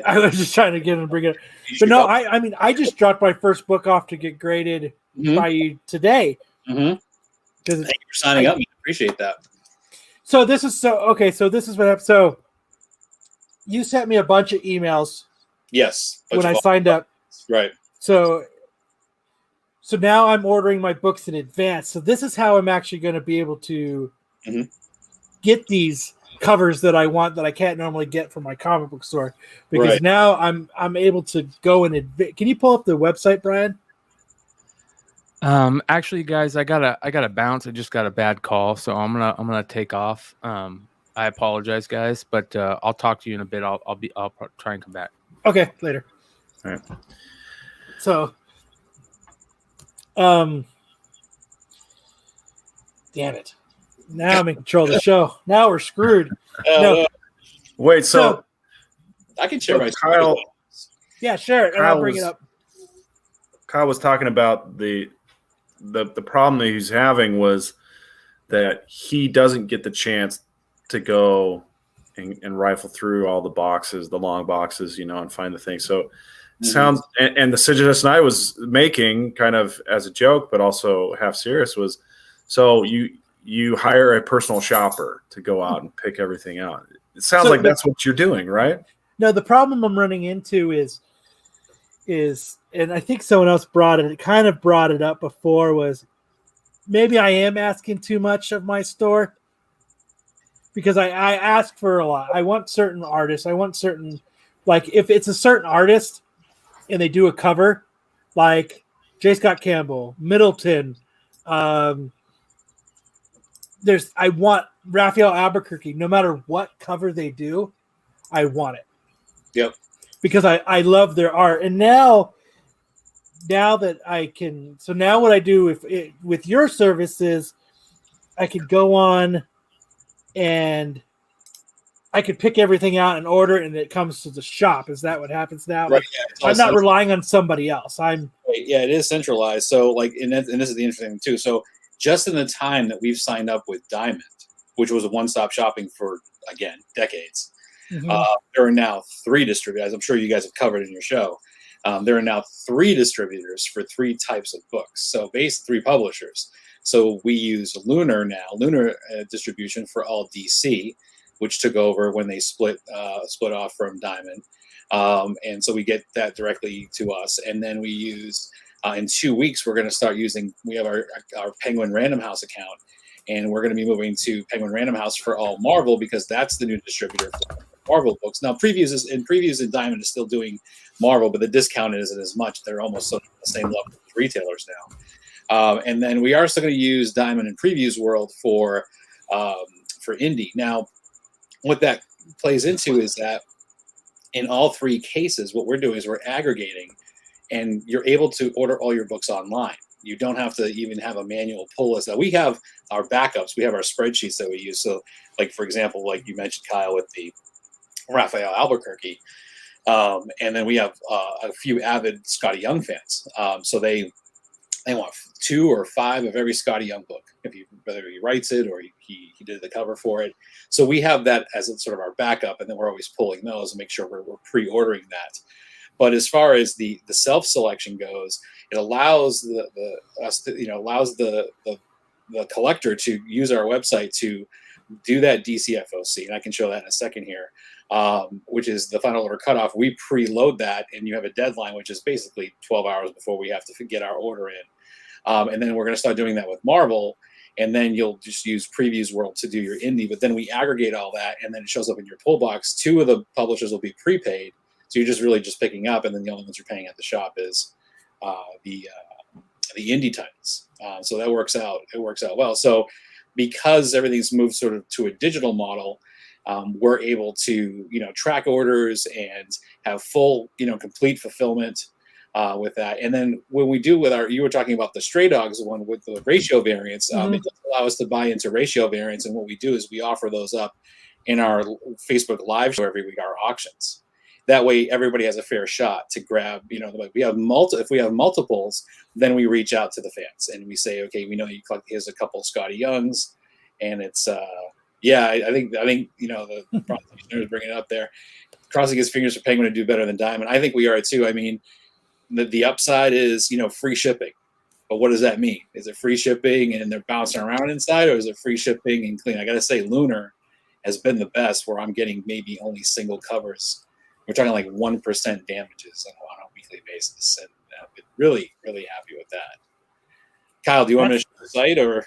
I was just trying to get him to bring it up. But no, I mean, I just dropped my first book off to get graded by you today. Thank you for signing up. I appreciate that. So this is okay. So this is what happened. So you sent me a bunch of emails. Yes. When I signed up. Right. So now I'm ordering my books in advance. So this is how I'm actually going to be able to get these covers that I want that I can't normally get from my comic book store, because now I'm able to go in advance. Can you pull up the website, Brian? Actually, guys, I gotta bounce. I just got a bad call, so I'm gonna take off. I apologize, guys, but I'll talk to you in a bit. I'll try and come back. Okay, later. All right. So, damn it. Now I'm in control of the show. Now we're screwed. No. Wait, so I can share my Kyle. Yeah, share it, and I'll bring it up. Kyle was talking about the problem that he's having was that he doesn't get the chance to go and rifle through all the boxes, the long boxes, and find the thing. So it sounds, and the suggestion I was making kind of as a joke, but also half serious, was so you hire a personal shopper to go out and pick everything out. It sounds like that's what you're doing, right? No, the problem I'm running into is, and I think someone else brought it up before, was maybe I am asking too much of my store, because I ask for a lot. I want certain artists. I want certain, like if it's a certain artist and they do a cover, like J. Scott Campbell, Middleton, I want Raphael Albuquerque. No matter what cover they do, I want it. Yep. Because I love their art. And now that I can, so now what I do with your services, I could go on and I could pick everything out and order it, and it comes to the shop. Is that what happens now? Right. Yeah, I'm not relying on somebody else. Yeah, it is centralized. So and this is the interesting thing too. So just in the time that we've signed up with Diamond, which was a one-stop shopping for, again, decades, there are now 3 distributors. I'm sure you guys have covered in your show. There are now 3 distributors for 3 types of books. So basically 3 publishers. So we use Lunar Distribution for all DC, which took over when they split off from Diamond. And so we get that directly to us. And then we use, in 2 weeks, we're going to start using, we have our Penguin Random House account, and we're going to be moving to Penguin Random House for all Marvel, because that's the new distributor for Marvel books. Now, Previews and Diamond is still doing Marvel, but the discount isn't as much. They're almost on the same level as retailers now. And then we are still going to use Diamond and Previews World for indie. Now, what that plays into is that in all 3 cases, what we're doing is we're aggregating, and you're able to order all your books online. You don't have to even have a manual pull list. Now, we have our backups. We have our spreadsheets that we use. So, like, for example, like you mentioned, Kyle, with the Raphael Albuquerque. And then we have a few avid Scotty Young fans. So they want 2 or 5 of every Scotty Young book, whether he writes it or he did the cover for it. So we have that as a sort of our backup, and then we're always pulling those and make sure we're pre-ordering that. But as far as the self-selection goes, it allows the collector to use our website to do that DCFOC, and I can show that in a second here, which is the final order cutoff. We preload that, and you have a deadline, which is basically 12 hours before we have to get our order in. And then we're going to start doing that with Marvel, and then you'll just use Previews World to do your indie. But then we aggregate all that, and then it shows up in your pull box. 2 of the publishers will be prepaid, so you're just really just picking up, and then the only ones you're paying at the shop is the indie titles. So that works out. It works out well. So because everything's moved sort of to a digital model, we're able to track orders and have full complete fulfillment with that. And then when we do with you were talking about the Stray Dogs one with the ratio variants, it does allow us to buy into ratio variants. And what we do is we offer those up in our Facebook Live show every week, our auctions. That way, everybody has a fair shot to grab. If we have multiples, then we reach out to the fans and we say, okay, we know you collect. Here's a couple of Scotty Youngs. and it's I think the prosecutor is bringing it up there, crossing his fingers for Penguin to do better than Diamond. I think we are too. I mean, the upside is free shipping, but what does that mean? Is it free shipping and they're bouncing around inside, or is it free shipping and clean? I gotta say, Lunar has been the best, where I'm getting maybe only single covers. We're talking like 1% damages on a weekly basis, and I've been really, really happy with that. Kyle, do you want me to share the site, or?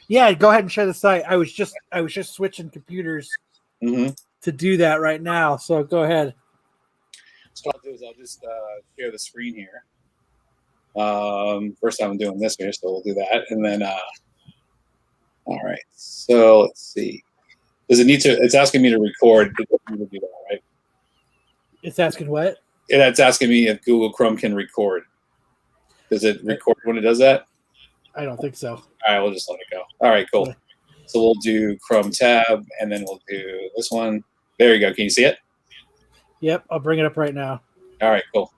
Yeah, go ahead and share the site. I was just switching computers Mm-hmm. to do that right now, so go ahead. So what I'll do is I'll just share the screen here. First time I'm doing this here, so we'll do that, and then all right. So let's see. Does it need to? It's asking me to record. It doesn't need to do that, right? It's asking what? It's asking me if Google Chrome can record. Does it record when it does that? I don't think so. All right, we'll just let it go. All right, cool. So we'll do Chrome tab, and then we'll do this one. There you go. Can you see it? Yep, I'll bring it up right now. All right, cool.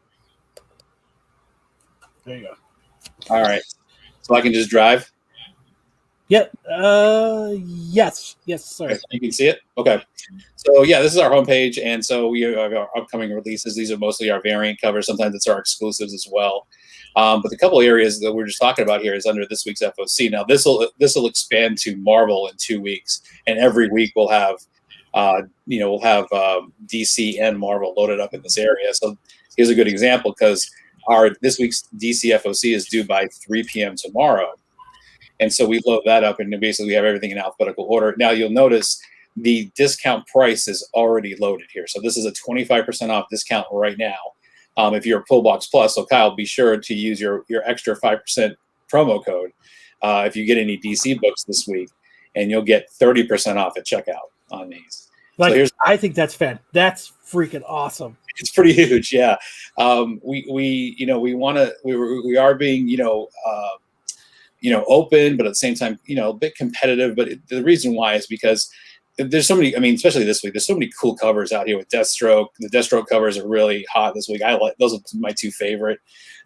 There you go. All right. So I can just drive? Yep. Yes. Yes, sorry. You can see it? Okay. So, yeah, this is our homepage. And so we have our upcoming releases. These are mostly our variant covers. Sometimes it's our exclusives as well. But the couple areas that we're just talking about here is under this week's FOC. Now, this will expand to Marvel in 2 weeks. And every week we'll have, DC and Marvel loaded up in this area. So here's a good example, because this week's DC FOC is due by 3 p.m. tomorrow. And so we load that up, and basically we have everything in alphabetical order. Now you'll notice the discount price is already loaded here. So this is a 25% off discount right now. If you're a Pullbox Plus, so Kyle, be sure to use your extra 5% promo code if you get any DC books this week, and you'll get 30% off at checkout on these. I think that's that's freaking awesome. It's pretty huge, yeah. We are being open, but at the same time, a bit competitive. But the reason why is because there's so many. I mean, especially this week, there's so many cool covers out here with Deathstroke. The Deathstroke covers are really hot this week. I like those; are my two favorite.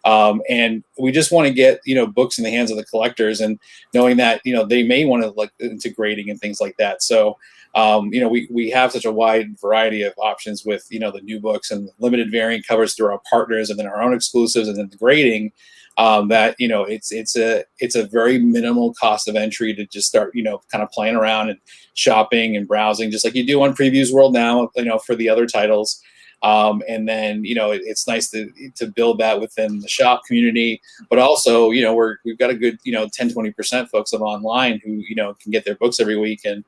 And we just want to get books in the hands of the collectors, and knowing that they may want to look into grading and things like that. So we have such a wide variety of options with the new books and limited variant covers through our partners, and then our own exclusives, and then the grading. That it's a very minimal cost of entry to just start kind of playing around and shopping and browsing, just like you do on Previews World now, for the other titles. And then it's nice to build that within the shop community, but also we've got a good 10-20% folks of online who can get their books every week, and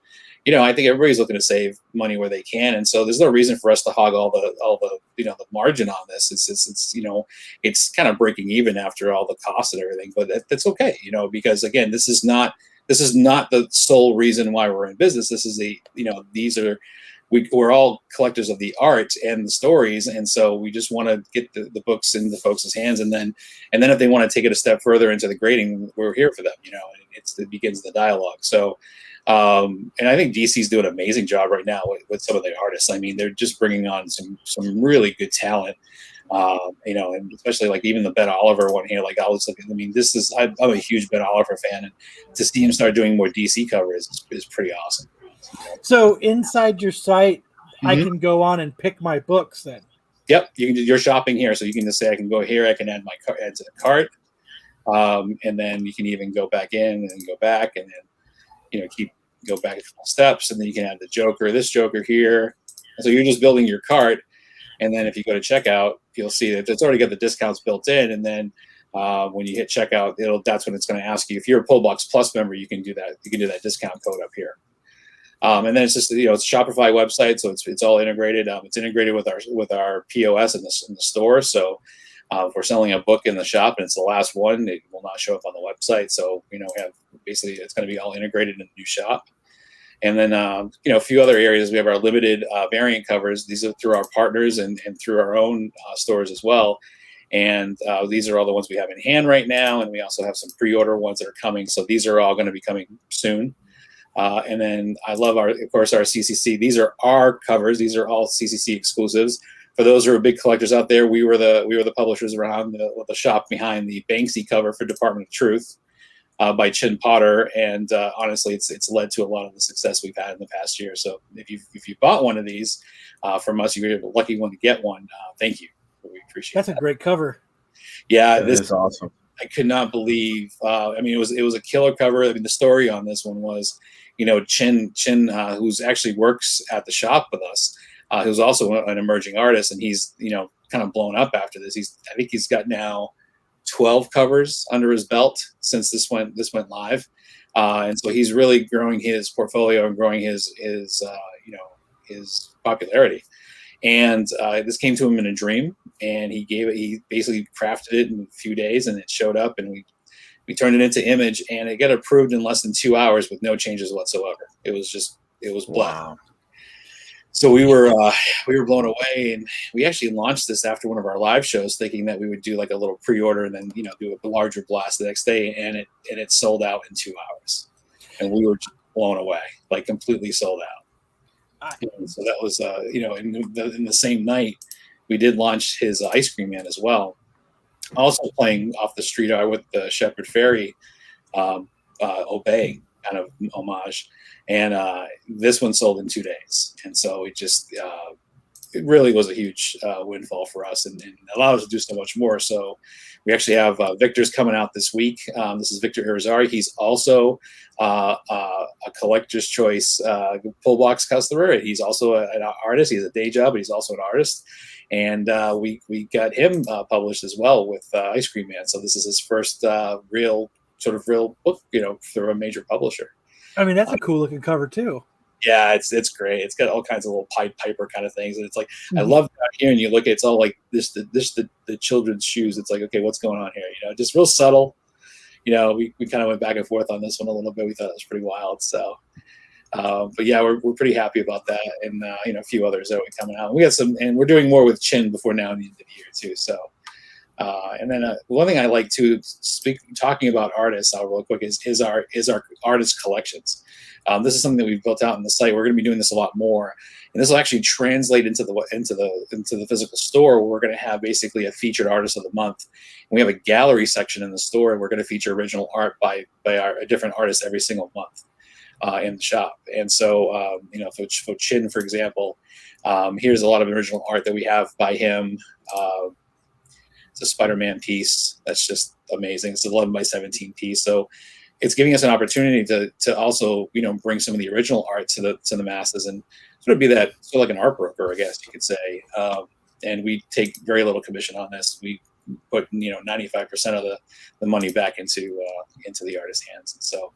I think everybody's looking to save money where they can, and so there's no reason for us to hog all the the margin on this. It's kind of breaking even after all the costs and everything, but that's okay, because again, this is not the sole reason why we're in business. This is we're all collectors of the art and the stories, and so we just want to get the books in the folks' hands, and then if they want to take it a step further into the grading, we're here for them, and it begins the dialogue. So. And I think DC's doing an amazing job right now with some of their artists. I mean, they're just bringing on some really good talent, and especially like even the Ben Oliver one here. Like I'm a huge Ben Oliver fan, and to see him start doing more DC covers is pretty awesome. So inside your site, I can go on and pick my books then. Yep, you can do your shopping here, so you can just say I can go here, I can add add to the cart, and then you can even go back in and go back, and then go back a couple steps, and then you can add this Joker here. So you're just building your cart, and then if you go to checkout, you'll see that it's already got the discounts built in, and then when you hit checkout, that's when it's going to ask you. If you're a Pullbox Plus member, you can do that. You can do that discount code up here. And then it's just it's a Shopify website, so it's all integrated. It's integrated with our POS in the store. So if we're selling a book in the shop and it's the last one, it will not show up on the website. So we have basically it's going to be all integrated in the new shop. And then a few other areas, we have our limited variant covers. These are through our partners and through our own stores as well. And these are all the ones we have in hand right now, and we also have some pre-order ones that are coming. So these are all going to be coming soon. And then I love our CCC. These are our covers. These are all CCC exclusives. For those who are big collectors out there, we were the publishers around the shop behind the Banksy cover for Department of Truth. by Chin Potter, and honestly, it's led to a lot of the success we've had in the past year. So if you bought one of these from us, you were the lucky one to get one. Thank you. We appreciate That's that. A great cover. Yeah, This is awesome. I could not believe. I mean, it was a killer cover. I mean, the story on this one was, Chin, who's actually works at the shop with us, who's also an emerging artist, and he's kind of blown up after this. I think he's got now 12 covers under his belt since this went live, and so he's really growing his portfolio and growing his popularity. And this came to him in a dream, and he basically crafted it in a few days, and it showed up, and we turned it into image, and it got approved in less than 2 hours with no changes whatsoever. It was black. Wow. So we were blown away, and we actually launched this after one of our live shows, thinking that we would do like a little pre-order and then do a larger blast the next day, and it sold out in 2 hours, and we were just blown away, like completely sold out. And so that was in the same night we did launch his Ice Cream Man as well, also playing off the street art with the Shepherd Fairy Obey kind of homage, and this one sold in 2 days, and so it really was a huge windfall for us, and allowed us to do so much more. So we actually have Victor's coming out this week. This is Victor Irizarry. He's also a collector's choice pull box customer. He's also an artist. He has a day job, but he's also an artist. And we got him published as well with Ice Cream Man. So this is his first real book, through a major publisher. I mean, that's a cool looking cover too. Yeah, it's great. It's got all kinds of little Pied Piper kind of things, and it's like I love that here. And you look at it's all like the children's shoes. It's like, okay, what's going on here? Just real subtle. We kind of went back and forth on this one a little bit. We thought it was pretty wild. So, but yeah, we're pretty happy about that, and a few others that are coming out. We got some, and we're doing more with Chin before now in the end of the year too. So, and then one thing I like to talking about artists real quick is our artist collections. This is something that we've built out on the site. We're going to be doing this a lot more, and this will actually translate into the physical store, where we're going to have basically a featured artist of the month. And we have a gallery section in the store, and we're going to feature original art by a different artist every single month in the shop. And so, for Chin, for example, here's a lot of original art that we have by him. It's a Spider-Man piece that's just amazing. It's an 11 by 17 piece. So it's giving us an opportunity to also, bring some of the original art to the masses, and sort of be that sort of like an art broker, I guess you could say. And we take very little commission on this. We put 95% of the money back into the artist's hands. And so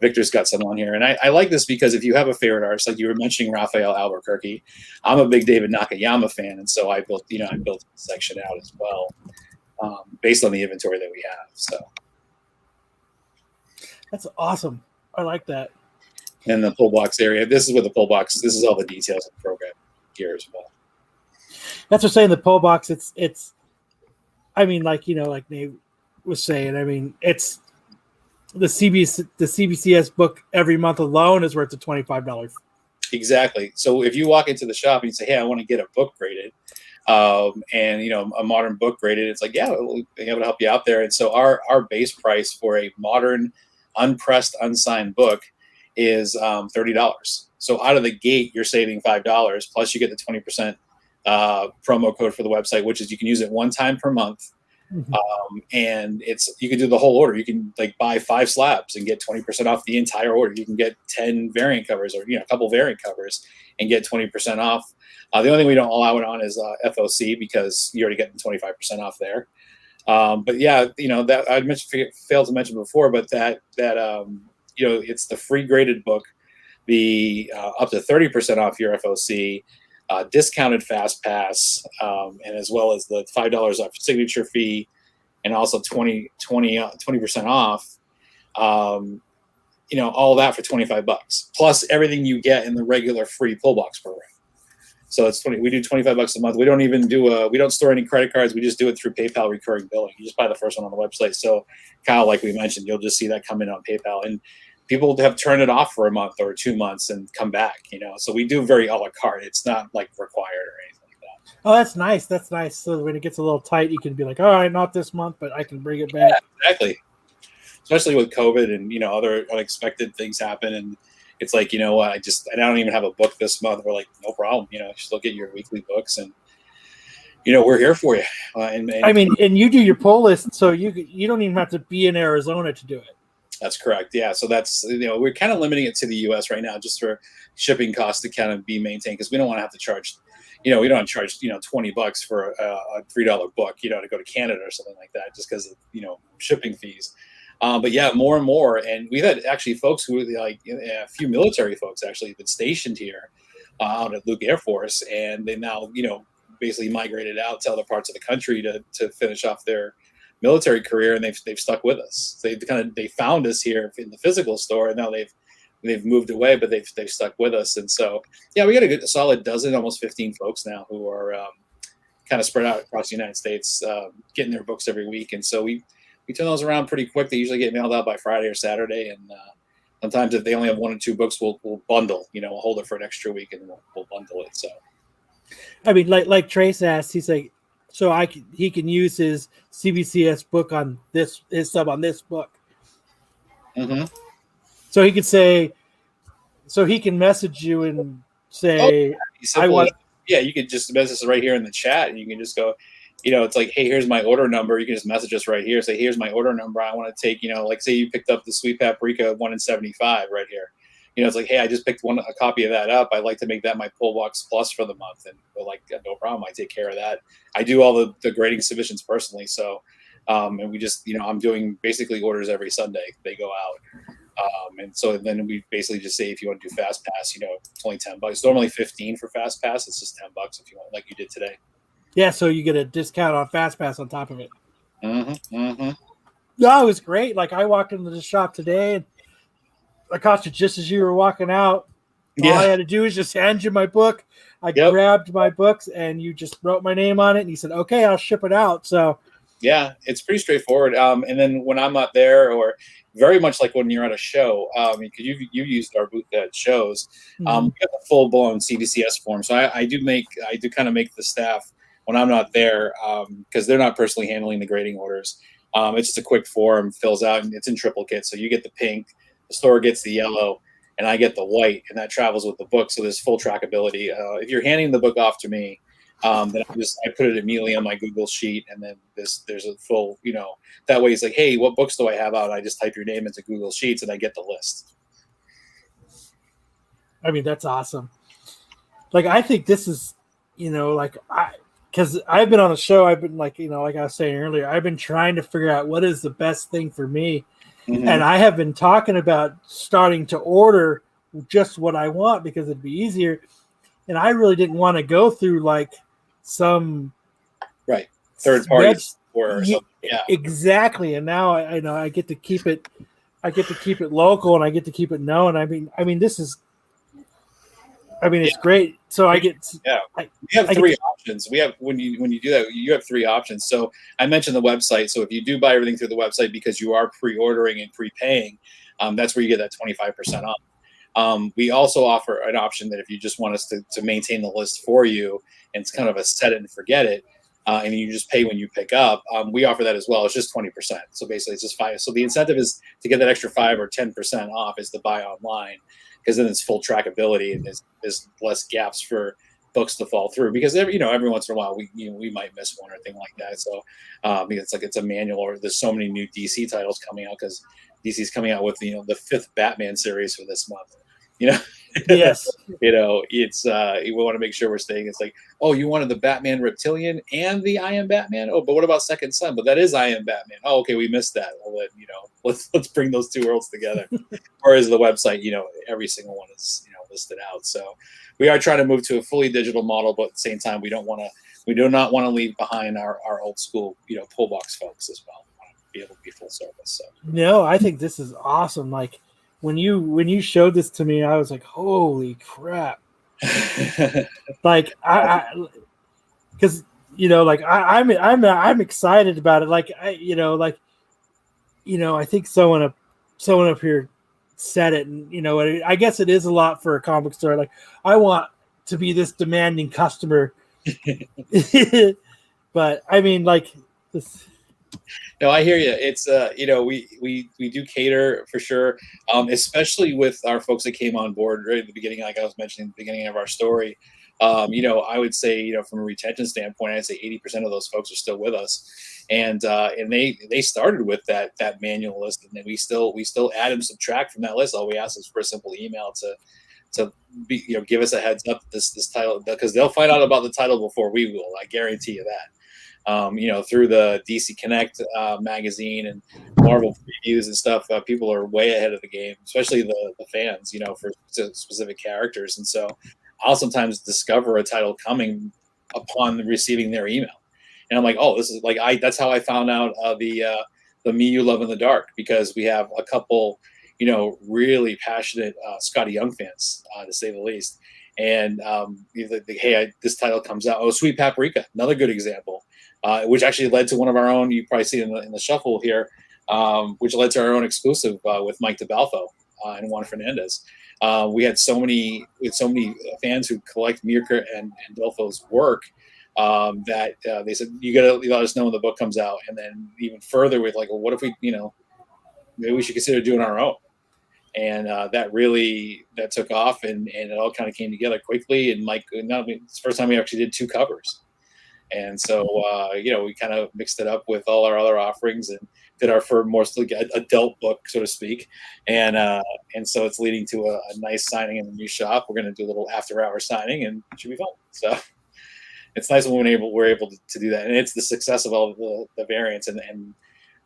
Victor's got some on here, and I like this because if you have a favorite artist, like you were mentioning Raphael Albuquerque, I'm a big David Nakayama fan, and so I built a section out as well, based on the inventory that we have. So. That's awesome. I like that. And the pull box area. This is where the pull box. This is all the details of the program here as well. That's what saying the pull box. It's. I mean, like Nate was saying. I mean, it's the CBCS book every month alone is worth the $25. Exactly. So if you walk into the shop and you say, "Hey, I want to get a book graded," and a modern book graded, it's like, yeah, we'll be able to help you out there. And so our base price for a modern, unpressed, unsigned book is $30. So out of the gate, you're saving $5, plus you get the 20% promo code for the website, which is you can use it one time per month. Mm-hmm. And you can do the whole order. You can buy 5 slabs and get 20% off the entire order. You can get 10 variant covers, or a couple variant covers, and get 20% off. The only thing we don't allow it on is FOC, because you already get 25% off there. But yeah, that I failed to mention before, but that it's the free graded book, the up to 30% off your FOC, discounted fast pass, and as well as the $5 off signature fee, and also 20% off. All that for $25, plus everything you get in the regular free pull box program. So it's we do $25 a month. We don't even we don't store any credit cards. We just do it through PayPal recurring billing. You just buy the first one on the website. So Kyle, like we mentioned, you'll just see that come in on PayPal, and people have turned it off for a month or 2 months and come back, So we do very a la carte. It's not like required or anything like that. Oh, that's nice. That's nice. So when it gets a little tight, you can be like, all right, not this month, but I can bring it back. Yeah, exactly. especially with COVID and other unexpected things happen, and it's like I don't even have a book this month. We're like, no problem, still get your weekly books, and we're here for you. And I mean, and you do your pull list, so you don't even have to be in Arizona to do it. That's correct. Yeah. So that's, we're kind of limiting it to the US right now, just for shipping costs to kind of be maintained. Cause we don't want to have to charge, we don't want to charge, $20 for a $3 book, to go to Canada or something like that, just cause of, shipping fees. But yeah, more and more. And we've had actually folks who like a few military folks actually been stationed here out at Luke Air Force. And they now, basically migrated out to other parts of the country to finish off their military career, and they've stuck with us. They found us here in the physical store, and now they've moved away, but they've stuck with us. And so we got a solid dozen, almost 15 folks now who are kind of spread out across the United States, getting their books every week. And so we turn those around pretty quick. They usually get mailed out by Friday or Saturday, and sometimes if they only have 1 or 2 books, we'll bundle. We'll hold it for an extra week, and we'll bundle it. So I mean, like Trace asked, he's like, so he can use his CBCS book on his sub on this book. Mm-hmm. So he could say, so he can message you and say, I want. Yeah, you could just message us right here in the chat, and you can just go, it's like, hey, here's my order number. You can just message us right here. Say, here's my order number. I want to take, like say you picked up the Sweet Paprika 1 in 75 right here. It's like, hey, I just picked a copy of that up. I'd like to make that my pull box plus for the month. And we're like, no problem. I take care of that. I do all the grading submissions personally. So, and we just, I'm doing basically orders every Sunday. They go out. And so then we basically just say, if you want to do Fast Pass, it's only $10. It's normally 15 for Fast Pass. It's just $10 if you want, like you did today. Yeah. So you get a discount on Fast Pass on top of it. Mm-hmm. Mm-hmm. No, it was great. Like I walked into the shop today, and I caught you just as you were walking out. All I had to do is just hand you my book. I grabbed my books, and you just wrote my name on it, and you said, okay, I'll ship it out. So yeah, it's pretty straightforward. And then when I'm not there, or very much like when you're at a show, because you used our booth at shows, we have a full blown CBCS form. So I do kind of make the staff when I'm not there, because they're not personally handling the grading orders. It's just a quick form, fills out, and it's in triplicate. So you get the pink, the store gets the yellow, and I get the white, and that travels with the book. So there's full trackability. If you're handing the book off to me, then I put it immediately on my Google sheet, and then there's a full, that way it's like, hey, what books do I have out? I just type your name into Google Sheets, and I get the list. I mean, that's awesome. Like, I think this is, because I've been on the show, I've been like, like I was saying earlier, I've been trying to figure out what is the best thing for me. Mm-hmm. And I have been talking about starting to order just what I want because it'd be easier. And I really didn't want to go through like some third parties or something. Yeah, exactly. And now I know I get to keep it. I get to keep it local, and I get to keep it known. I mean, this is. It's great. So I get. Yeah, we have three options. We have when you do that, you have 3 options. So I mentioned the website. So if you do buy everything through the website because you are pre-ordering and prepaying, that's where you get that 25% off. We also offer an option that if you just want us to maintain the list for you, and it's kind of a set it and forget it, and you just pay when you pick up, we offer that as well. It's just 20%. So basically it's just 5. So the incentive is to get that extra 5 or 10% off is to buy online, because then it's full trackability and there's less gaps for books to fall through, because every once in a while we might miss one or thing like that. So because it's a manual, or there's so many new DC titles coming out, because DC's coming out with the 5th Batman series for this month. Yes. It's we want to make sure we're staying. It's like, oh, you wanted the Batman Reptilian and the I Am Batman. Oh, but what about Second Son? But that is I Am Batman. Oh, okay, we missed that. Well, then, let's bring those 2 worlds together. Whereas the website, every single one is listed out. So we are trying to move to a fully digital model, but at the same time, we do not want to leave behind our old school pull box folks as well. We want to be able to be full service. So no, I think this is awesome. Like, when you showed this to me, I was like, holy crap. Like because I'm excited about it. Like I think someone up here said it, and I guess it is a lot for a comic store. Like, I want to be this demanding customer. But I mean, like this, No, I hear you. It's we do cater for sure, especially with our folks that came on board right at the beginning, like I was mentioning at the beginning of our story. I would say, from a retention standpoint, I'd say 80% of those folks are still with us, and they started with that manual list, and then we still add and subtract from that list. All we ask is for a simple email to be, give us a heads up this title, because they'll find out about the title before we will. I guarantee you that. Through the DC Connect magazine and Marvel previews and stuff, people are way ahead of the game, especially the fans, for specific characters. And so I'll sometimes discover a title coming upon receiving their email. And I'm like, oh, this is that's how I found out the Me You Love in the Dark, because we have a couple, really passionate Scotty Young fans, to say the least. And hey, this title comes out. Oh, Sweet Paprika, another good example. Which actually led to one of our own. You probably see in the shuffle here, which led to our own exclusive with Mike DeBalfo and Juan Fernandez. We had so many fans who collect Mirka and Delfo's work that they said, you got to let us know when the book comes out. And then even further with well, what if we, maybe we should consider doing our own. And that took off, and it all kind of came together quickly. And Mike, it's the first time we actually did 2 covers. And so, we kind of mixed it up with all our other offerings and did our more adult book, so to speak. And so it's leading to a nice signing in the new shop. We're going to do a little after-hour signing, and it should be fun. So it's nice when we're able to do that. And it's the success of all the variants and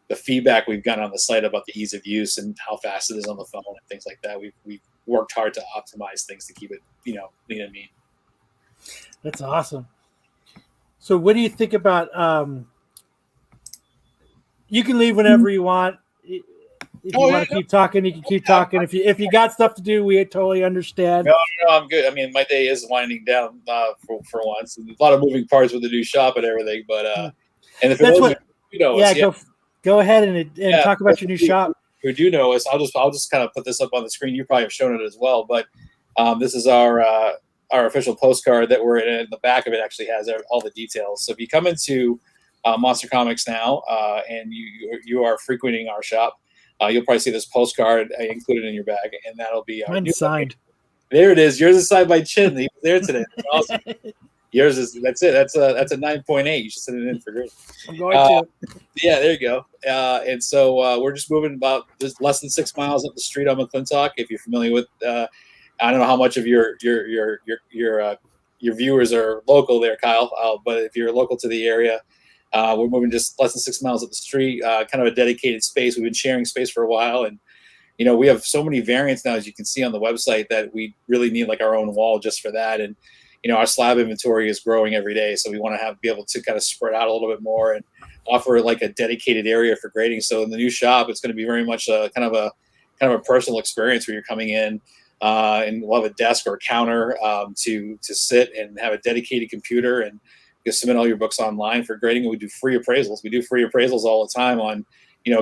the feedback we've gotten on the site about the ease of use and how fast it is on the phone and things like that. We've worked hard to optimize things to keep it, lean and mean. That's awesome. So what do you think about, you can leave whenever you want. If you want to keep talking, you can keep talking. If you got stuff to do, we totally understand. No, I'm good. I mean, my day is winding down for once. And a lot of moving parts with the new shop and everything. But and if that's what, go ahead and talk about your new shop. Who do know us? I'll just kind of put this up on the screen. You probably have shown it as well, but this is our official postcard that we're in. The back of it actually has all the details. So if you come into Monster Comics now and you are frequenting our shop, you'll probably see this postcard included in your bag, and that'll be our new signed. There it is. Yours is signed by Chin. He was there today. Awesome. Yours is that's it. That's a 9.8. You should send it in for good. I'm going to. Yeah, there you go. And so we're just moving about less than 6 miles up the street on McClintock. If you're familiar with, I don't know how much of your viewers are local there, Kyle. But if you're local to the area, we're moving just less than 6 miles up the street. Kind of a dedicated space. We've been sharing space for a while, and we have so many variants now, as you can see on the website, that we really need our own wall just for that. And our slab inventory is growing every day, so we want to be able to kind of spread out a little bit more and offer a dedicated area for grading. So in the new shop, it's going to be very much a kind of a personal experience where you're coming in, and we'll have a desk or a counter to sit and have a dedicated computer, and you submit all your books online for grading. And we do free appraisals. We do free appraisals all the time on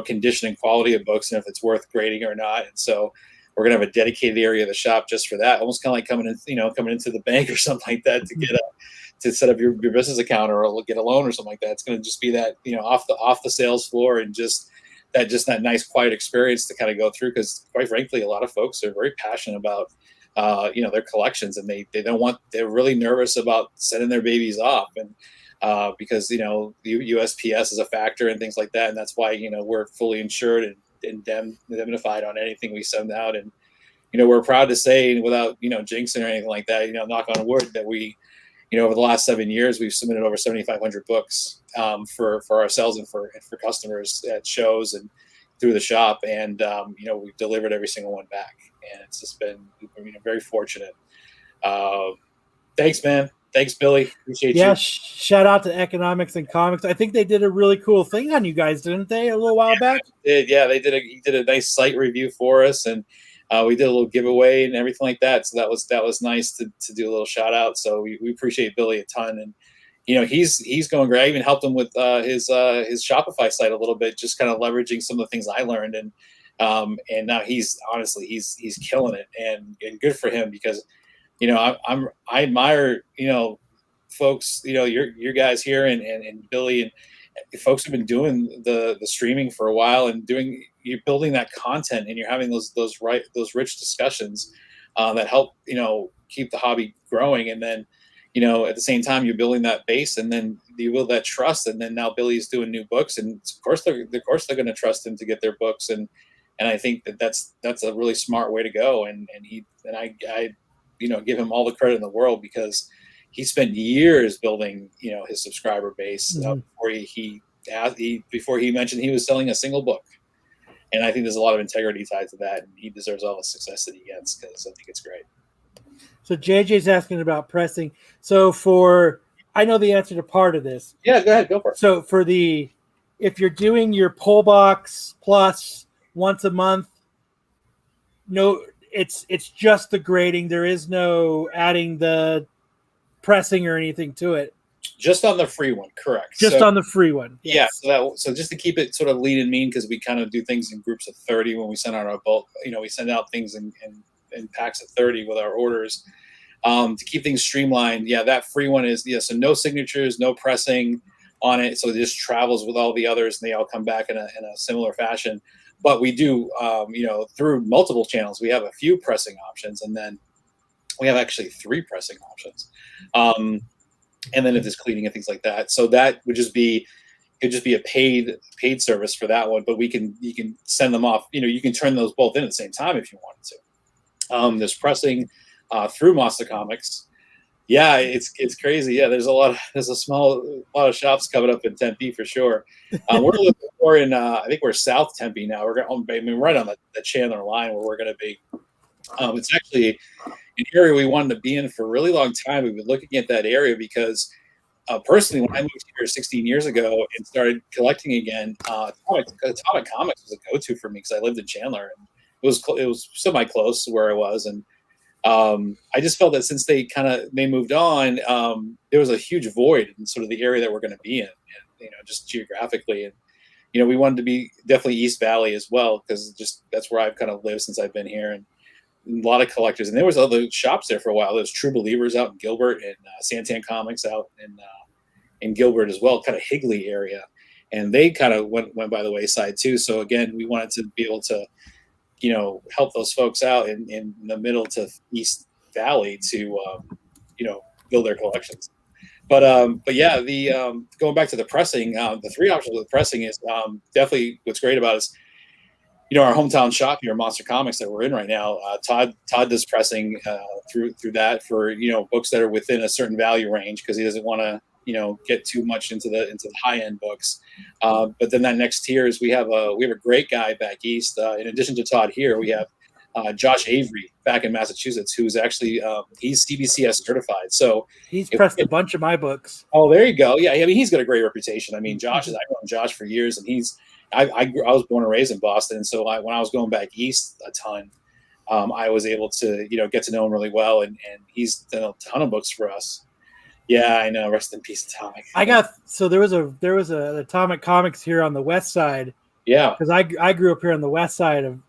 condition and quality of books and if it's worth grading or not. And so we're going to have a dedicated area of the shop just for that, almost kind of like coming into the bank or something like that to get to set up your business account or get a loan or something like that. It's going to just be that, off the sales floor, and just that nice quiet experience to kind of go through. Because quite frankly, a lot of folks are very passionate about, their collections, and they're really nervous about sending their babies off. And because, USPS is a factor and things like that. And that's why, we're fully insured and indemnified on anything we send out. And we're proud to say, without jinxing or anything like that, knock on wood, that we over the last 7 years we've submitted over 7,500 books for ourselves and for customers at shows and through the shop, and we've delivered every single one back, and it's just been very fortunate. Thanks, man. Thanks, Billy. Appreciate you. Yeah, shout out to Economics and Comics. I think they did a really cool thing on you guys, didn't they, a little while back? He did a nice site review for us, and we did a little giveaway and everything like that. So that was nice to do a little shout out. So we appreciate Billy a ton, and he's going great. I even helped him with his Shopify site a little bit, just kind of leveraging some of the things I learned, and now he's killing it, and good for him, because I admire, folks, your guys here and Billy folks have been doing the streaming for a while and you're building that content, and you're having those rich discussions that help keep the hobby growing. And then at the same time, you're building that base, and then you build that trust. And then now Billy's doing new books, and of course they're going to trust him to get their books. And I think that's a really smart way to go. And I give him all the credit in the world, because he spent years building his subscriber base before he mentioned he was selling a single book. And I think there's a lot of integrity tied to that, and he deserves all the success that he gets, because I think it's great. So JJ's asking about pressing. So I know the answer to part of this. Yeah, go ahead, go for it. So if you're doing your pull box plus once a month, no, it's just the grading. There is no adding the pressing or anything to it. Just on the free one, correct? Just on the free one. Yes. Yeah. So just to keep it sort of lean and mean, because we kind of do things in groups of 30 when we send out our bulk. We send out things in packs of 30 with our orders to keep things streamlined. Yeah, that free one is so no signatures, no pressing on it. So it just travels with all the others, and they all come back in a similar fashion. But we do, through multiple channels, we have a few pressing options, and then we have actually 3 pressing options. And then if there's cleaning and things like that. So that would just be a paid service for that one. But you can send them off. You can turn those both in at the same time if you wanted to. There's pressing through Monster Comics. Yeah, it's crazy. Yeah, there's a lot of shops coming up in Tempe for sure. We're looking more in I think we're South Tempe now. We're right on the Chandler line where we're going to be. It's actually an area we wanted to be in for a really long time. We've been looking at that area because personally, when I moved here 16 years ago and started collecting again, Atomic Comics was a go-to for me because I lived in Chandler, and it was semi-close to where I was. And I just felt that since they moved on, there was a huge void in sort of the area that we're going to be in, and, just geographically. And, we wanted to be definitely East Valley as well, because that's where I've kind of lived since I've been here. And a lot of collectors, and there was other shops there for a while. There was True Believers out in Gilbert, and Santan Comics out in Gilbert as well, kind of Higley area, and they kind of went by the wayside too. So again, we wanted to be able to, help those folks out in the middle to East Valley to, build their collections. But yeah, the going back to the pressing, the 3 options with pressing is definitely what's great about it is, our hometown shop here, Monster Comics, that we're in right now. Todd does pressing through that for books that are within a certain value range, because he doesn't want to get too much into the high end books. But then that next tier is we have a great guy back east. In addition to Todd here, we have Josh Avery back in Massachusetts, who's actually he's CBCS certified. So he's pressed a bunch of my books. Oh, there you go. Yeah, I mean, he's got a great reputation. I mean, I've known Josh for years, and I was born and raised in Boston, so when I was going back east a ton, I was able to get to know him really well, and he's done a ton of books for us. Yeah, I know. Rest in peace, Atomic. There was a Atomic Comics here on the west side. Yeah, because I grew up here on the west side of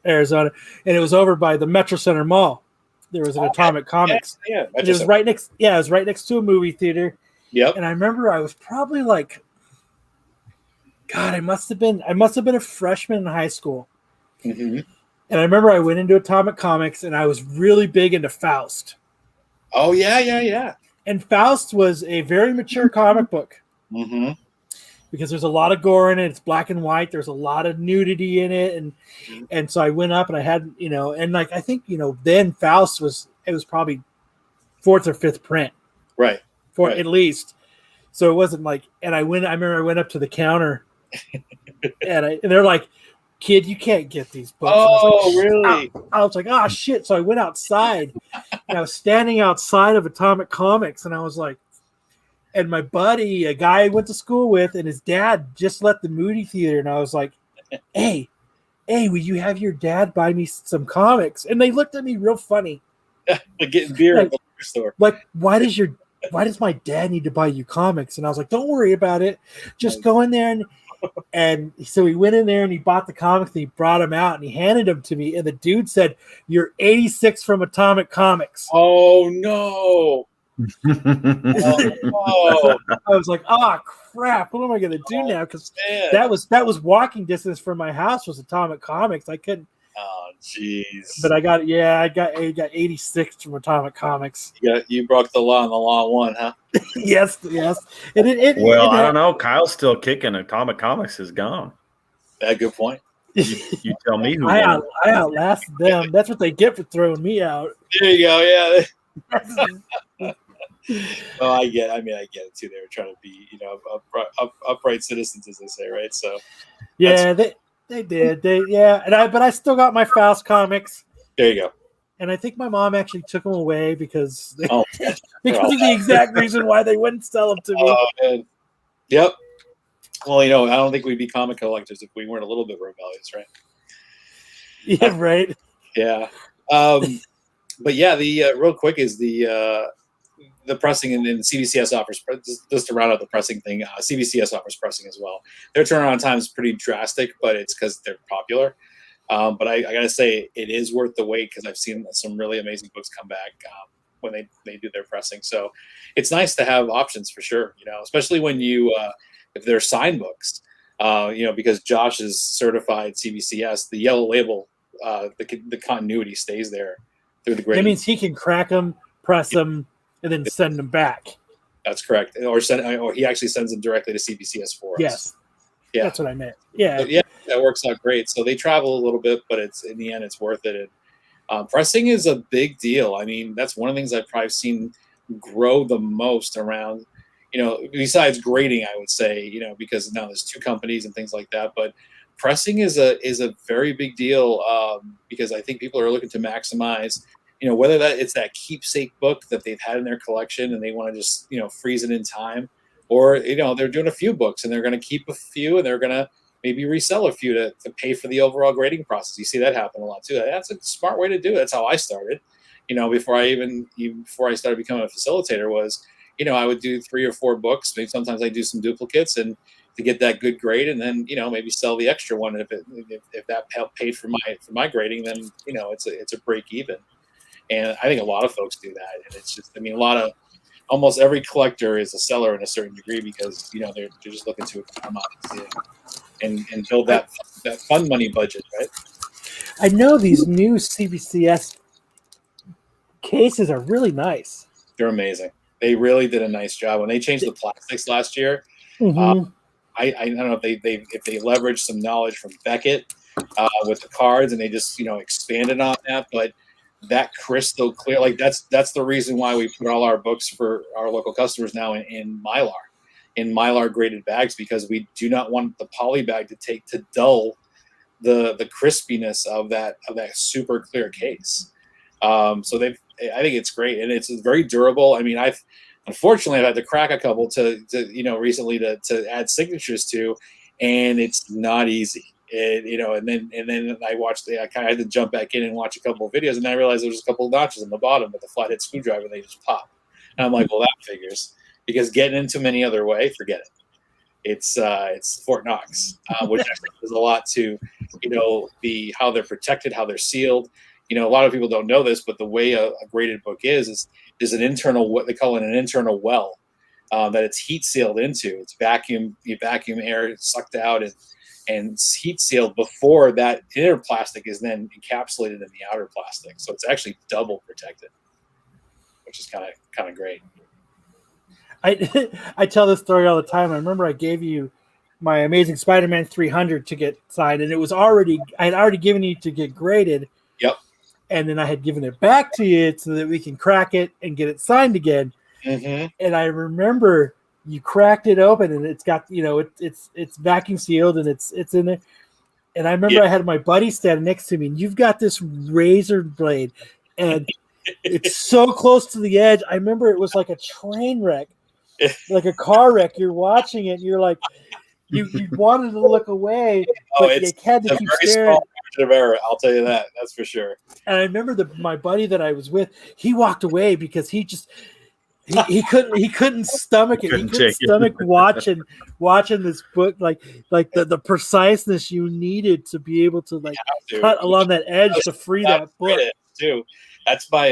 Arizona, and it was over by the Metro Center Mall. There was an Atomic Comics. Yeah, it was right next. Yeah, it was right next to a movie theater. Yep. And I remember I was probably like, God, I must have been a freshman in high school. Mm-hmm. And I remember I went into Atomic Comics, and I was really big into Faust. Oh yeah. And Faust was a very mature comic book. Mm-hmm. Because there's a lot of gore in it. It's black and white. There's a lot of nudity in it. And so I went up and I had, and like, I think, then Faust was probably 4th or 5th print. Right. At least. So it wasn't like, I remember I went up to the counter and they're like, kid, you can't get these books. Oh, really? I was like, oh shit. So I went outside and I was standing outside of Atomic Comics, and I was like, and my buddy, a guy I went to school with, and his dad just left the movie theater, and I was like, hey, will you have your dad buy me some comics? And they looked at me real funny. Like getting beer at the liquor store. Like, why does my dad need to buy you comics? And I was like, don't worry about it. Just go in there. And so he went in there and he bought the comics, and he brought them out and he handed them to me. And the dude said, "You're 86 from Atomic Comics." Oh, no. Oh, I was like, oh crap, what am I gonna do now? Because man. that was walking distance from my house was Atomic Comics. I couldn't, Oh, jeez. but I got 86 from Atomic Comics. You broke the law and the law won, huh? yes. And Well, I don't know. Kyle's still kicking. Atomic Comics is gone. That good point. You tell me who I won. outlasted them. That's what they get for throwing me out. There you go. Yeah. Oh, I get it too. They were trying to be, upright citizens, as they say, right? So, yeah, they did. But I still got my Faust comics. there you go. And I think my mom actually took them away because Oh, because of the exact reason why they wouldn't sell them to me. oh man. Yep. Well, I don't think we'd be comic collectors if we weren't a little bit rebellious, right? Yeah, right. Yeah. But yeah, the real quick is the pressing and CBCS offers, just to round out the pressing thing, CBCS offers pressing as well. Their turnaround time is pretty drastic, but it's because they're popular. But I got to say, it is worth the wait because I've seen some really amazing books come back when they do their pressing. So it's nice to have options for sure, especially when if they're signed books, because Josh is certified CBCS, the yellow label, the continuity stays there through the grade. That means he can crack them, press them, and then send them back. That's correct. Or he actually sends them directly to CBCS for us. Yes. Yeah. That's what I meant. Yeah. But yeah, that works out great. So they travel a little bit, but in the end, it's worth it. And pressing is a big deal. I mean, that's one of the things I've probably seen grow the most around, besides grading, I would say, because now there's two companies and things like that. But pressing is a very big deal because I think people are looking to maximize, whether it's that keepsake book that they've had in their collection and they want to just, freeze it in time, or, they're doing a few books and they're going to keep a few and they're going to maybe resell a few to pay for the overall grading process. You see that happen a lot too. That's a smart way to do it. That's how I started, before I started becoming a facilitator was, I would do 3 or 4 books. Maybe sometimes I do some duplicates and to get that good grade, and then maybe sell the extra one. And if that paid for my grading, then it's a break even. And I think a lot of folks do that, and it's just almost every collector is a seller in a certain degree because they're just looking to economize and build that fund money budget, right? I know these new CBCS cases are really nice. They're amazing. They really did a nice job when they changed the plastics last year. Mm-hmm. I don't know if they leveraged some knowledge from Beckett with the cards and they just expanded on that, but that crystal clear, like that's the reason why we put all our books for our local customers now in Mylar graded bags, because we do not want the poly bag to dull the crispiness of that super clear case. So I think it's great and it's very durable. I mean, Unfortunately, I've had to crack a couple to recently to add signatures to, and it's not easy. And then I watched. I kind of had to jump back in and watch a couple of videos, and I realized there was a couple of notches on the bottom with the flathead screwdriver, and they just pop. And I'm like, well, that figures, because getting into them any other way, forget it. It's Fort Knox, which actually does a lot to, how they're protected, how they're sealed. A lot of people don't know this, but the way a graded book is an internal, what they call it, an internal well that it's heat sealed into. It's vacuum air sucked out and heat sealed before that inner plastic is then encapsulated in the outer plastic. So it's actually double protected, which is kind of great. I tell this story all the time. I remember I gave you my Amazing Spider-Man 300 to get signed, and I had already given you to get graded. Yep. And then I had given it back to you so that we can crack it and get it signed again. Mm-hmm. And I remember you cracked it open, and it's got it's vacuum sealed, and it's in there. And I remember I had my buddy standing next to me, and you've got this razor blade, and it's so close to the edge. I remember it was like a train wreck, like a car wreck. You're watching it, and you're like, you wanted to look away, but you had to keep staring. Of error, I'll tell you that. That's for sure. And I remember my buddy that I was with, he walked away because he couldn't stomach it. He couldn't stomach watching this book, like the preciseness you needed to be able to cut along that edge to free that book. Too. That's my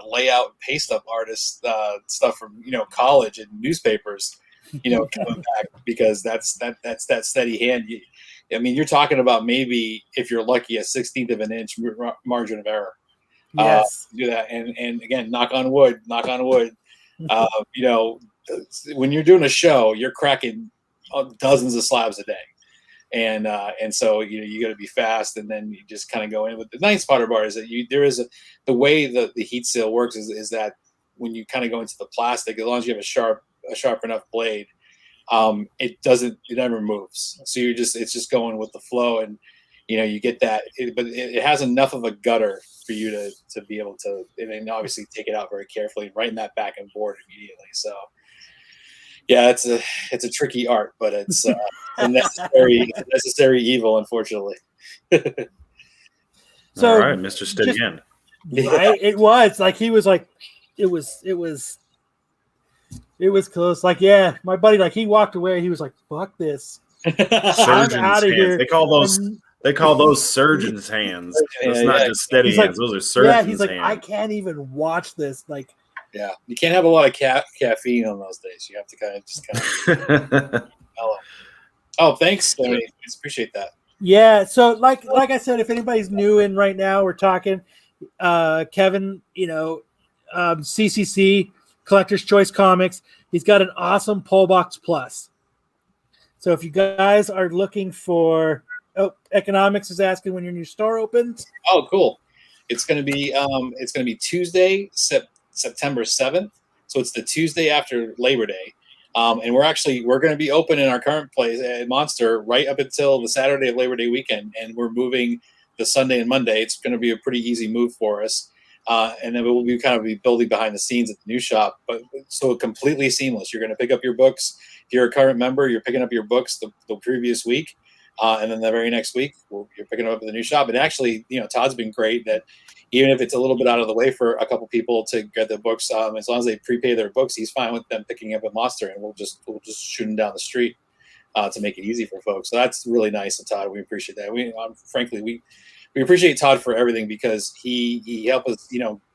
layout and paste up artist stuff from college and newspapers, coming back, because that's that steady hand. I mean, you're talking about maybe, if you're lucky, a 1/16 of an inch margin of error. Yes. Do that, and again, knock on wood. When you're doing a show, you're cracking dozens of slabs a day. And so you got to be fast, and then you just kind of go in. But the nice part about it is that the way the heat seal works is that when you kind of go into the plastic, as long as you have a sharp enough blade, it never moves. So it's just going with the flow, and you get that. But it has enough of a gutter for you to be able to, and obviously take it out very carefully, right in that back and board immediately. So. Yeah, it's a tricky art, but it's a necessary evil, unfortunately. So, all right, Mr. Steady Hand. Right? It was like he was like, it was close. Like, yeah, my buddy, like, he walked away. He was like, "Fuck this, I'm Surgeon's out of hands. here." They call those surgeon's hands. It's not just steady He's hands; like, those are surgeon's yeah, he's like, hands. I can't even watch this. Like, Yeah, you can't have a lot of caffeine on those days. You have to kind of mellow. Oh, thanks. I appreciate that. yeah. So, like I said, if anybody's new in right now, we're talking Kevin. CCC Collector's Choice Comics. He's got an awesome Pull Box Plus. So if you guys are looking for, Economics is asking when your new store opens. Oh, cool. It's going to be Tuesday, September 7th. So it's the Tuesday after Labor Day. And we're going to be open in our current place at Monster right up until the Saturday of Labor Day weekend. And we're moving the Sunday and Monday. It's going to be a pretty easy move for us. And then we'll be building behind the scenes at the new shop, but so completely seamless. You're going to pick up your books. If you're a current member, you're picking up your books the previous week. And then the very next week, you're picking them up at the new shop. And actually, Todd's been great that even if it's a little bit out of the way for a couple people to get their books, as long as they prepay their books, he's fine with them picking up at Monster, and we'll just shoot them down the street to make it easy for folks. So that's really nice of Todd. We appreciate that. We appreciate Todd for everything, because he helped us,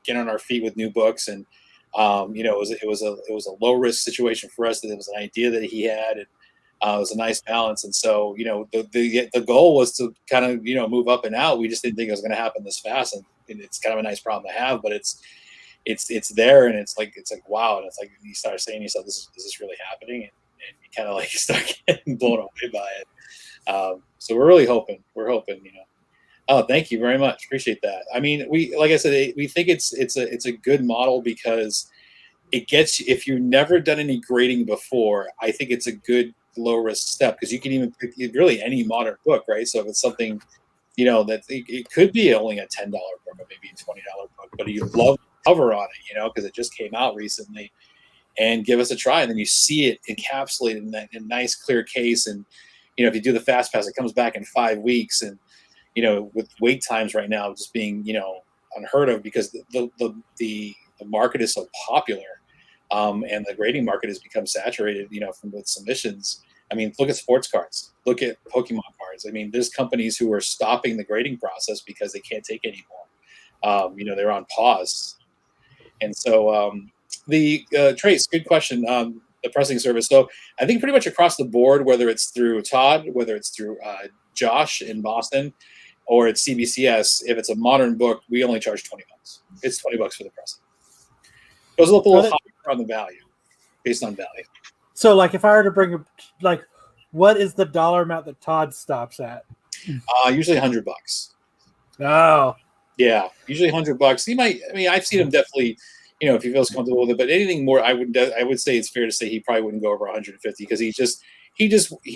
get on our feet with new books, and it was a low risk situation for us. That it was an idea that he had, and it was a nice balance. And so the goal was to kind of move up and out. We just didn't think it was going to happen this fast, and it's kind of a nice problem to have. But it's there, and it's like wow, and it's like you start saying to yourself, is this really happening? And you kind of like start getting blown away by it. So we're really hoping. Oh, thank you very much. Appreciate that. I mean, like I said, we think it's a good model, because it gets, if you've never done any grading before, I think it's a good low risk step, because you can even pick really any modern book, right? So if it's something, that it could be only a $10 book or maybe a $20 book, but you love the cover on it, because it just came out recently, and give us a try. And then you see it encapsulated in that nice clear case. And, if you do the fast pass, it comes back in 5 weeks. And, with wait times right now just being, unheard of, because the market is so popular, and the grading market has become saturated, with submissions. I mean, look at sports cards, look at Pokemon cards. I mean, there's companies who are stopping the grading process because they can't take anymore. They're on pause. And so Trace, good question. The pressing service. So I think pretty much across the board, whether it's through Todd, whether it's through Josh in Boston, or it's CBCS, if it's a modern book, we only charge $20. It's $20 for the pressing. It goes a little higher on the value, based on value. So, like, if I were to bring, what is the dollar amount that Todd stops at? Usually $100. Oh, yeah, usually $100. He might. I mean, I've seen him definitely. If he feels comfortable with it, but anything more, I would say it's fair to say he probably wouldn't go over 150, because he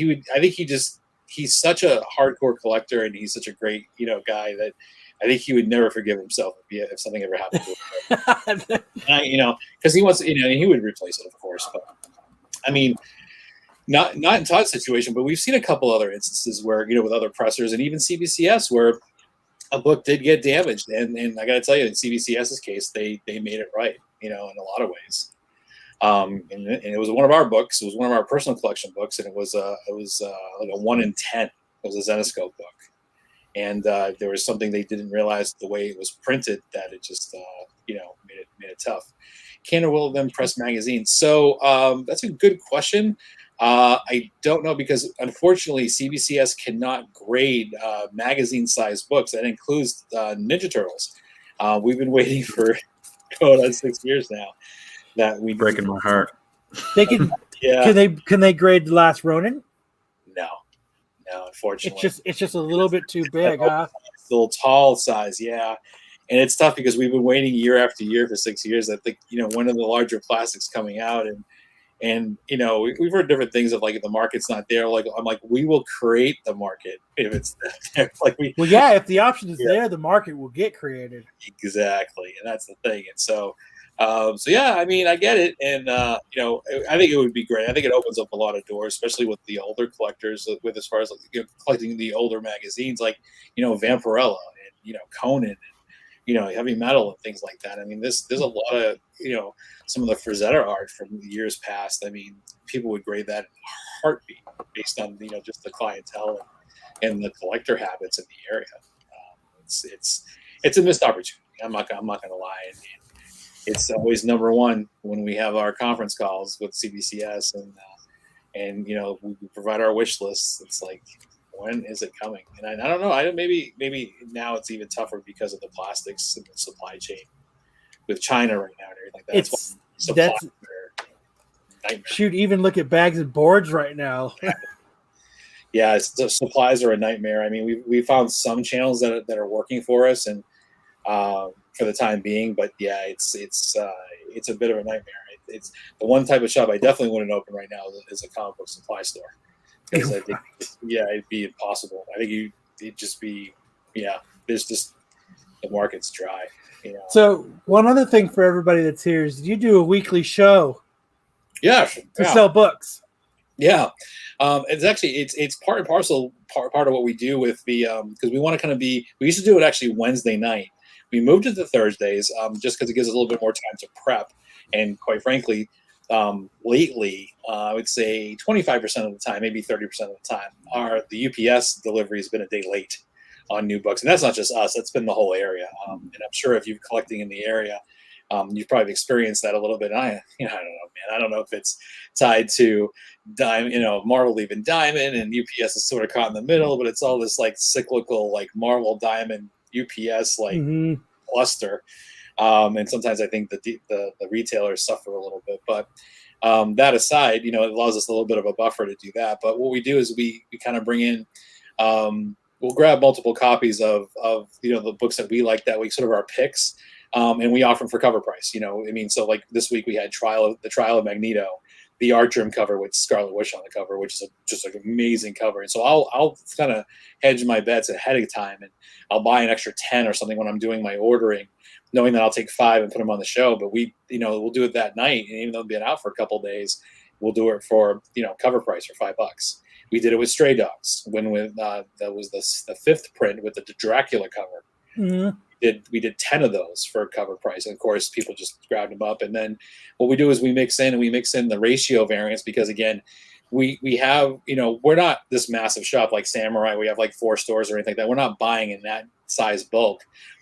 would. I think he's such a hardcore collector, and he's such a great guy that I think he would never forgive himself if something ever happened to him. Because he wants, he would replace it, of course. But I mean, not in Todd's situation, but we've seen a couple other instances where with other pressers and even CBCS where a book did get damaged, and I got to tell you, in CBCS's case, they made it right, in a lot of ways. And it was one of our books. It was one of our personal collection books, and it was like a 1 in 10. It was a Zenoscope book, and there was something they didn't realize the way it was printed that it just made it tough. Can or will them press magazines? So that's a good question. I don't know, because unfortunately CBCS cannot grade magazine-sized books. That includes Ninja Turtles. We've been waiting for going on 6 years now. That we Breaking my heart. They can. Yeah. Can they grade The Last Ronin? No, unfortunately. It's just a little bit too big, huh? It's a little tall size, yeah. And it's tough because we've been waiting year after year for 6 years. I think, one of the larger plastics coming out, and we've heard different things of like, if the market's not there, like I'm like, we will create the market if it's there. Like well, yeah, if the option is there, the market will get created. Exactly, and that's the thing. And so yeah, I mean, I get it, and I think it would be great. I think it opens up a lot of doors, especially with the older collectors, with as far as like, collecting the older magazines, like Vampirella and Conan and heavy metal and things like that. I mean, there's a lot of some of the Frazetta art from years past. I mean, people would grade that in a heartbeat based on just the clientele and the collector habits in the area. It's a missed opportunity. I'm not gonna lie. And it's always number one when we have our conference calls with CBCS, and we provide our wish lists. It's like, when is it coming? And I don't know. Maybe now it's even tougher because of the plastics and the supply chain with China right now and everything like that. That's nightmare. Shoot, even look at bags and boards right now. Yeah, the supplies are a nightmare. I mean, we found some channels that are working for us, and for the time being, but yeah, it's a bit of a nightmare. It's the one type of shop I definitely wouldn't open right now is a comic book supply store, because I think it'd be impossible. I think it'd just be there's just, the market's dry. So one other thing for everybody that's here is you do a weekly show. Yeah, to sell books. Yeah, it's actually it's part and parcel part of what we do with the because we want to kind of we used to do it actually Wednesday night. We moved it to Thursdays just because it gives us a little bit more time to prep. And quite frankly, lately, I would say 25% of the time, maybe 30% of the time, the UPS delivery has been a day late on new books. And that's not just us, that's been the whole area. And I'm sure if you're collecting in the area, you've probably experienced that a little bit. And I don't know, man. I don't know if it's tied to Marvel leaving Diamond, and UPS is sort of caught in the middle, but it's all this like cyclical, like Marvel, Diamond, UPS cluster, and sometimes I think the retailers suffer a little bit. But that aside, it allows us a little bit of a buffer to do that. But what we do is we kind of bring in, we'll grab multiple copies of the books that we like that week, sort of our picks, and we offer them for cover price. So like this week we had the Trial of Magneto, the art trim cover with Scarlet Witch on the cover, which is just like an amazing cover. And so I'll kind of hedge my bets ahead of time, and I'll buy an extra 10 or something when I'm doing my ordering, knowing that I'll take 5 and put them on the show. But we'll do it that night, and even though they've been out for a couple of days, we'll do it for cover price for $5. We did it with Stray Dogs that was the 5th print with the Dracula cover. Mm-hmm. We did 10 of those for cover price, and of course people just grabbed them up. And then what we do is we mix in the ratio variants, because again, we have we're not this massive shop like Samurai. We have like 4 stores or anything like that. We're not buying in that size bulk,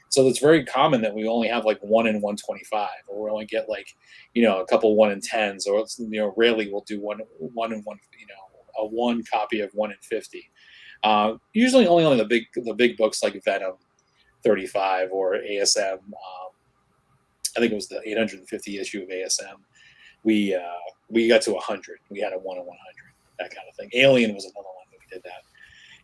so it's very common that we only have like 1 in 125, or we only get like a couple 1 in 10s, or rarely we'll do one in one, a 1 copy of 1 in 50. Usually only on the big books like Venom 35 or ASM. I think it was the 850 issue of ASM. We got to 100. We had a 1 in 100, that kind of thing. Alien was another one that we did that.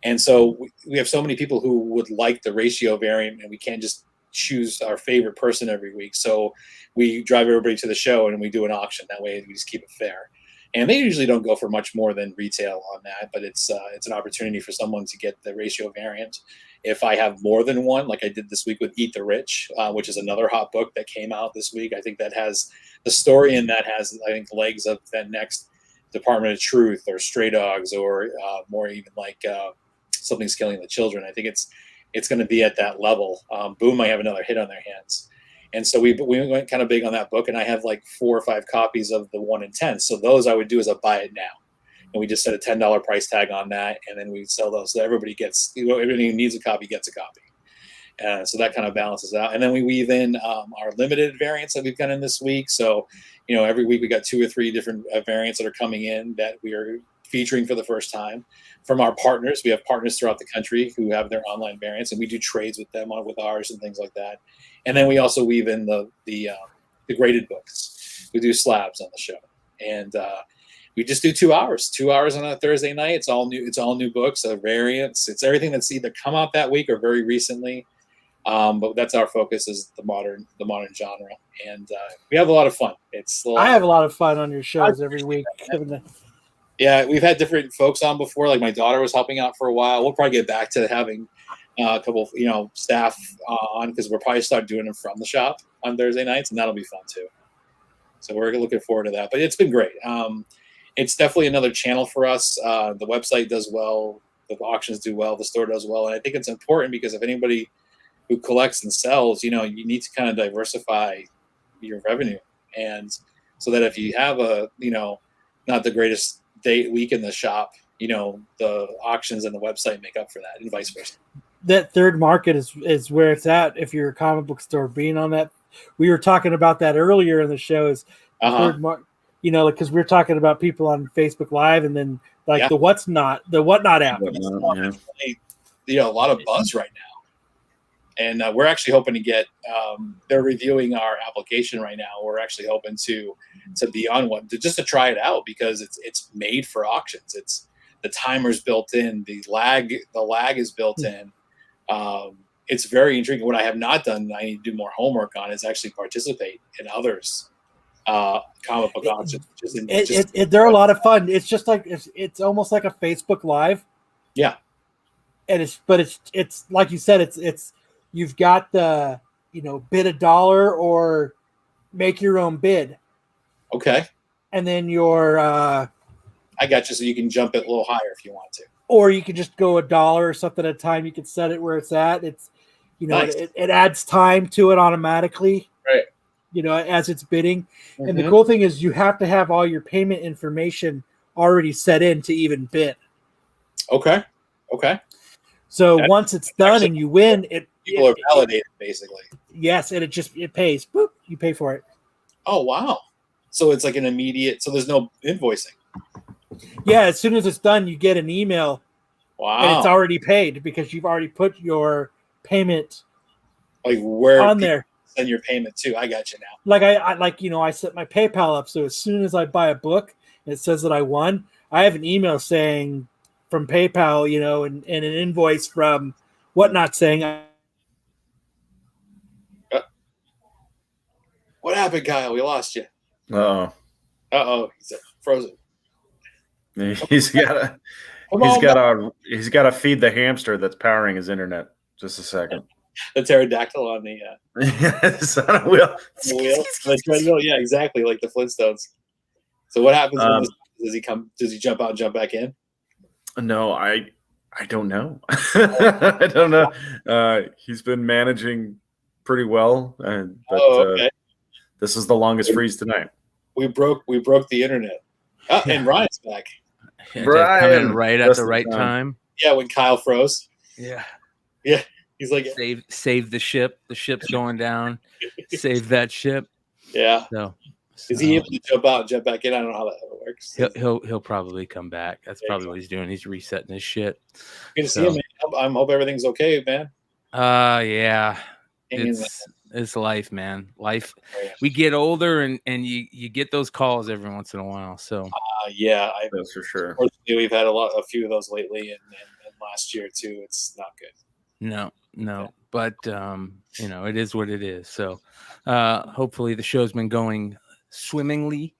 And so we have so many people who would like the ratio variant, and we can't just choose our favorite person every week. So we drive everybody to the show and we do an auction. That way we just keep it fair. And they usually don't go for much more than retail on that, but it's an opportunity for someone to get the ratio variant. If I have more than one, like I did this week with Eat the Rich, which is another hot book that came out this week. I think that has the story in that has, I think, legs of that next Department of Truth or Stray Dogs, or more even like Something's Killing the Children. I think it's going to be at that level. Boom might have another hit on their hands. And so we went kind of big on that book, and I have like 4 or 5 copies of the 1 in 10. So those I would do as a buy it now. and we just set a $10 price tag on that, and then we sell those. So everybody gets, everybody who needs a copy gets a copy. So that kind of balances out. And then we weave in our limited variants that we've got in this week. So, every week we got 2 or 3 different variants that are coming in that we are featuring for the first time from our partners. We have partners throughout the country who have their online variants, and we do trades with them with ours and things like that. And then we also weave in the graded books. We do slabs on the show, and we just do 2 hours. 2 hours on a Thursday night. It's all new. It's all new books, variants. It's everything that's either come out that week or very recently. But that's our focus, is the modern genre, and we have a lot of fun. I have a lot of fun on your shows every week. Yeah, we've had different folks on before. Like my daughter was helping out for a while. We'll probably get back to having a couple, staff on, because we'll probably start doing them from the shop on Thursday nights, and that'll be fun too. So we're looking forward to that. But it's been great. It's definitely another channel for us. The website does well. The auctions do well. The store does well. And I think it's important because if anybody who collects and sells, you need to kind of diversify your revenue. And so that if you have a, not the greatest week in the shop, the auctions and the website make up for that, and vice versa. That third market is where it's at. If you're a comic book store, being on that, we were talking about that earlier in the show, is third market, because we were talking about people on Facebook Live, and then the whatnot app. A lot of buzz right now. And we're actually hoping to get, they're reviewing our application right now. We're actually hoping to be on one, just to try it out, because it's made for auctions. It's the timer's built in, the lag is built in. It's very intriguing. What I have not done, I need to do more homework on, is actually participate in others comic book auctions. They're a lot of fun. It's just like it's almost like a Facebook Live. Yeah. And it's like you said, it's you've got the, bid $1 or make your own bid. Okay. And then your I got you. So you can jump it a little higher if you want to. Or you can just go $1 or something at a time. You can set it where it's at. It's, nice. it adds time to it automatically. Right. As it's bidding. Mm-hmm. And the cool thing is you have to have all your payment information already set in to even bid. Okay. So once it's done and you win, people are validated, basically. Yes, and it pays. Boop, you pay for it. Oh, wow. So it's like an immediate, so there's no invoicing. Yeah, as soon as it's done, you get an email. Wow. And it's already paid because you've already put your payment where on there. Send your payment to. I got you now. I set my PayPal up, so as soon as I buy a book and it says that I won, I have an email saying from PayPal, and an invoice from whatnot saying. What happened, Kyle? We lost you. He's frozen. He's got to feed the hamster that's powering his internet. Just a second. The pterodactyl on the it's on a wheel. The wheel. The treadmill. Yeah, exactly, like the Flintstones. So what happens does he come? Does he jump out and jump back in? No, I don't know. I don't know. He's been managing pretty well, but this is the longest freeze tonight. We broke the internet. And Ryan's back. Brian, right at the right time. Yeah, when Kyle froze. Yeah. He's like, save the ship. The ship's going down. Save that ship. Yeah. So is he able to jump out and jump back in? I don't know how that works. He'll probably come back. That's probably what he's doing. He's resetting his shit. Good to see him, man. I hope everything's okay, man. Yeah. It's life, man. Life. We get older and you get those calls every once in a while. So that's for sure. Unfortunately, we've had a few of those lately, and last year too. It's not good. No. But it is what it is. So hopefully the show's been going swimmingly.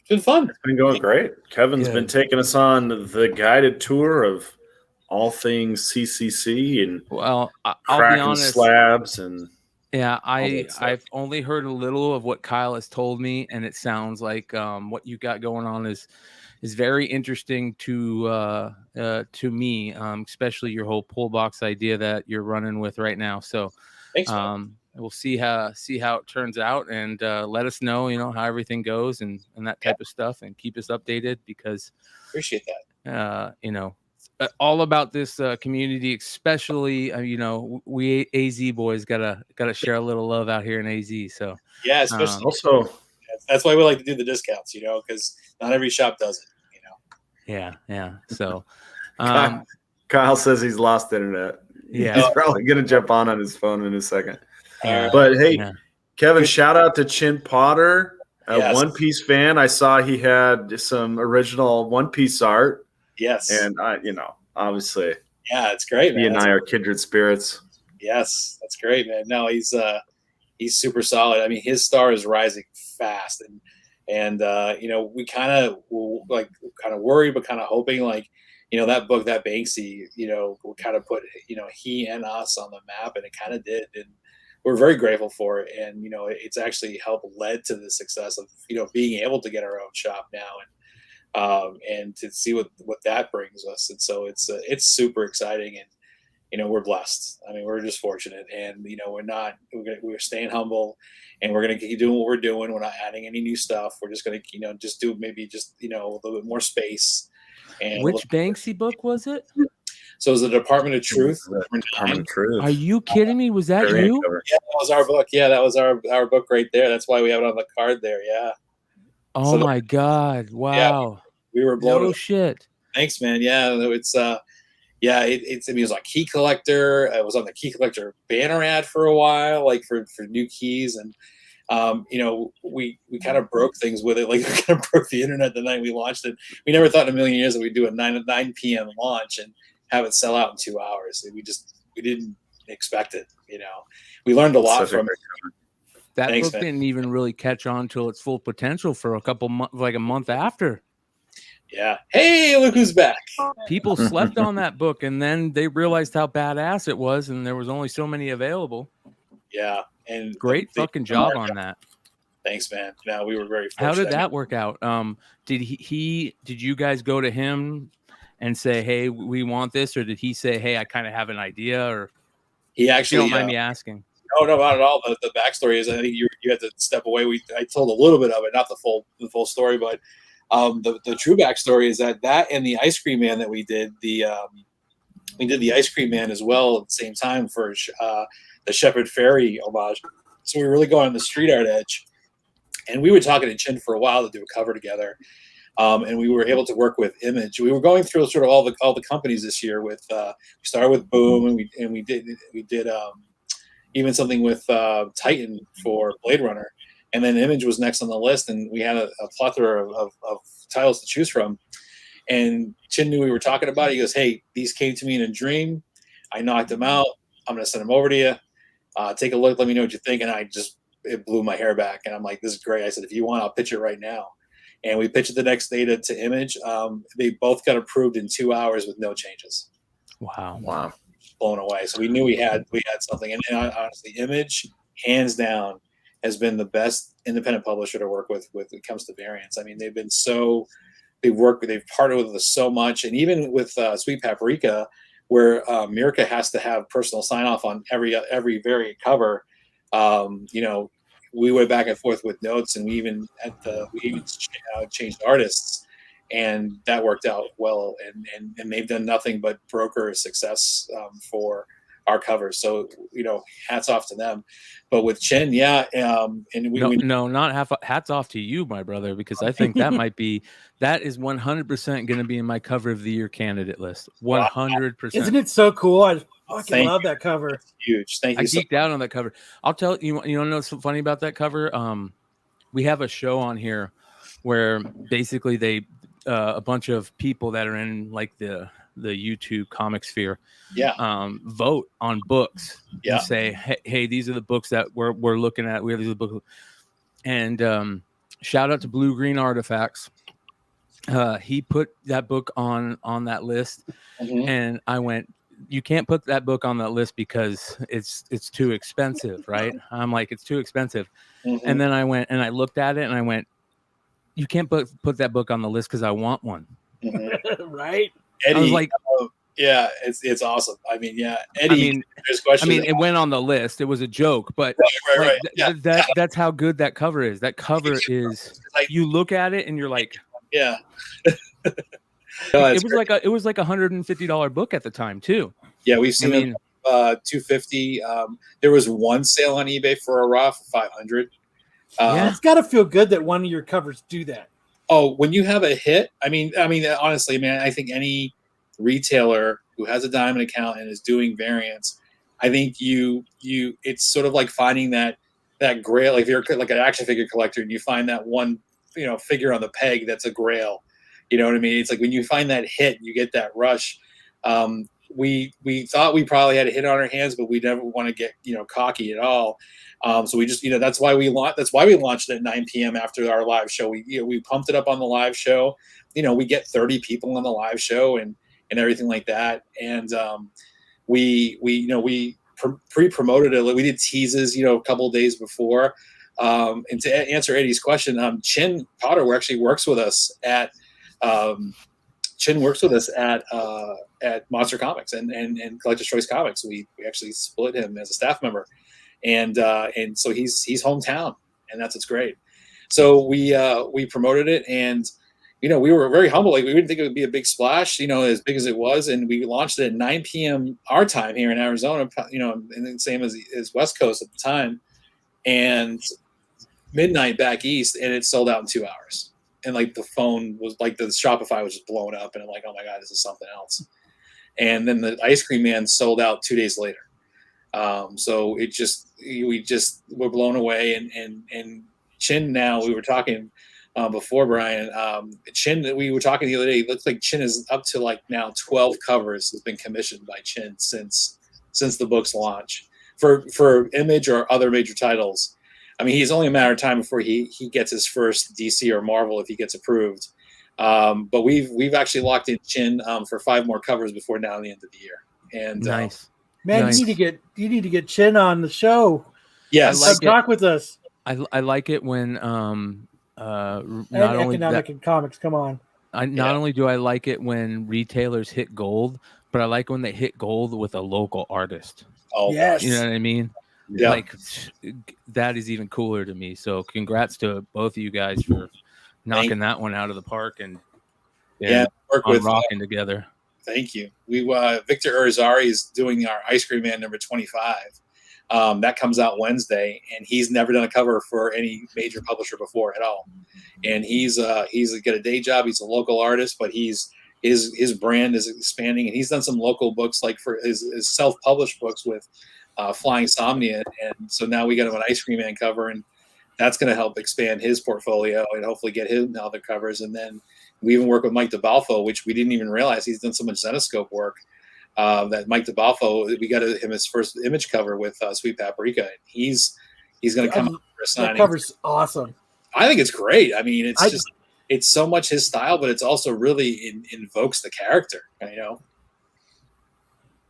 It's been fun. It's been going great. Kevin's been taking us on the guided tour of all things CCC and I'll be honest, slabs and I've only heard a little of what Kyle has told me, and it sounds like what you got going on is very interesting to me, especially your whole pull box idea that you're running with right now. So thanks, we'll see how it turns out, and let us know, how everything goes and that type of stuff, and keep us updated, because Appreciate that. All about this community, especially we AZ boys gotta share a little love out here in AZ. So Yeah, especially Also, that's why we like to do the discounts, because not every shop does it. yeah. So Kyle says he's lost internet. Yeah. He's probably going to jump on his phone in a second. Yeah. But hey, Yeah. Kevin, shout out to Chin Potter, a Yes. One Piece fan. I saw he had some original One Piece art. Yes. And obviously, yeah, it's great, man. he and I are kindred spirits. Yes, that's great, man. No, he's super solid. I mean, his star is rising fast, and we kind of worried, but kind of hoping, like, that book, that Banksy, will kind of put he and us on the map, and it kind of did, and we're very grateful for it. And it's actually helped led to the success of being able to get our own shop now, and to see what that brings us. And so it's super exciting, and we're blessed. I mean, we're just fortunate, and we're staying humble, and we're gonna keep doing what we're doing. We're not adding any new stuff. We're just gonna just do maybe just a little bit more space. And Which Banksy book was it? So it was the Department of Truth. Department of Truth. Are you kidding me? Was that you? Yeah, that was our book. Yeah, that was our book right there. That's why we have it on the card there. Yeah. Oh my God! Wow. Yeah, we were blown. No shit. Thanks, man. Yeah, it's it was like Key Collector. I was on the Key Collector banner ad for a while, like for new keys, and we kind of broke things with it. Like, we kind of broke the internet the night we launched it. We never thought in a million years that we'd do a 9 p.m. launch and have it sell out in 2 hours. We didn't expect it. We learned a lot from it. That Thanks, book man. didn't even really catch on till its full potential for a couple months, like a month after. Yeah. Hey, look who's back. People slept on that book, and then they realized how badass it was, and there was only so many available. Yeah. And Great fucking job on that. Thanks, man. No, we were very fortunate. How did that work out? Did did you guys go to him and say, "Hey, we want this," or did he say, "Hey, I kind of have an idea"? Or he actually, you don't mind me asking? No, not at all. The backstory is, I think you had to step away. I told a little bit of it, not the full story, but the true backstory is that and the Ice Cream Man that we did we did the Ice Cream Man as well at the same time for the Shepherd Fairy homage. So we were really going on the street art edge, and we were talking to Chin for a while to do a cover together. And we were able to work with Image. We were going through sort of all the companies this year. With we started with Boom, and we did even something with Titan for Blade Runner, and then Image was next on the list, and we had a plethora of titles to choose from. And Chin knew we were talking about it. He goes, "Hey, these came to me in a dream. I knocked them out. I'm going to send them over to you. Take a look. Let me know what you think." And it blew my hair back. And I'm like, "This is great." I said, "If you want, I'll pitch it right now." And we pitched it the next day to Image. They both got approved in 2 hours with no changes. Wow. Blown away. So we knew we had something. And honestly, Image, hands down, has been the best independent publisher to work with when it comes to variants. I mean, they've partnered with us so much. And even with Sweet Paprika, where Mirka has to have personal sign off on every variant cover, we went back and forth with notes, and we even changed artists, and that worked out well. And they've done nothing but broker success for our covers. So hats off to them. But with Chin, yeah, not hats off to you, my brother, because I think that is 100% going to be in my cover of the year candidate list. 100%. Isn't it so cool? I fucking love that cover. That's huge. Thank you. I geeked out on that cover. I'll tell you. You know what's so funny about that cover? We have a show on here where basically they a bunch of people that are in like the YouTube comic sphere, vote on books. And say, hey, these are the books that we're looking at. We have these books, and shout out to Blue Green Artifacts. He put that book on that list, and I went, "You can't put that book on that list because it's too expensive, right?" I'm like, "It's too expensive," and then I went and I looked at it and I went, "You can't put that book on the list because I want one." Right? Eddie, I was like, Yeah, it's awesome. I mean, yeah, Eddie. There's questions. It went on the list. It was a joke, but right. That's how good that cover is. That cover is like, you look at it and you're like, yeah. It was like $150 book at the time too. Yeah, we've seen it, $250. There was one sale on eBay for a raw for $500. Yeah, it's got to feel good that one of your covers do that. Oh, when you have a hit, I mean, honestly, man, I think any retailer who has a diamond account and is doing variants, I think it's sort of like finding that grail. Like if you're like an action figure collector and you find that one, figure on the peg that's a grail. You know what I mean? It's like when you find that hit, you get that rush. We thought we probably had a hit on our hands, but we never want to get cocky at all. So we just that's why we launched at 9 p.m. after our live show. We pumped it up on the live show. We get 30 people on the live show and everything like that. And we pre-promoted it. We did teases a couple of days before. And to answer Eddie's question, Chin Potter actually works with us at. Chin works with us at Monster Comics and Collector's Choice Comics. We actually split him as a staff member, and so he's hometown, and that's what's great. So we promoted it, and we were very humble. Like, we didn't think it would be a big splash, as big as it was, and we launched it at 9 p.m. our time here in Arizona, and then same as West Coast at the time, and midnight back east, and it sold out in 2 hours. And like the phone was like the Shopify was just blowing up, and I'm like, oh my God, this is something else. And then the ice cream man sold out 2 days later. So we were blown away. And Chin, now we were talking before, Brian, Chin, we were talking the other day, it looks like Chin is up to like now 12 covers has been commissioned by Chin since the book's launch for Image or other major titles. I mean, he's only a matter of time before he gets his first DC or Marvel if he gets approved. But we've actually locked in Chin for 5 more covers before now the end of the year. And nice, man, nice. you need to get Chin on the show. Yes, talk with us. I like it when not only economic and comics. Come on. Not only do I like it when retailers hit gold, but I like when they hit gold with a local artist. Oh, yes. You know what I mean? Yeah. Like, that is even cooler to me. So congrats to both of you guys for knocking that one out of the park and work with rocking together. Thank you. We Victor Urizari is doing our Ice Cream Man number 25. That comes out Wednesday, and he's never done a cover for any major publisher before at all. And he's got a day job. He's a local artist, but his brand is expanding, and he's done some local books, like for his self-published books with Flying Somnia, and so now we got him an Ice Cream Man cover, and that's going to help expand his portfolio and hopefully get him other covers. And then we even work with Mike DeBalfo, which we didn't even realize he's done so much Zenoscope work. That Mike DeBalfo, we got him his first Image cover with Sweet Paprika, and he's going to come out for a signing. That cover's awesome. I think it's great. I mean, it's so much his style, but it's also really invokes the character.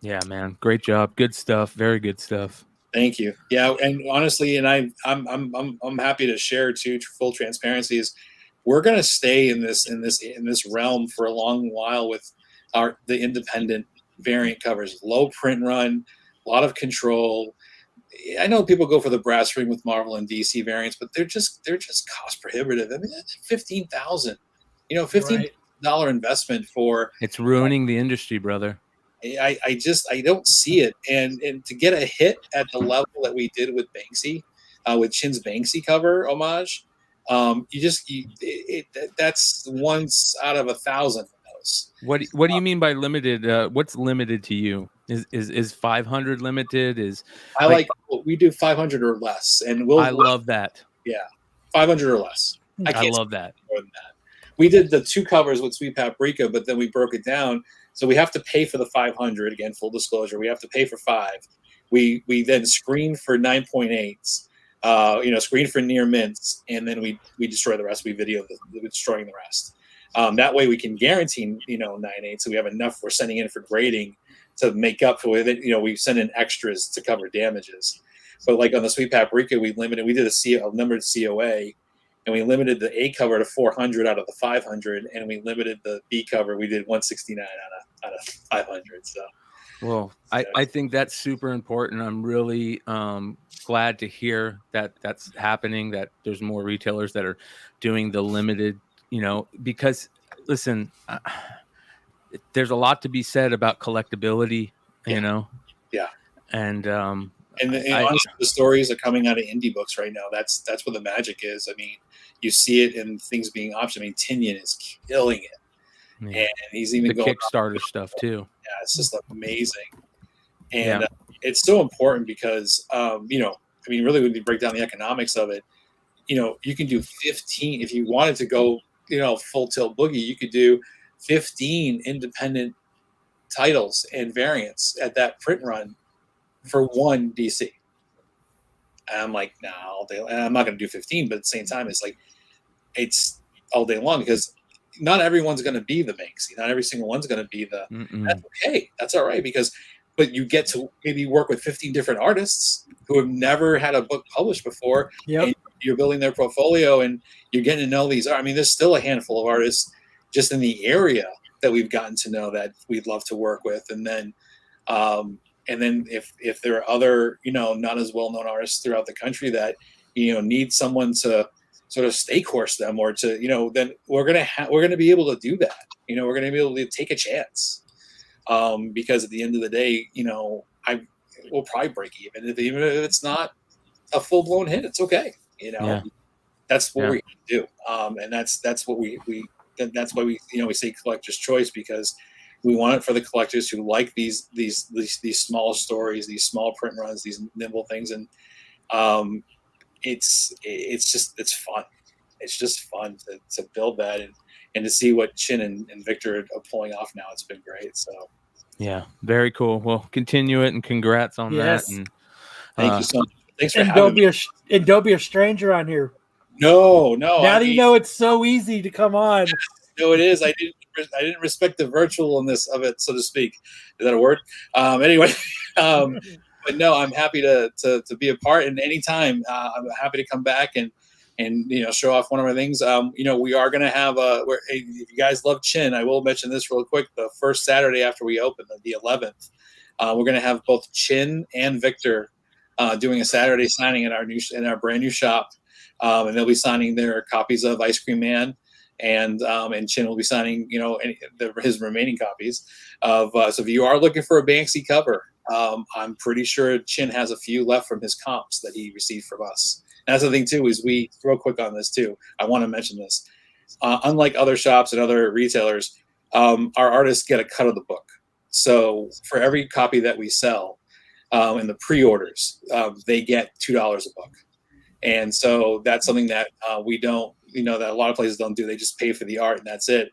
Yeah, man, great job, good stuff, very good stuff. Thank you. Yeah, and honestly, and I'm happy to share too. Full transparency is we're going to stay in this realm for a long while with the independent variant covers, low print run, a lot of control. I know people go for the brass ring with Marvel and DC variants, but they're just cost prohibitive. I mean, that's $15,000. $15 investment for. It's ruining the industry, brother. I don't see it, and to get a hit at the level that we did with Banksy, with Chin's Banksy cover homage, that's once out of 1,000 of those. What do you mean by limited? What's limited to you? Is 500 limited? We do 500 or less, and I love that. Yeah, 500 or less. I love that. More than that. We did the 2 covers with Sweet Paprika, but then we broke it down. So we have to pay for the 500. Again, full disclosure, we have to pay for 5. We then screen for 9.8s, screen for near mints, and then we destroy the rest. We video destroying the rest. That way we can guarantee 9.8. So we have enough we're sending in for grading to make up for it. We send in extras to cover damages. But like on the Sweet Paprika, we did a numbered COA. And we limited the A cover to 400 out of the 500, and we limited the B cover. We did 169 out of 500. So. Well, I think that's super important. I'm really glad to hear that that's happening, that there's more retailers that are doing the limited, because listen, there's a lot to be said about collectability, Yeah. and honestly, the stories are coming out of indie books right now. That's where the magic is. I mean, you see it in things being optioned. I mean, Tinian is killing it. Yeah. And he's even the going Kickstarter stuff too. Yeah, it's just amazing. And it's so important because, really when you break down the economics of it, you can do 15, if you wanted to go, full tilt boogie, you could do 15 independent titles and variants at that print run for one DC. And I'm like, nah, all day. And I'm not going to do 15, but at the same time, it's all day long because not everyone's going to be the Banksy. Not every single one's going to be the. That's okay. That's all right but you get to maybe work with 15 different artists who have never had a book published before. Yep. And you're building their portfolio and you're getting to know these. I mean, there's still a handful of artists just in the area that we've gotten to know that we'd love to work with. And then if there are other, not as well-known artists throughout the country that, need someone to sort of stay course them or to, then we're going to be able to do that. We're going to be able to take a chance. Because at the end of the day, we'll probably break even. Even if it's not a full-blown hit, it's okay. That's what we're going to do. And that's what that's why we say collector's choice, because we want it for the collectors who like these small stories, these small print runs, these nimble things. And it's fun. It's just fun to build that and to see what Chin and Victor are pulling off now. It's been great. So yeah, very cool. Well, continue it and congrats on that. And thank you so much. Thanks for and having me. Don't be a stranger on here. No. Now that you know it's so easy to come on. No, it is. I didn't respect the virtualness of it, so to speak. Is that a word? Anyway, but no, I'm happy to be a part. And anytime, I'm happy to come back and show off one of our things. We are going to have if you guys love Chin, I will mention this real quick. The first Saturday after we open, the 11th, we're going to have both Chin and Victor doing a Saturday signing in our brand new shop, and they'll be signing their copies of Ice Cream Man, and Chin will be signing his remaining copies of. So if you are looking for a Banksy cover, I'm pretty sure Chin has a few left from his comps that he received from us. And that's the thing too, is we real quick on this too. I want to mention this. Unlike other shops and other retailers, our artists get a cut of the book. So for every copy that we sell in the pre-orders, they get $2 a book. And so that's something that we don't, that a lot of places don't do. They just pay for the art and that's it.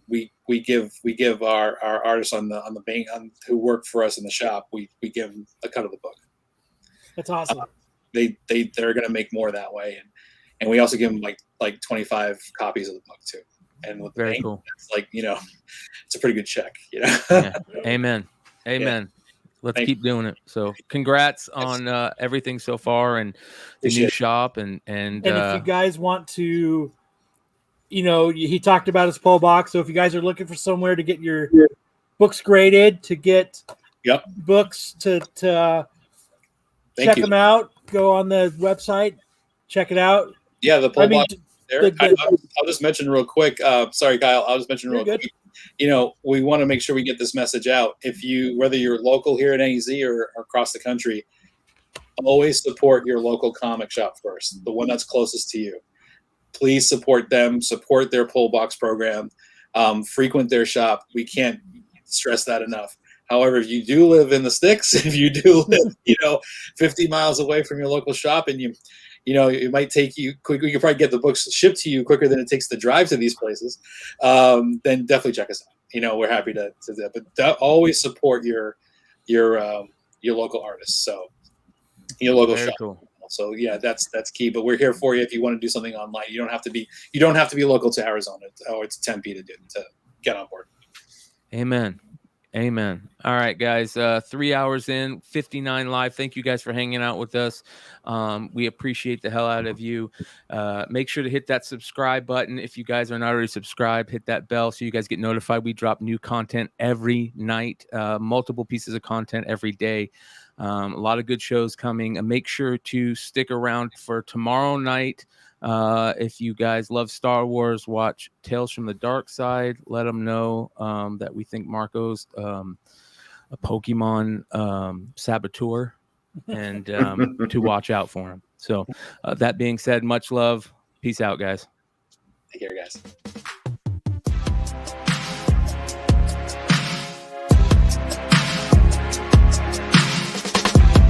We give our artists on the bank who work for us in the shop, we give them a cut of the book. That's awesome. They're going to make more that way, and we also give them like 25 copies of the book too. And with the very bank, cool. It's like it's a pretty good check. Yeah. Amen. Yeah. Let's keep doing it. So congrats on everything so far and the new shop and if you guys want to, he talked about his pull box. So if you guys are looking for somewhere to get your books graded, to get books to check them out, go on the website, check it out. Yeah, the pull box there. I'll just mention real quick. Sorry, Kyle. I'll just mention real quick. We want to make sure we get this message out. Whether you're local here in AZ or across the country, always support your local comic shop first, the one that's closest to you. Please support them, support their pull box program, frequent their shop. We can't stress that enough. However, if you do live in the sticks, if you do live, 50 miles away from your local shop, and it might take you quick, you can probably get the books shipped to you quicker than it takes to drive to these places. Then definitely check us out. We're happy to do that, but always support your local artists. So your local shop. Cool. So yeah, that's key. But we're here for you if you want to do something online. You don't have to be local to Arizona or to Tempe to get on board. Amen. Amen. All right, guys. 3 hours in, 59 live. Thank you guys for hanging out with us. We appreciate the hell out of you. Make sure to hit that subscribe button. If you guys are not already subscribed, hit that bell so you guys get notified. We drop new content every night, multiple pieces of content every day. A lot of good shows coming. Make sure to stick around for tomorrow night. If you guys love Star Wars, watch Tales from the Dark Side. Let them know that we think Marco's a Pokemon saboteur, and to watch out for him. So that being said, much love. Peace out, guys. Take care, guys.